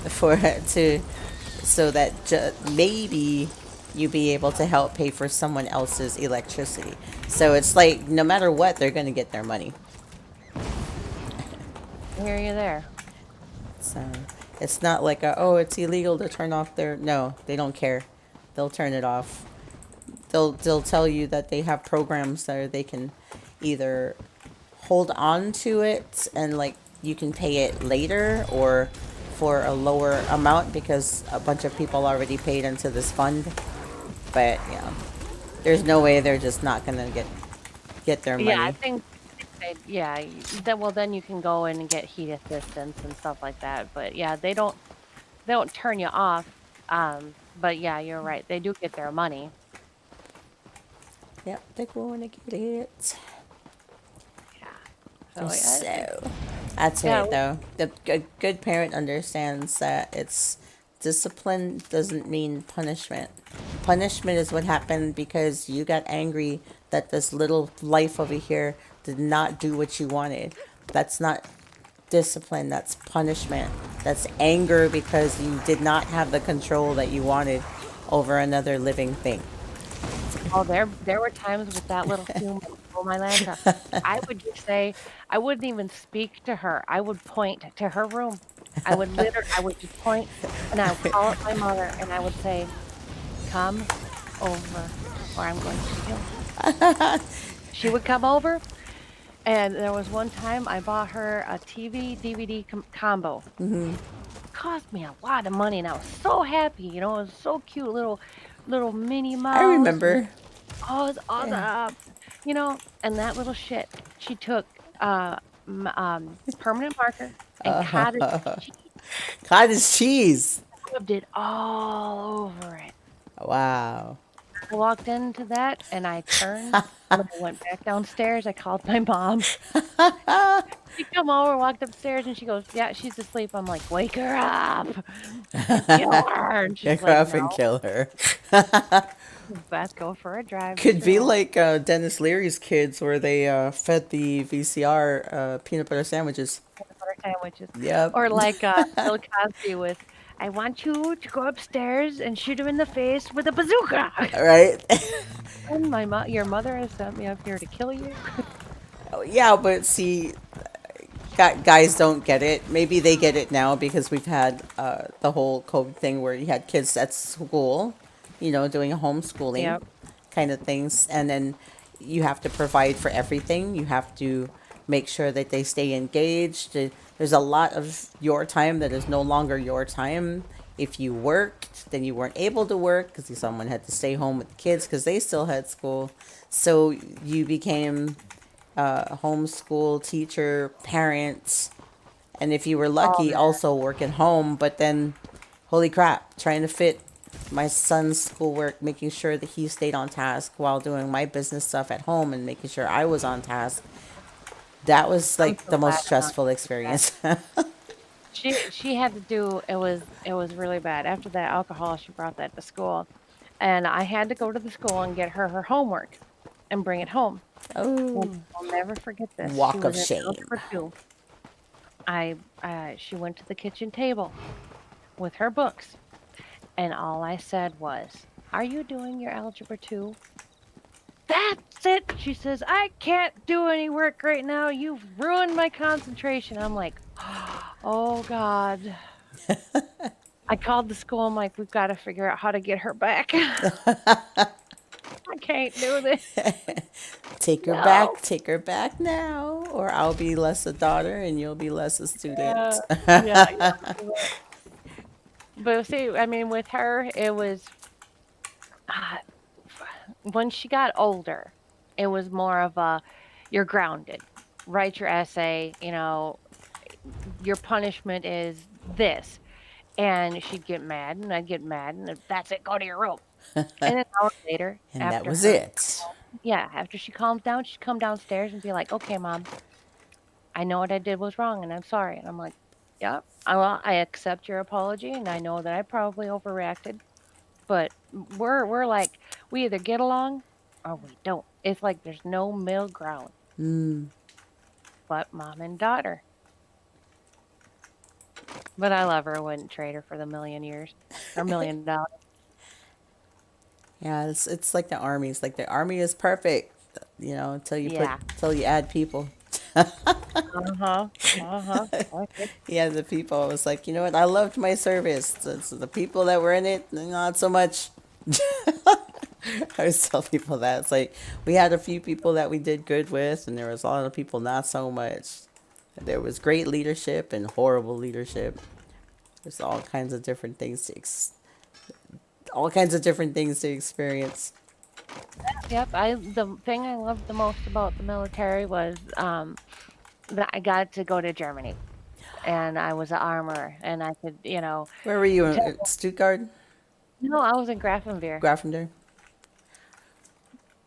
for to so that maybe you be able to help pay for someone else's electricity. So it's like no matter what, they're going to get their money. I hear you there. So it's not like oh, it's illegal to turn off their. No, they don't care. They'll turn it off. They'll tell you that they have programs that they can either hold on to it and like you can pay it later or for a lower amount because a bunch of people already paid into this fund. But yeah, there's no way they're just not gonna get their money. Yeah, I think well then you can go in and get heat assistance and stuff like that. But yeah, they don't turn you off. But yeah, you're right. They do get their money. Yep, they're going to get it. So, So that's right, though. The good parent understands that it's discipline doesn't mean punishment. Punishment is what happened because you got angry that this little life over here did not do what you wanted. That's not discipline, that's punishment. That's anger because you did not have the control that you wanted over another living thing. Oh, there were times with that little human, oh my Lanta, I would just say, I wouldn't even speak to her. I would point to her room. I would just point, and I would call up my mother, and I would say, come over, or I'm going to kill you. She would come over, and there was one time I bought her a TV DVD combo. Mm-hmm. It cost me a lot of money, and I was so happy. You know, it was so cute, little Minnie Mouse. I remember. Oh, it's awesome. Yeah. You know, and that little shit, she took permanent marker and cottage cheese. Rubbed it all over it. Wow. I walked into that and I turned and I went back downstairs. I called my mom. She come over, walked upstairs, and she goes, "Yeah, she's asleep." I'm like, "Wake her up, kill her!" And she's Wake her like, up and "No." kill her. Let's go for a drive. Could be like Dennis Leary's kids, where they fed the VCR peanut butter sandwiches. Peanut butter sandwiches. Yep. Or like Bill Cosby with, "I want you to go upstairs and shoot him in the face with a bazooka." Right. And your mother has sent me up here to kill you. Yeah, but see, guys don't get it. Maybe they get it now because we've had the whole COVID thing where you had kids at school, you know, doing homeschooling kind of things. And then you have to provide for everything. You have to make sure that they stay engaged. There's a lot of your time that is no longer your time. If you worked, then you weren't able to work because someone had to stay home with the kids because they still had school. So you became homeschool teacher, parents, and if you were lucky, also work at home. But then, holy crap, trying to fit my son's schoolwork, making sure that he stayed on task while doing my business stuff at home and making sure I was on task. That was like the most stressful experience. She had to do it was really bad. After that alcohol, she brought that to school, and I had to go to the school and get her homework and bring it home. Oh, I'll never forget this. Walk of shame. She went to the kitchen table with her books, and all I said was, "Are you doing your algebra 2?" "That's it." She says, "I can't do any work right now. You've ruined my concentration." I'm like, oh God. I called the school. I'm like, "We've got to figure out how to get her back." I can't do this. Take her back now, or I'll be less a daughter and you'll be less a student. Yeah. But see, I mean, with her, it was when she got older, it was more of a, you're grounded. Write your essay, you know, your punishment is this. And she'd get mad, and I'd get mad, and that's it, go to your room. And an hour later, and that was it. Yeah, after she calms down, she'd come downstairs and be like, "Okay, Mom, I know what I did was wrong, and I'm sorry." And I'm like, "Yep, Well, I accept your apology, and I know that I probably overreacted. But we're like we either get along or we don't. It's like there's no middle ground. Mm. But mom and daughter. But I love her. I wouldn't trade her for the million years or $1,000,000. Yeah, it's like the army. It's like the army is perfect, you know, Yeah. until you add people. Okay. Yeah, the people. I was like, you know what? I loved my service. The people that were in it, not so much. I always tell people that it's like we had a few people that we did good with, and there was a lot of people not so much. There was great leadership and horrible leadership. There's all kinds of different things to experience. Yep. The thing I loved the most about the military was that I got to go to Germany, and I was an armorer, and I could, Where were you tell- in Stuttgart? No, I was in Grafenwehr. Grafenberg?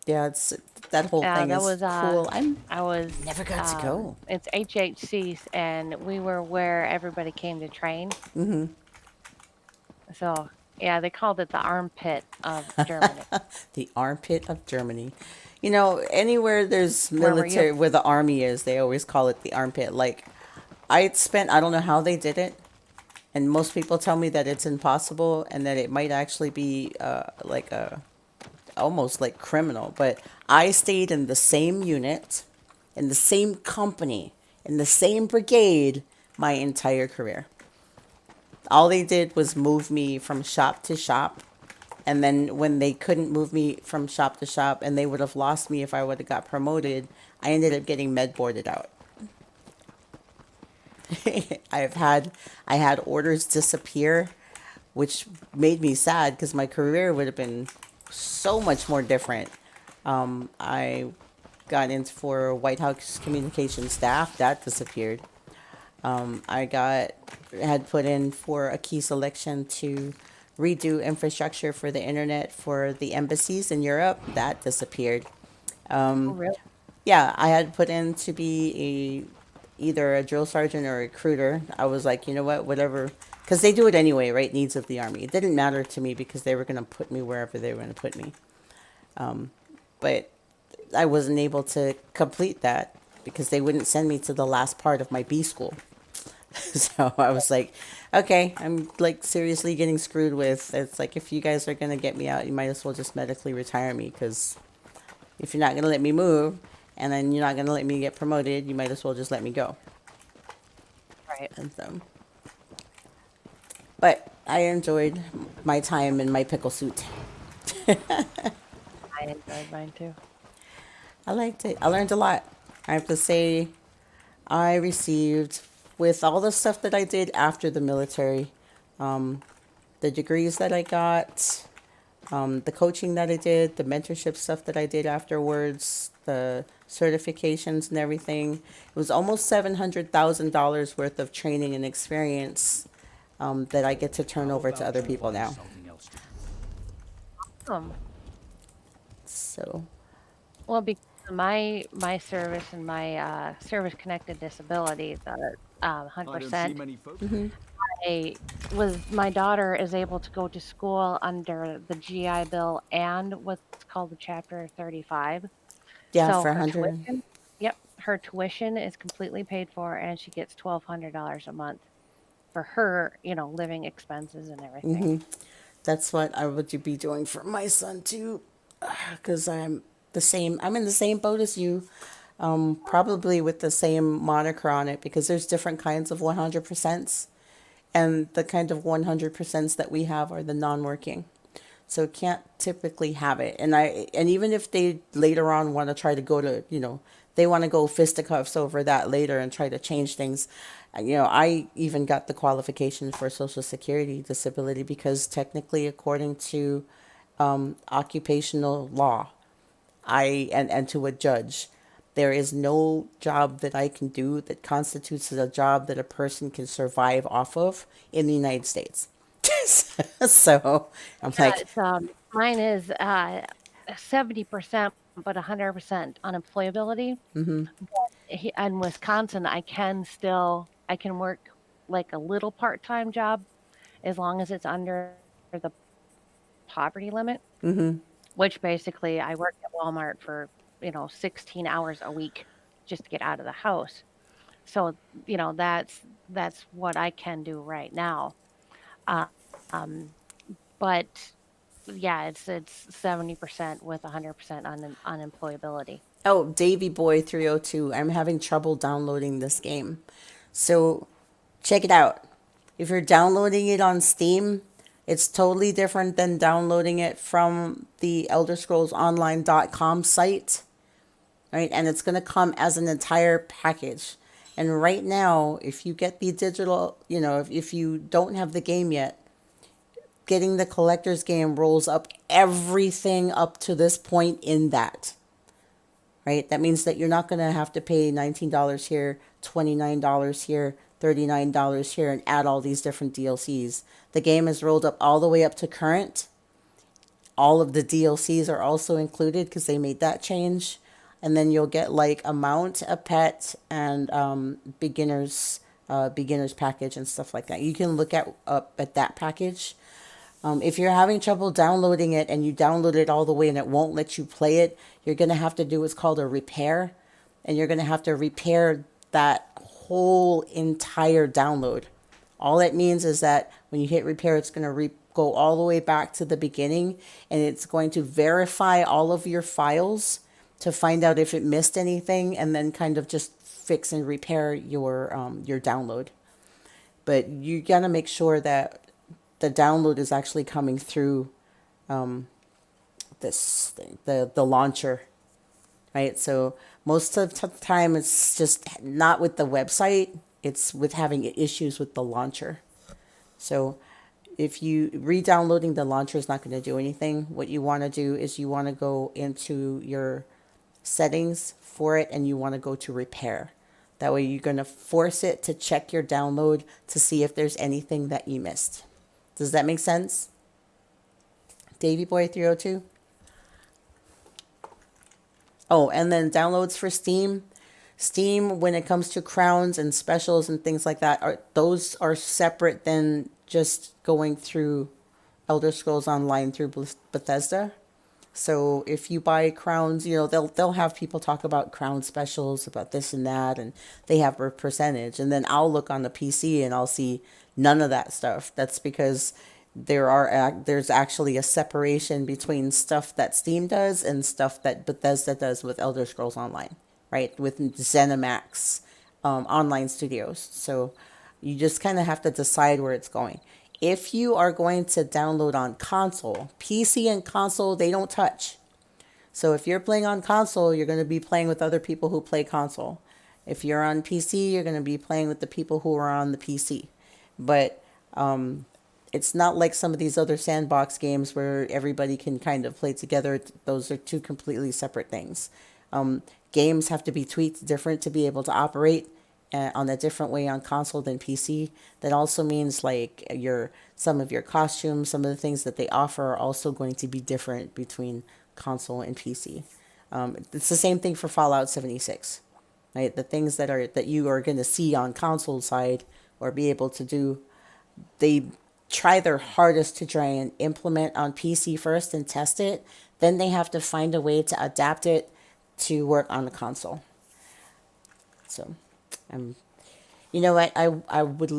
Yeah, it's that whole thing That is was cool. I was Never got to go. It's HHCs, and we were where everybody came to train. Mm-hmm. So yeah, they called it the armpit of Germany. The armpit of Germany. You know, anywhere there's Where were military, you? where the army is, they always call it the armpit. Like, I don't know how they did it, and most people tell me that it's impossible and that it might actually be almost like criminal. But I stayed in the same unit, in the same company, in the same brigade my entire career. All they did was move me from shop to shop. And then when they couldn't move me from shop to shop and they would have lost me if I would have got promoted, I ended up getting med boarded out. I had orders disappear, which made me sad because my career would have been so much more different. I got in for White House communication staff, that disappeared. Had put in for a key selection to redo infrastructure for the internet for the embassies in Europe, that disappeared. Really? Yeah, I had put in to be either a drill sergeant or a recruiter. I was like, you know what, whatever, because they do it anyway, right? Needs of the army. It didn't matter to me because they were going to put me wherever they were going to put me. But I wasn't able to complete that because they wouldn't send me to the last part of my B school. So I was like, okay, I'm like seriously getting screwed with. It's like, if you guys are going to get me out, you might as well just medically retire me, because if you're not going to let me move and then you're not going to let me get promoted, you might as well just let me go. Right. And so, but I enjoyed my time in my pickle suit. I enjoyed mine too. I liked it. I learned a lot. I have to say, I received, with all the stuff that I did after the military, the degrees that I got, the coaching that I did, the mentorship stuff that I did afterwards, the certifications and everything. It was almost $700,000 worth of training and experience that I get to turn over to other people now. So, Well, because of my service and my service connected disability, the 100%. My daughter is able to go to school under the GI Bill and what's called the Chapter 35. yeah, So for her 100. tuition, yep, her tuition is completely paid for, and she gets $1,200 a month for her, living expenses and everything. That's what I would be doing for my son too, because I'm in the same boat as you, probably with the same moniker on it, because there's different kinds of 100%, and the kind of 100% that we have are the non-working. So can't typically have it. And even if they later on want to try to go to, they want to go fisticuffs over that later and try to change things. I even got the qualification for Social Security disability because technically, according to occupational law, and to a judge, there is no job that I can do that constitutes a job that a person can survive off of in the United States. So I'm like, It's, mine is 70%, but 100% unemployability. mm-hmm. In Wisconsin, I can work like a little part-time job, as long as it's under the poverty limit, Mm-hmm. which basically I worked at Walmart for, 16 hours a week just to get out of the house. So, that's what I can do right now. Um, but yeah, it's 70% with 100% unemployability. Oh, Davy Boy 302. I'm having trouble downloading this game. So check it out. If you're downloading it on Steam, it's totally different than downloading it from the elderscrollsonline.com site. Right? And it's going to come as an entire package. And right now, if you get the digital, if you don't have the game yet, getting the collector's game rolls up everything up to this point in that. Right? That means that you're not going to have to pay $19 here, $29 here, $39 here, and add all these different DLCs. The game is rolled up all the way up to current. All of the DLCs are also included because they made that change. And then you'll get like a mount, a pet, and beginners package and stuff like that. You can look up at that package. If you're having trouble downloading it and you download it all the way and it won't let you play it, you're going to have to do what's called a repair. And you're going to have to repair that whole entire download. All it means is that when you hit repair, it's going to go all the way back to the beginning. And it's going to verify all of your files to find out if it missed anything and then kind of just fix and repair your download. But you got to make sure that the download is actually coming through the launcher, right? So most of the time it's just not with the website, it's with having issues with the launcher. So if you re-downloading the launcher is not going to do anything. What you want to do is you want to go into your settings for it and you want to go to repair. That way you're going to force it to check your download to see if there's anything that you missed. Does that make sense? Davy Boy 302. Oh, and then downloads for Steam. Steam, when it comes to crowns and specials and things like that, those are separate than just going through Elder Scrolls Online through Bethesda. So if you buy crowns, they'll have people talk about crown specials, about this and that, and they have a percentage. And then I'll look on the PC and I'll see none of that stuff. That's because there's actually a separation between stuff that Steam does and stuff that Bethesda does with Elder Scrolls Online, right? With ZeniMax online studios. So you just kind of have to decide where it's going. If you are going to download on console, PC and console, they don't touch. So if you're playing on console, you're going to be playing with other people who play console. If you're on PC, you're going to be playing with the people who are on the PC. But it's not like some of these other sandbox games where everybody can kind of play together. Those are two completely separate things. Games have to be tweaked different to be able to operate on a different way on console than PC. That also means like some of your costumes, some of the things that they offer are also going to be different between console and PC. It's the same thing for Fallout 76, right? The things that you are going to see on console side or be able to do, they try their hardest to try and implement on PC first and test it. Then they have to find a way to adapt it to work on the console. So you know what? I would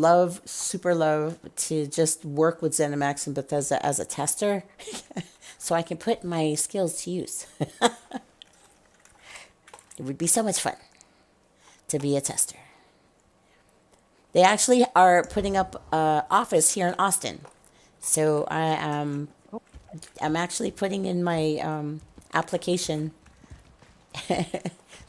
super love to just work with ZeniMax and Bethesda as a tester so I can put my skills to use. It would be so much fun to be a tester. They actually are putting up an office here in Austin. So I'm actually putting in my application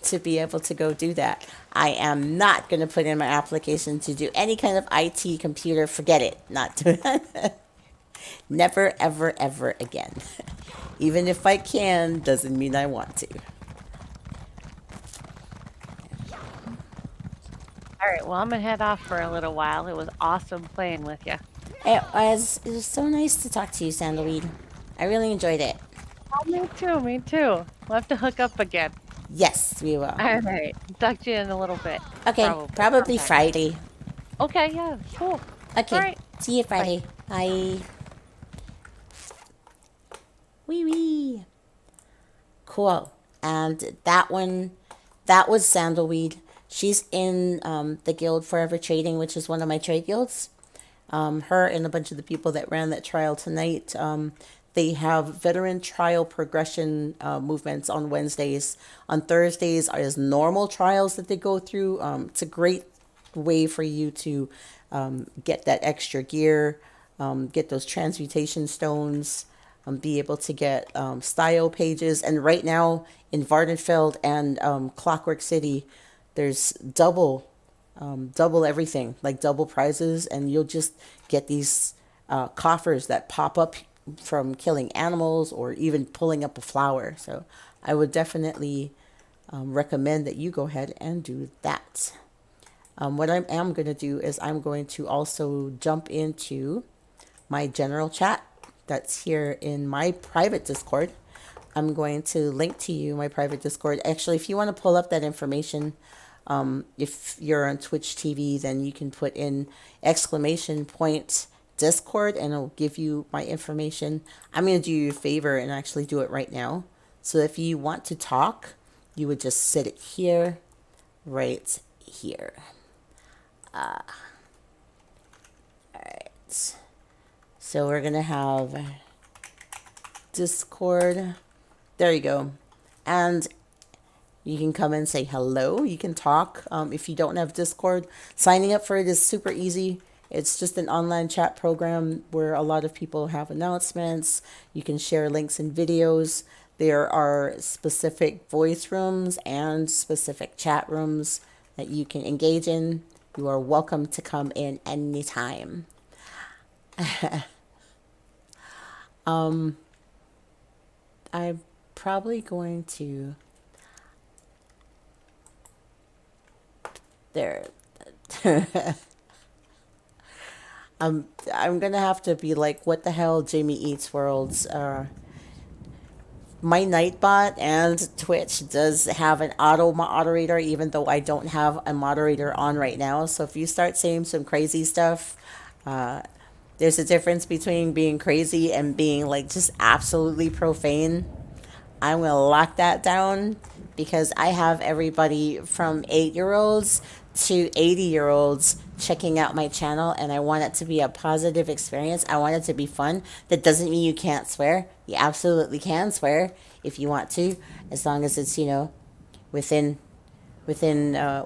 to be able to go do that. I am not going to put in my application to do any kind of IT computer. Forget it. Not to never, ever, ever again. Even if I can, doesn't mean I want to. All right, well, I'm going to head off for a little while. It was awesome playing with you. It was so nice to talk to you, Sandalweed. I really enjoyed it. Oh, me too. We'll have to hook up again. Yes, we will. All right. Talk to you in a little bit. Okay, probably Friday. Okay, yeah, cool. Okay. All right. See you Friday. Bye. Wee wee. Cool. And that one, that was Sandalweed. She's in the guild Forever Trading, which is one of my trade guilds. Her and a bunch of the people that ran that trial tonight, they have veteran trial progression movements on Wednesdays. On Thursdays is normal trials that they go through. It's a great way for you to get that extra gear, get those transmutation stones, be able to get style pages. And right now in Vardenfeld and Clockwork City, there's double everything, like double prizes, and you'll just get these coffers that pop up from killing animals or even pulling up a flower. So I would definitely recommend that you go ahead and do that. What I am going to do is I'm going to also jump into my general chat that's here in my private Discord. I'm going to link to you my private Discord. Actually, if you want to pull up that information, if you're on Twitch TV, then you can put in !Discord and it'll give you my information. I'm going to do you a favor and actually do it right now. So if you want to talk, you would just sit it here, right here. All right. So we're going to have Discord. There you go. And you can come and say hello. You can talk. If you don't have Discord, signing up for it is super easy. It's just an online chat program where a lot of people have announcements. You can share links and videos. There are specific voice rooms and specific chat rooms that you can engage in. You are welcome to come in anytime. I'm probably going to there. I'm gonna have to be like, what the hell, Jamie Eats Worlds. My Nightbot and Twitch does have an auto moderator, even though I don't have a moderator on right now. So if you start saying some crazy stuff, there's a difference between being crazy and being like just absolutely profane. I'm gonna lock that down because I have everybody from 8-year-olds to 80-year-olds checking out my channel, and I want it to be a positive experience. I want it to be fun. That doesn't mean you can't swear. You absolutely can swear if you want to, as long as it's, within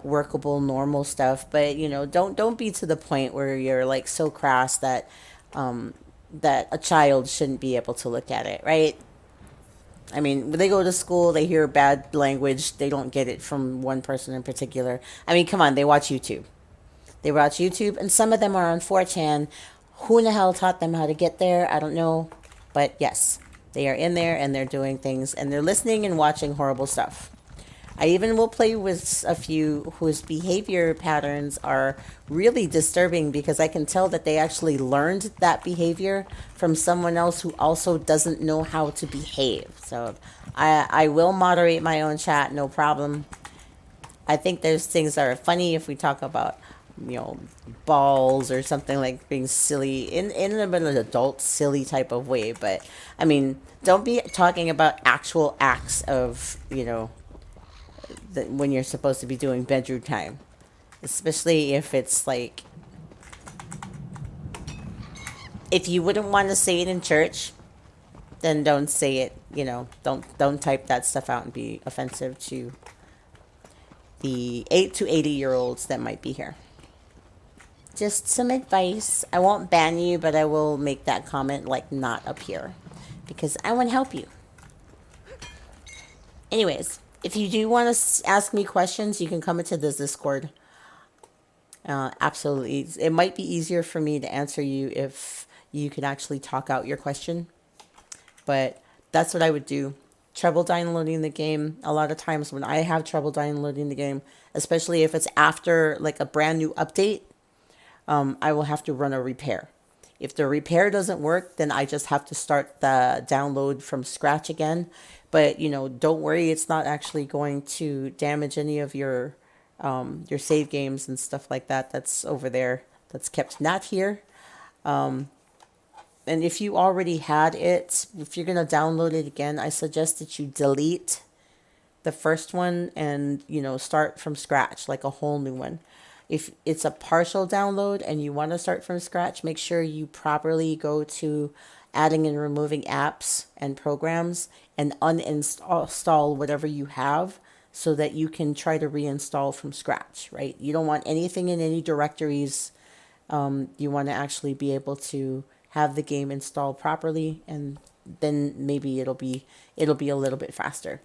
workable normal stuff. But don't be to the point where you're like so crass that that a child shouldn't be able to look at it, right? I mean, when they go to school, they hear bad language. They don't get it from one person in particular. I mean, come on, they watch YouTube. They watch YouTube, and some of them are on 4chan. Who in the hell taught them how to get there? I don't know. But yes, they are in there, and they're doing things, and they're listening and watching horrible stuff. I even will play with a few whose behavior patterns are really disturbing, because I can tell that they actually learned that behavior from someone else who also doesn't know how to behave. So I will moderate my own chat, no problem. I think there's things that are funny if we talk about, balls or something, like being silly in an adult silly type of way. But I mean, don't be talking about actual acts of, when you're supposed to be doing bedroom time, especially if it's like, if you wouldn't want to say it in church, then don't say it. Don't type that stuff out and be offensive to the 8 to 80-year-olds that might be here. Just some advice. I won't ban you, but I will make that comment like not up here, because I want to help you. Anyways, if you do want to ask me questions, you can come into this Discord. Absolutely. It might be easier for me to answer you if you can actually talk out your question. But that's what I would do. Trouble downloading the game. A lot of times when I have trouble downloading the game, especially if it's after like a brand new update, I will have to run a repair. If the repair doesn't work, then I just have to start the download from scratch again. But, don't worry, it's not actually going to damage any of your your save games and stuff like that. That's over there. That's kept not here. And if you already had it, if you're going to download it again, I suggest that you delete the first one and, start from scratch, like a whole new one. If it's a partial download and you want to start from scratch, make sure you properly go to adding and removing apps and programs and uninstall whatever you have so that you can try to reinstall from scratch, right? You don't want anything in any directories. You want to actually be able to have the game installed properly, and then maybe it'll be a little bit faster.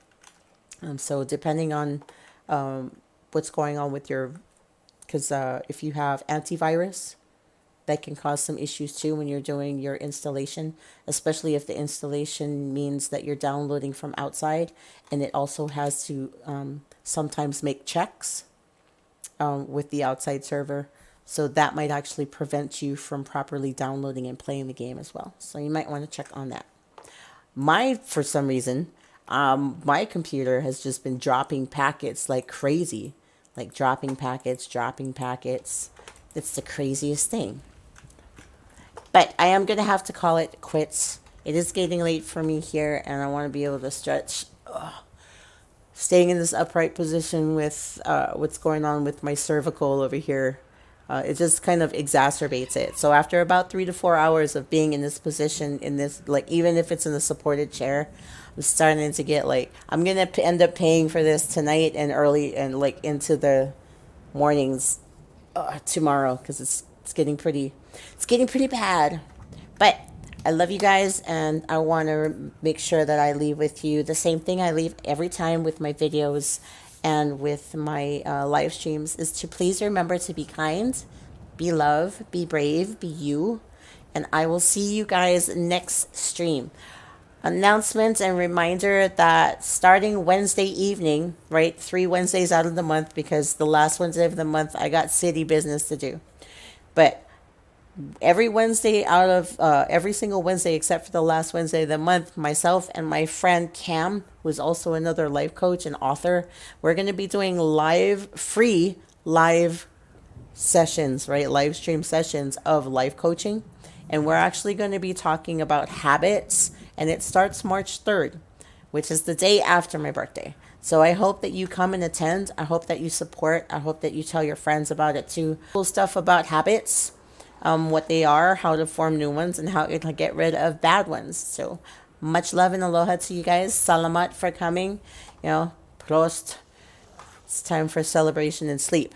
So depending on what's going on with your, because if you have antivirus, that can cause some issues too when you're doing your installation, especially if the installation means that you're downloading from outside, and it also has to sometimes make checks with the outside server. So that might actually prevent you from properly downloading and playing the game as well. So you might want to check on that. For some reason, my computer has just been dropping packets like crazy. Like dropping packets. It's the craziest thing. But I am going to have to call it quits. It is getting late for me here, and I want to be able to stretch. Staying in this upright position with what's going on with my cervical over here. It just kind of exacerbates it. So after about 3 to 4 hours of being in this position, even if it's in a supported chair, I'm starting to get I'm going to end up paying for this tonight and early and into the mornings tomorrow, because it's getting pretty bad. But I love you guys, and I want to make sure that I leave with you the same thing I leave every time with my videos and with my live streams, is to please remember to be kind, be love, be brave, be you, and I will see you guys next stream. Announcement and reminder that starting Wednesday evening, right, 3 Wednesdays out of the month, because the last Wednesday of the month I got city business to do, but every Wednesday out of every single Wednesday except for the last Wednesday of the month, myself and my friend Cam, who's also another life coach and author, we're going to be doing free live sessions, right? Live stream sessions of life coaching. And we're actually going to be talking about habits, and it starts March 3rd, which is the day after my birthday. So I hope that you come and attend. I hope that you support. I hope that you tell your friends about it too. Cool stuff about habits. What they are, how to form new ones, and how to get rid of bad ones. So much love and aloha to you guys. Salamat for coming. Prost. It's time for celebration and sleep.